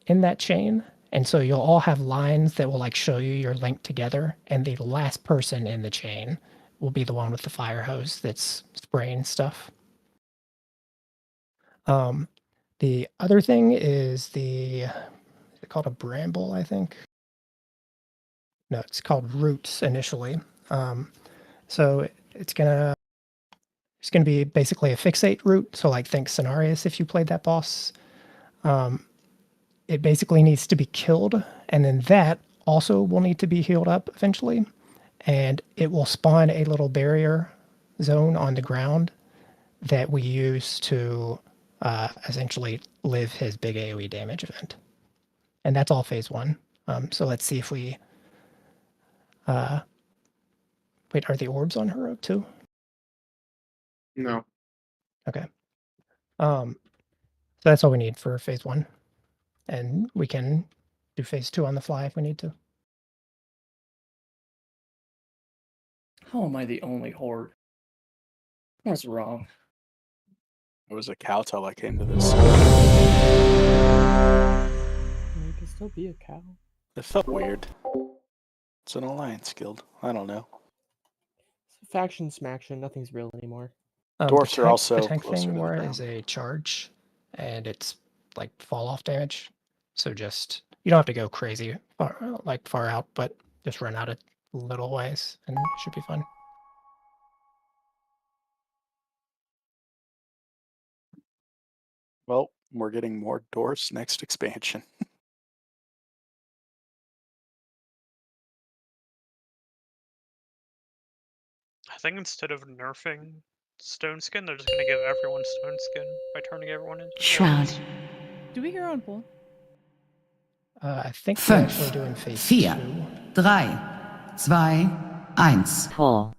in that chain, and so you'll all have lines that will like show you your link together, and the last person in the chain will be the one with the fire hose that's spraying stuff. The other thing is is it called a bramble, I think? No, it's called roots initially. So it's gonna be basically a fixate root. So like think Cenarius if you played that boss. It basically needs to be killed, and then that also will need to be healed up eventually. And it will spawn a little barrier zone on the ground that we use to essentially live his big AoE damage event. And that's all phase 1. So let's see if we... wait, are the orbs on Heroic too? No. Okay. So that's all we need for phase 1. And we can do phase 2 on the fly if we need to. How am I the only horde? What's wrong? It was a cow till I came to this. You can still be a cow. It felt weird. It's an alliance guild. I don't know. It's faction smaction. Nothing's real anymore. Dwarfs are also the tank closer thing to the more ground. is a charge, and it's like fall off damage. So just you don't have to go crazy far out, but just run out a little ways and it should be fun. Well, we're getting more dwarfs next expansion. I think instead of nerfing Stone Skin, they're just gonna give everyone Stone Skin by turning everyone into Shroud. dwarves. Do we get our own pool? I think we actually do in phase 2. 4, 3, 2, 1. Pull.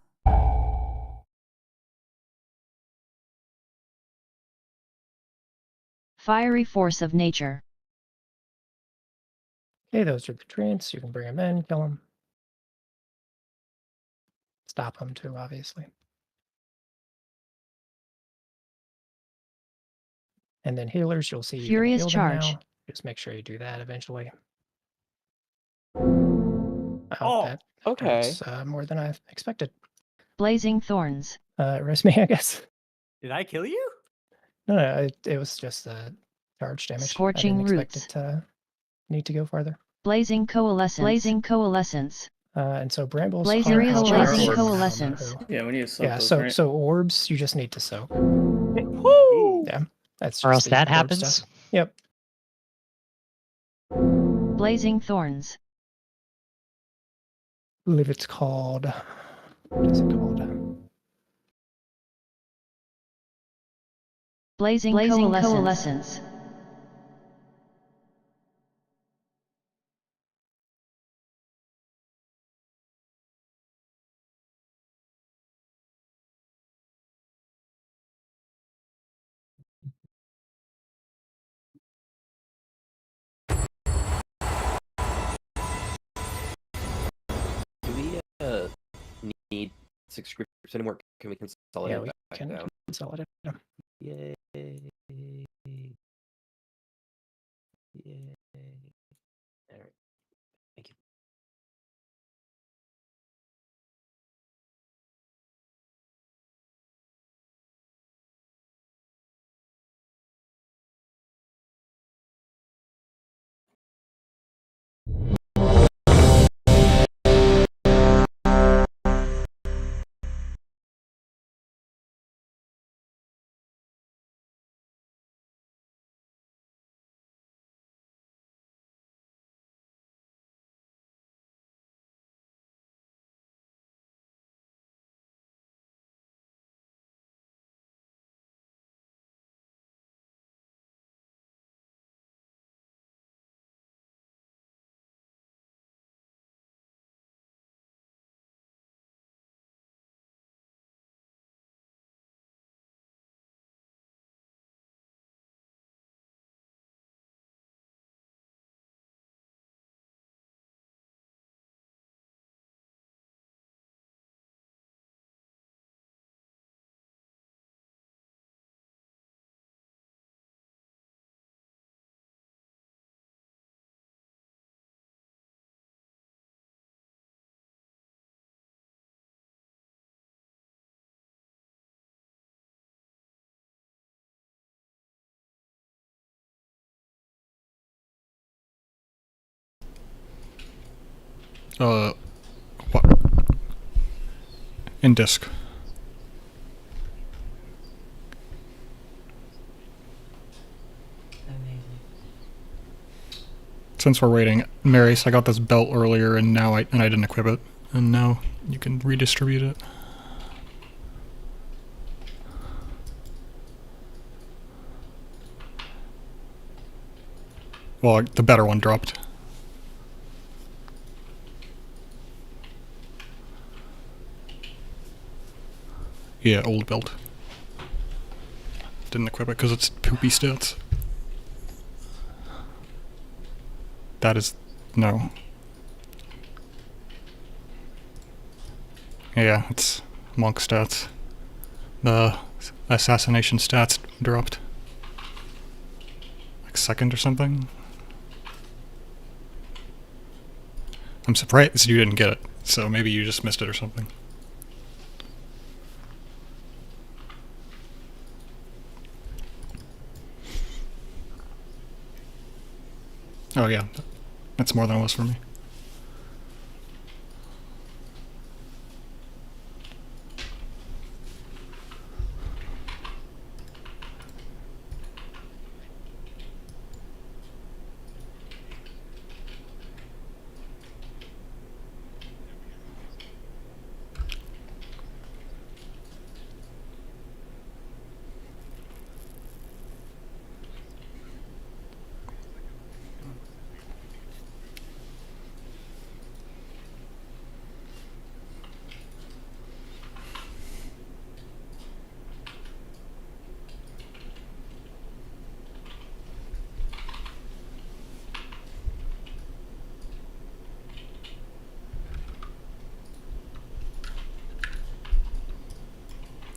Fiery force of nature. Okay, those are the treants. You can bring them in, kill them. Stop them too, obviously. And then healers, you'll see Furious you can heal them charge. now. Just make sure you do that eventually. Oh, okay. That's more than I expected. Blazing thorns. Rest me, I guess. Did I kill you? No, it was just charge damage. Scorching I didn't roots. expect it to need to go farther. Blazing coalescence. Blazing coalescence. And so brambles Blazing are how blazing I don't know coalescence. who. Yeah, we need to soak Yeah, those, so right? so orbs you just need to soak. Woo! Yeah, that's Or just else the that orb happens. stuff. Yep. Blazing thorns. I believe it's called. What is it called? Blazing coalescence. Do we need 6 groups anymore? Can we consolidate Yeah, we back can down? consolidate them. Yay. Yay. Alright. Thank you. What? In disc. Since we're waiting, Marius, I got this belt earlier, and now I didn't equip it, and now you can redistribute it. Well, the better one dropped. Yeah, old belt. Didn't equip it because it's poopy stats. That is no. Yeah, it's monk stats. The assassination stats dropped. Like second or something? I'm surprised you didn't get it, so maybe you just missed it or something. Oh yeah, that's more than it was for me.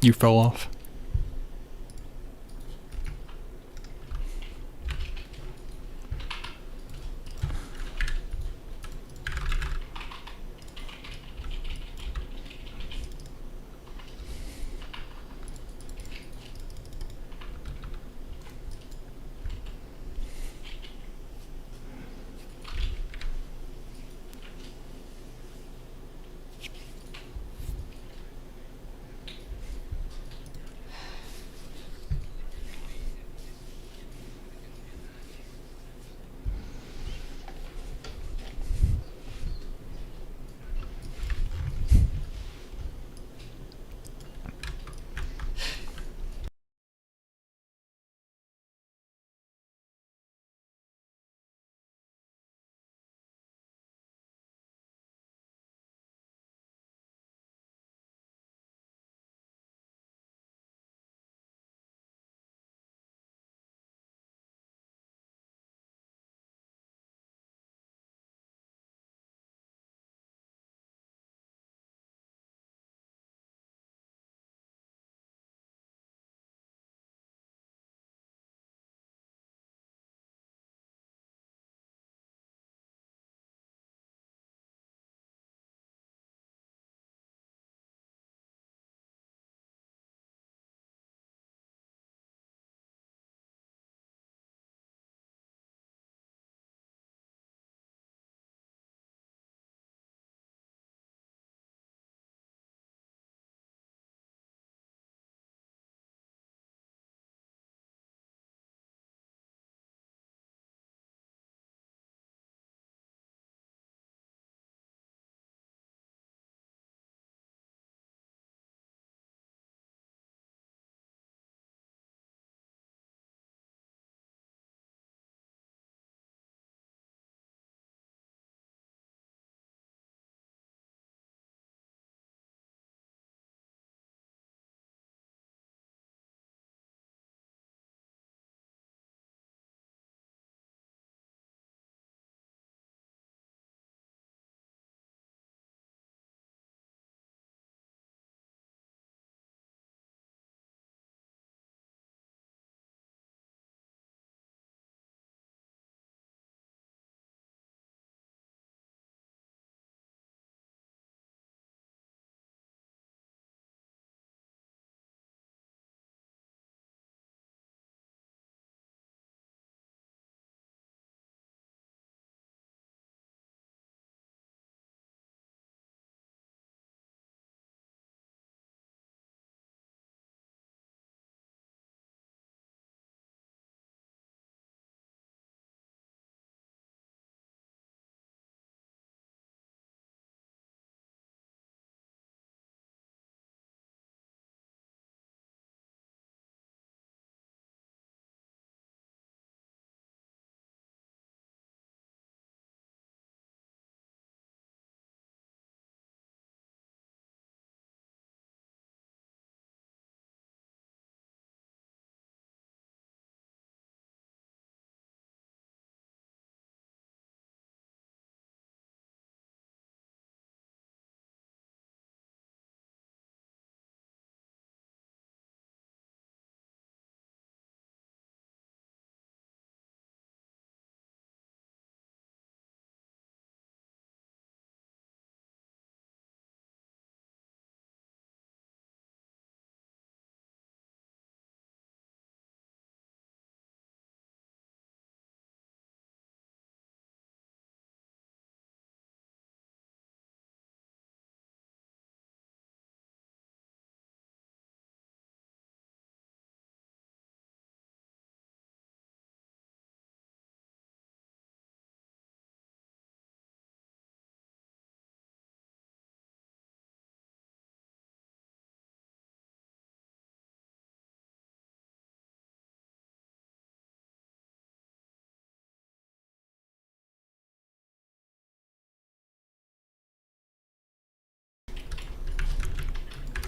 You fell off.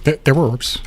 There were orbs.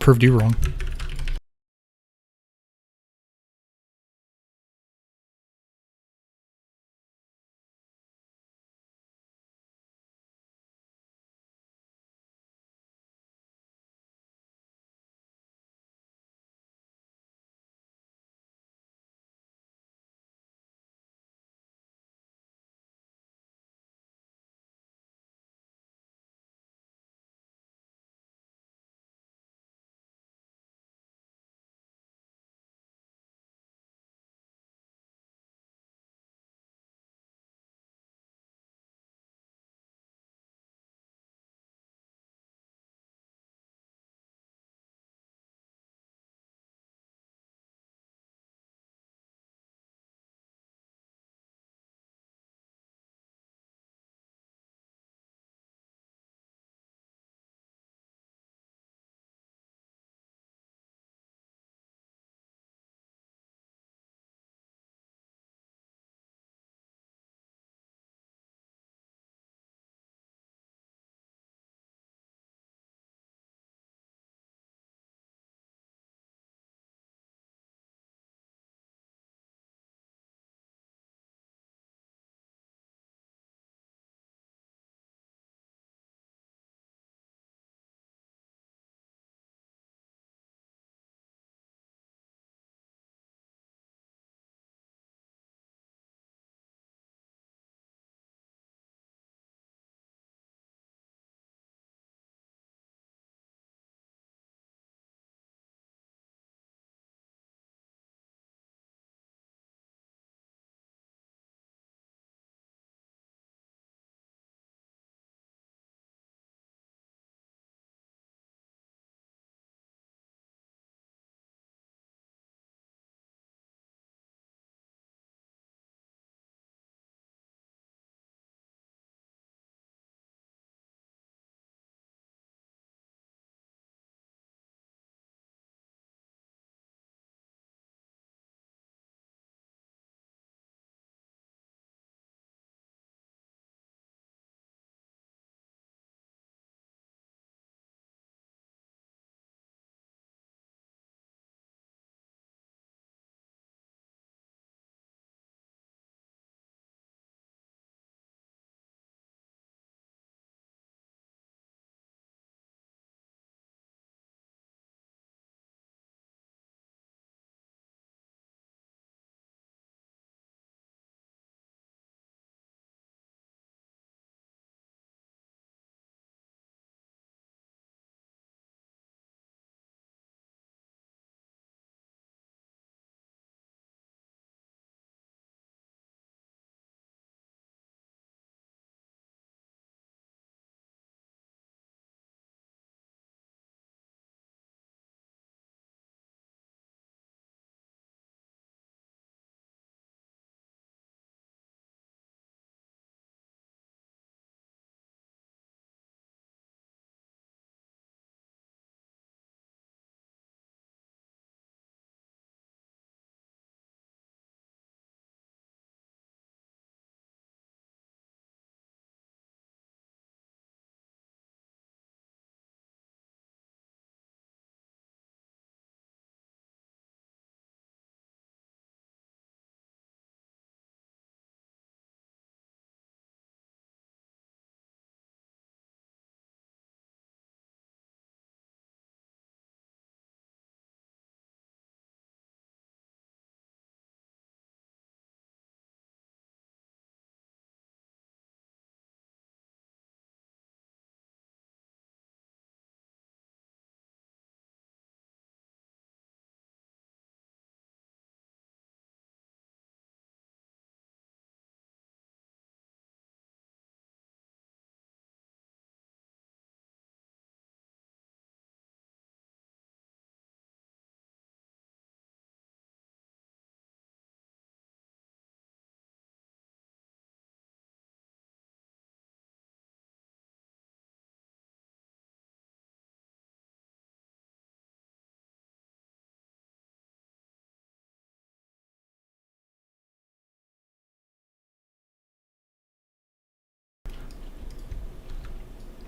proved you wrong.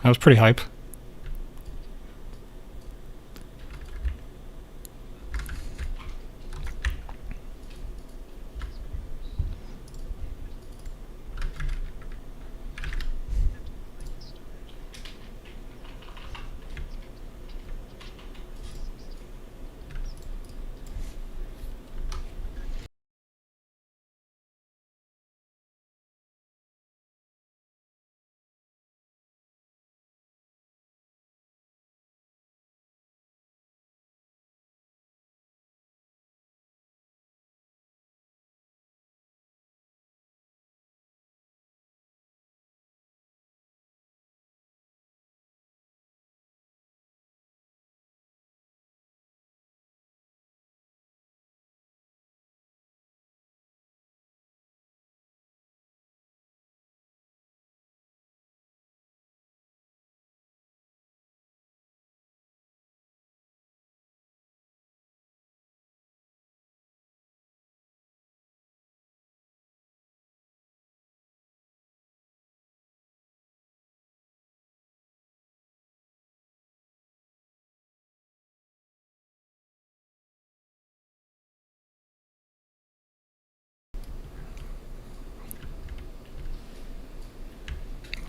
That was pretty hype.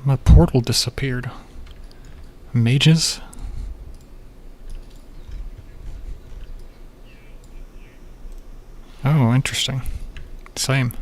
My portal disappeared. Mages? Oh, interesting. Same.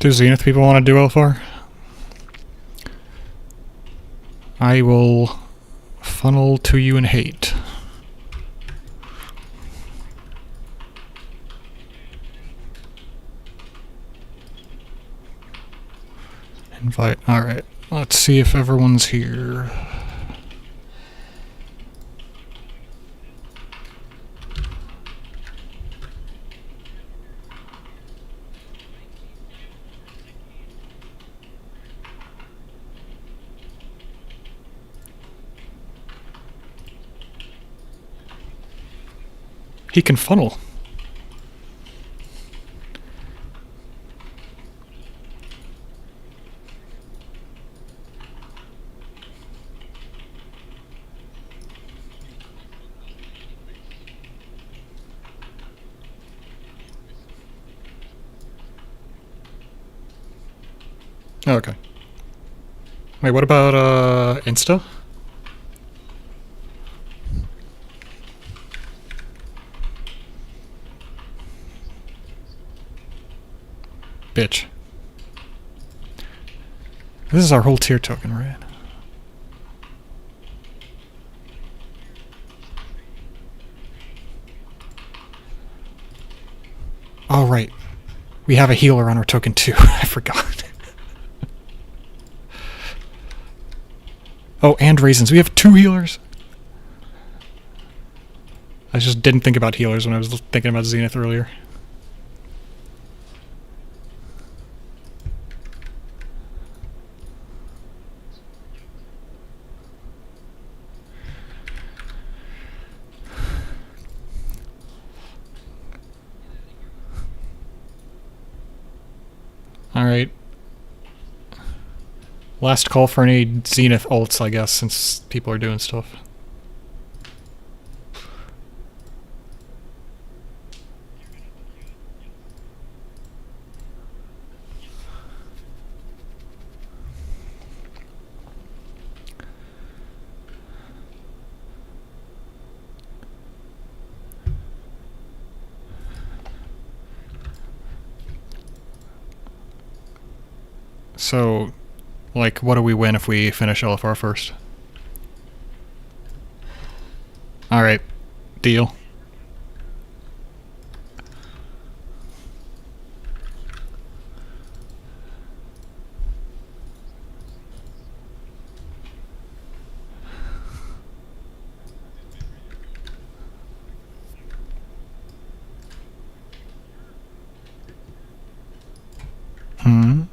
Do Zenith people want to do L4? I will funnel to you in hate. Invite. Alright, let's see if everyone's here. He can funnel. Okay. Wait, what about Insta? Bitch. This is our whole tier token, right? Oh, right. We have a healer on our token too. I forgot. Oh, and raisins. We have 2 healers. I just didn't think about healers when I was thinking about Zenith earlier. Alright. Last call for any Zenith ults, I guess, since people are doing stuff. So, like, what do we win if we finish LFR first? Alright. Deal. Hmm?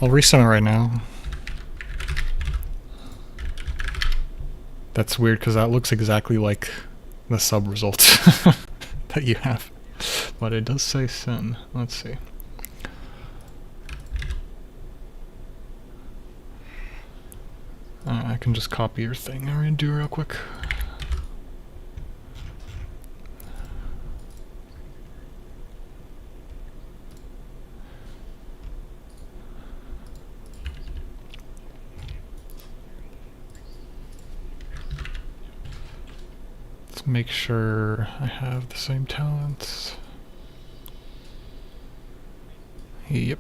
I'll resummon right now. That's weird because that looks exactly like the sub results that you have. But it does say sin. Let's see. I can just copy your thing. I'm gonna do real quick. Let's make sure I have the same talents. Yep.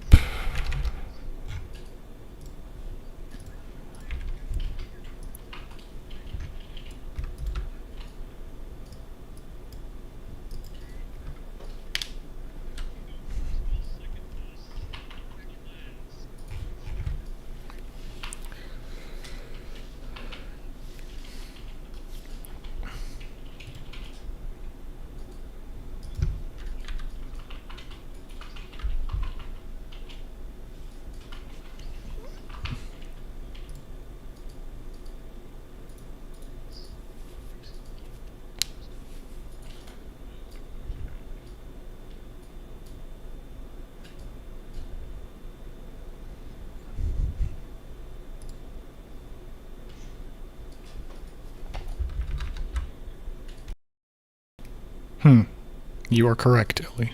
You are correct, Ellie.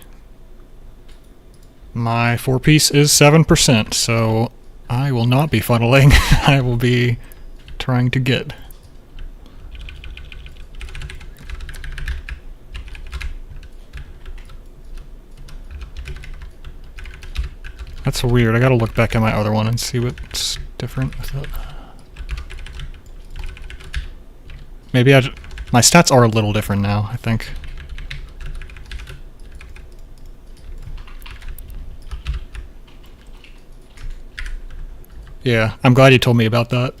My 4-piece is 7%, so I will not be funneling. I will be trying to get. That's weird. I gotta look back at my other one and see what's different with it. Maybe my stats are a little different now, I think. Yeah, I'm glad you told me about that.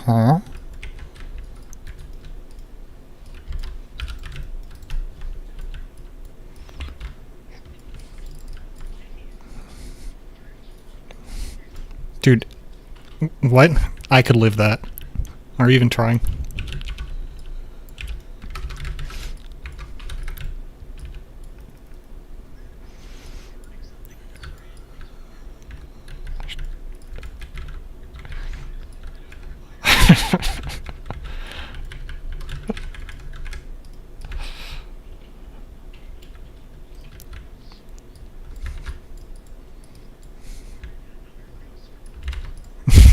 Huh? Dude, what? I could live that. Are you even trying?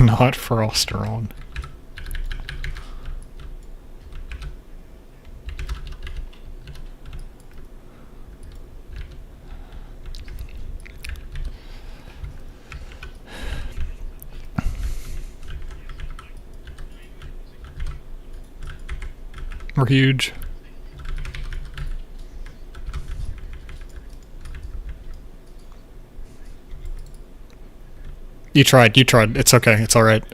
Not Frosteron. We're huge. You tried, It's okay, it's alright.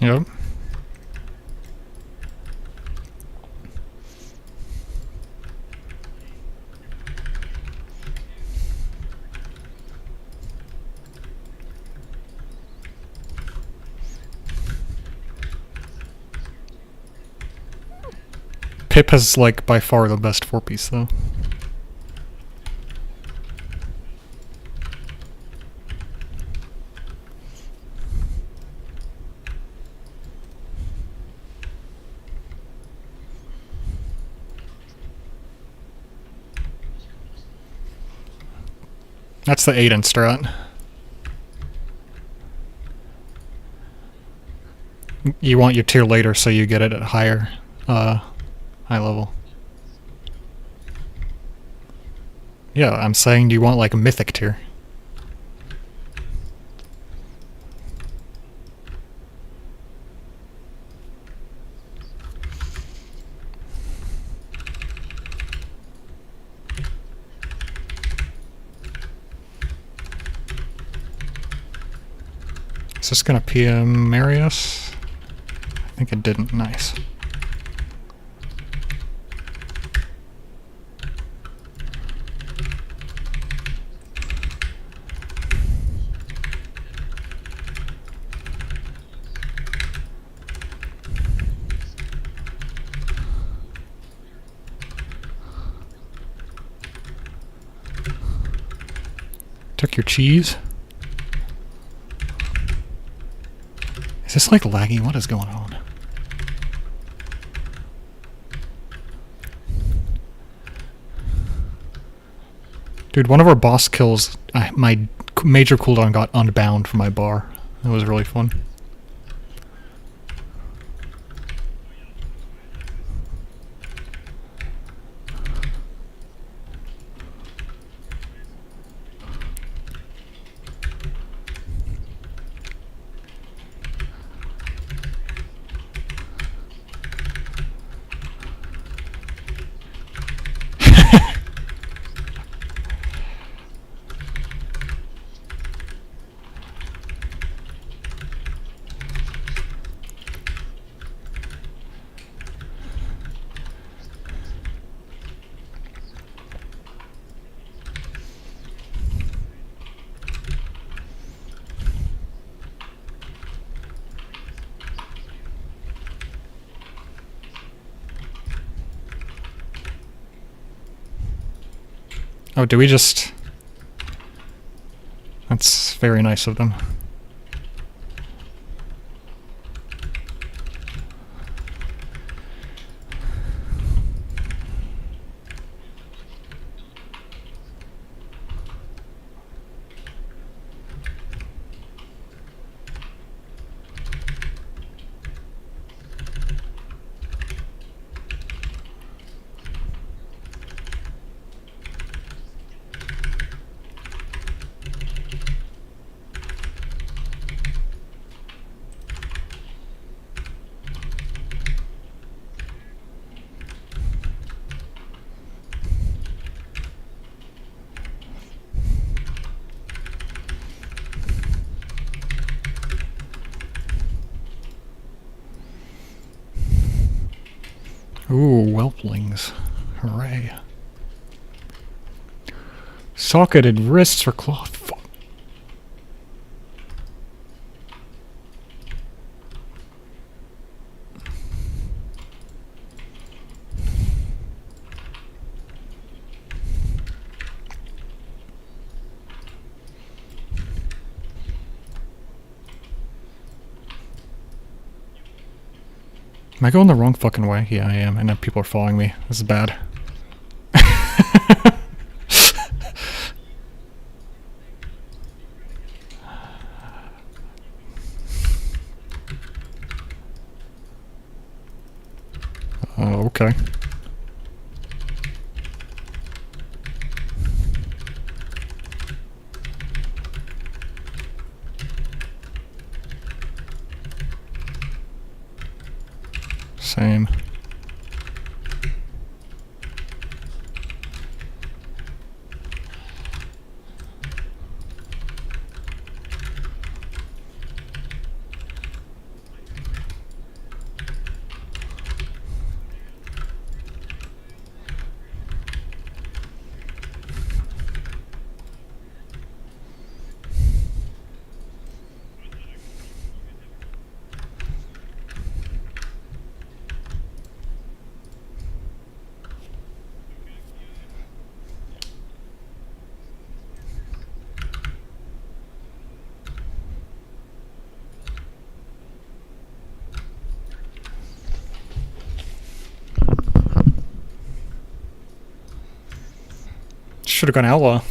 Yep. Pip has, like, by far the best 4-piece, though. That's the Aiden strat. You want your tier later so you get it at higher, high level. Yeah, I'm saying you want like a mythic tier. Is this gonna PM Marius? I think it didn't. Nice. Took your cheese? Is this like laggy? What is going on? Dude, one of our boss kills, my major cooldown got unbound from my bar. That was really fun. Oh, do we just... That's very nice of them. Ooh, whelplings. Hooray. Socketed wrists for cloth. Fuck. Am I going the wrong fucking way? Yeah, I am. And now people are following me. This is bad. Oh, okay. Same. Should have gone outlaw.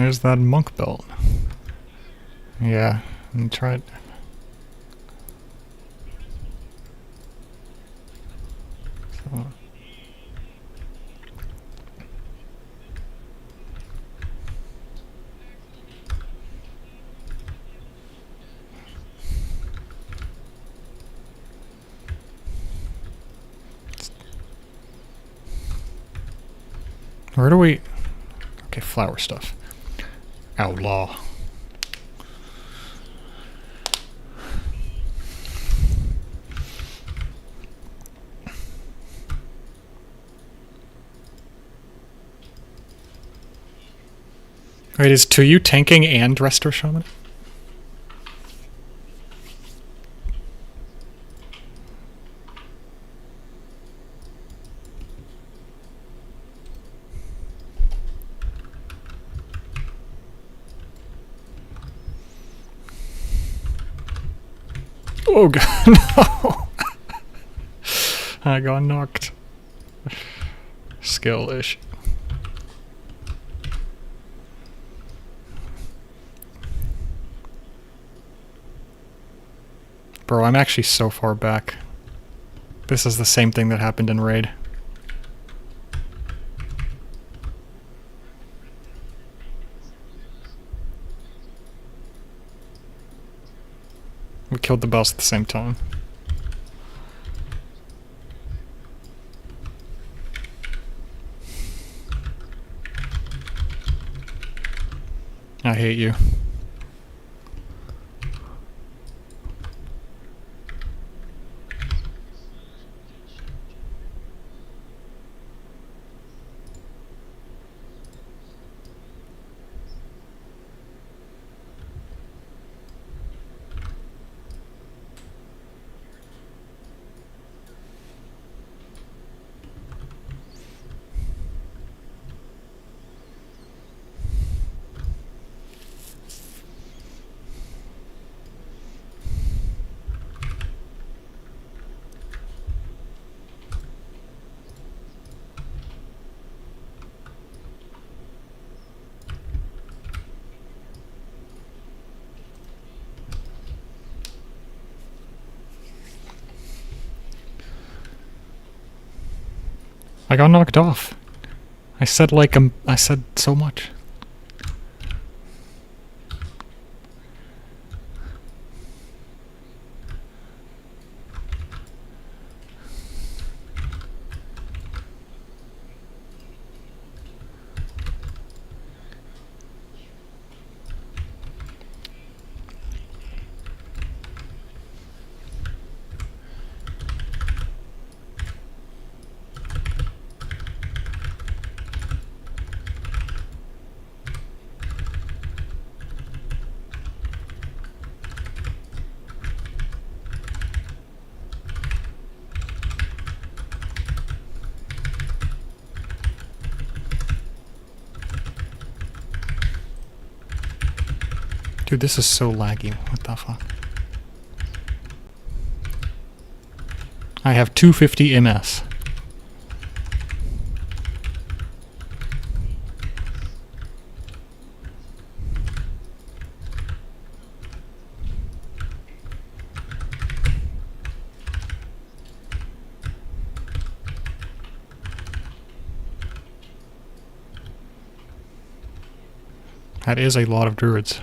There's that monk belt. Yeah, and try it. So. Where do we... Okay, flower stuff. Outlaw. Wait, is To You tanking and Resto Shaman? Oh god, no! I got knocked. Skill issue. Bro, I'm actually so far back. This is the same thing that happened in Raid. We killed the boss at the same time. I hate you. I got knocked off. I said like I said so much. Dude, this is so laggy. What the fuck? I have 250 MS. That is a lot of druids.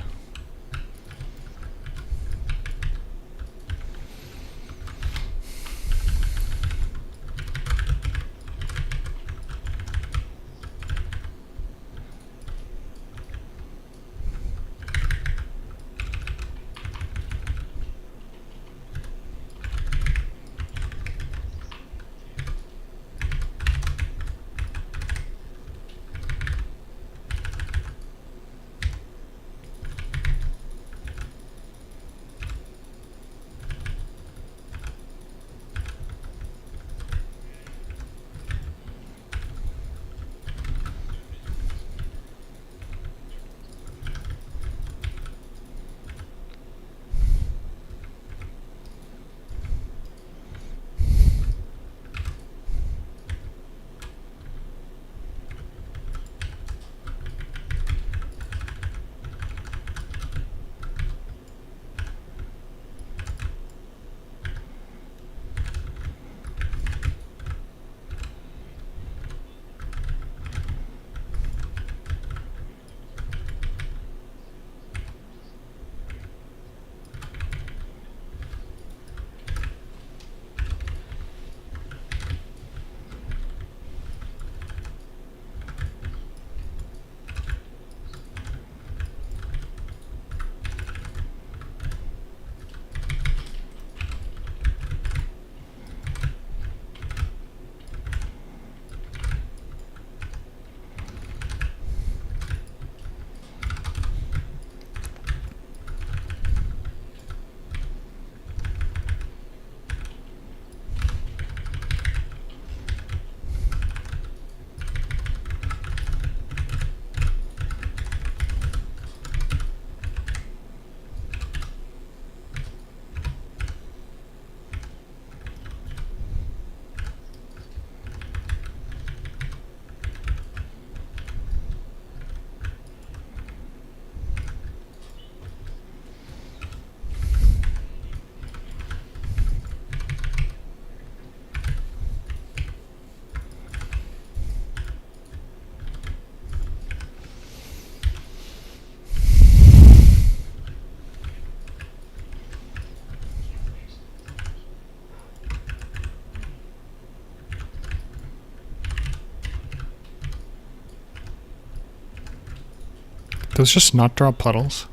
those just not drop puddles?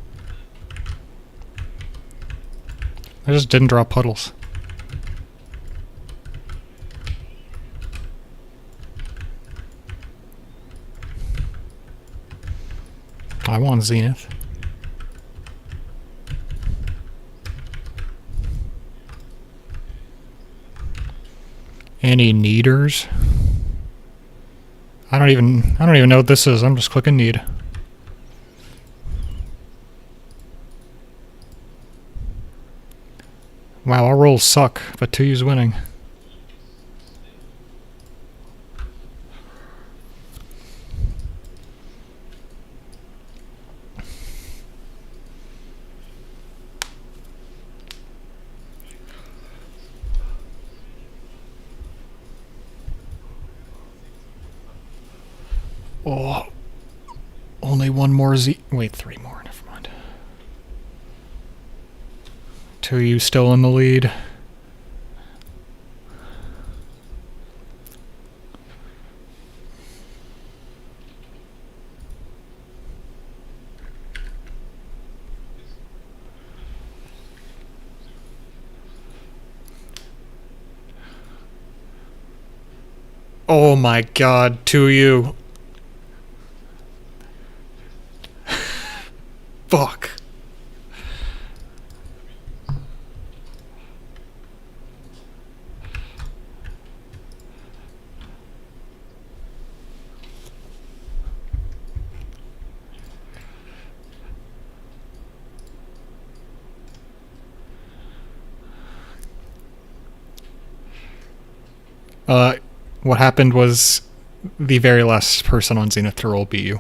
I just didn't drop puddles. I want Zenith. Any needers? I don't even know what this is. I'm just clicking need. Wow, our rolls suck, but 2U's winning. Oh, only one more Z. Wait, 3 more. Never mind. 2U still in the lead. Oh my god, 2U. Fuck. What happened was the very last person on Zenith to roll beat you.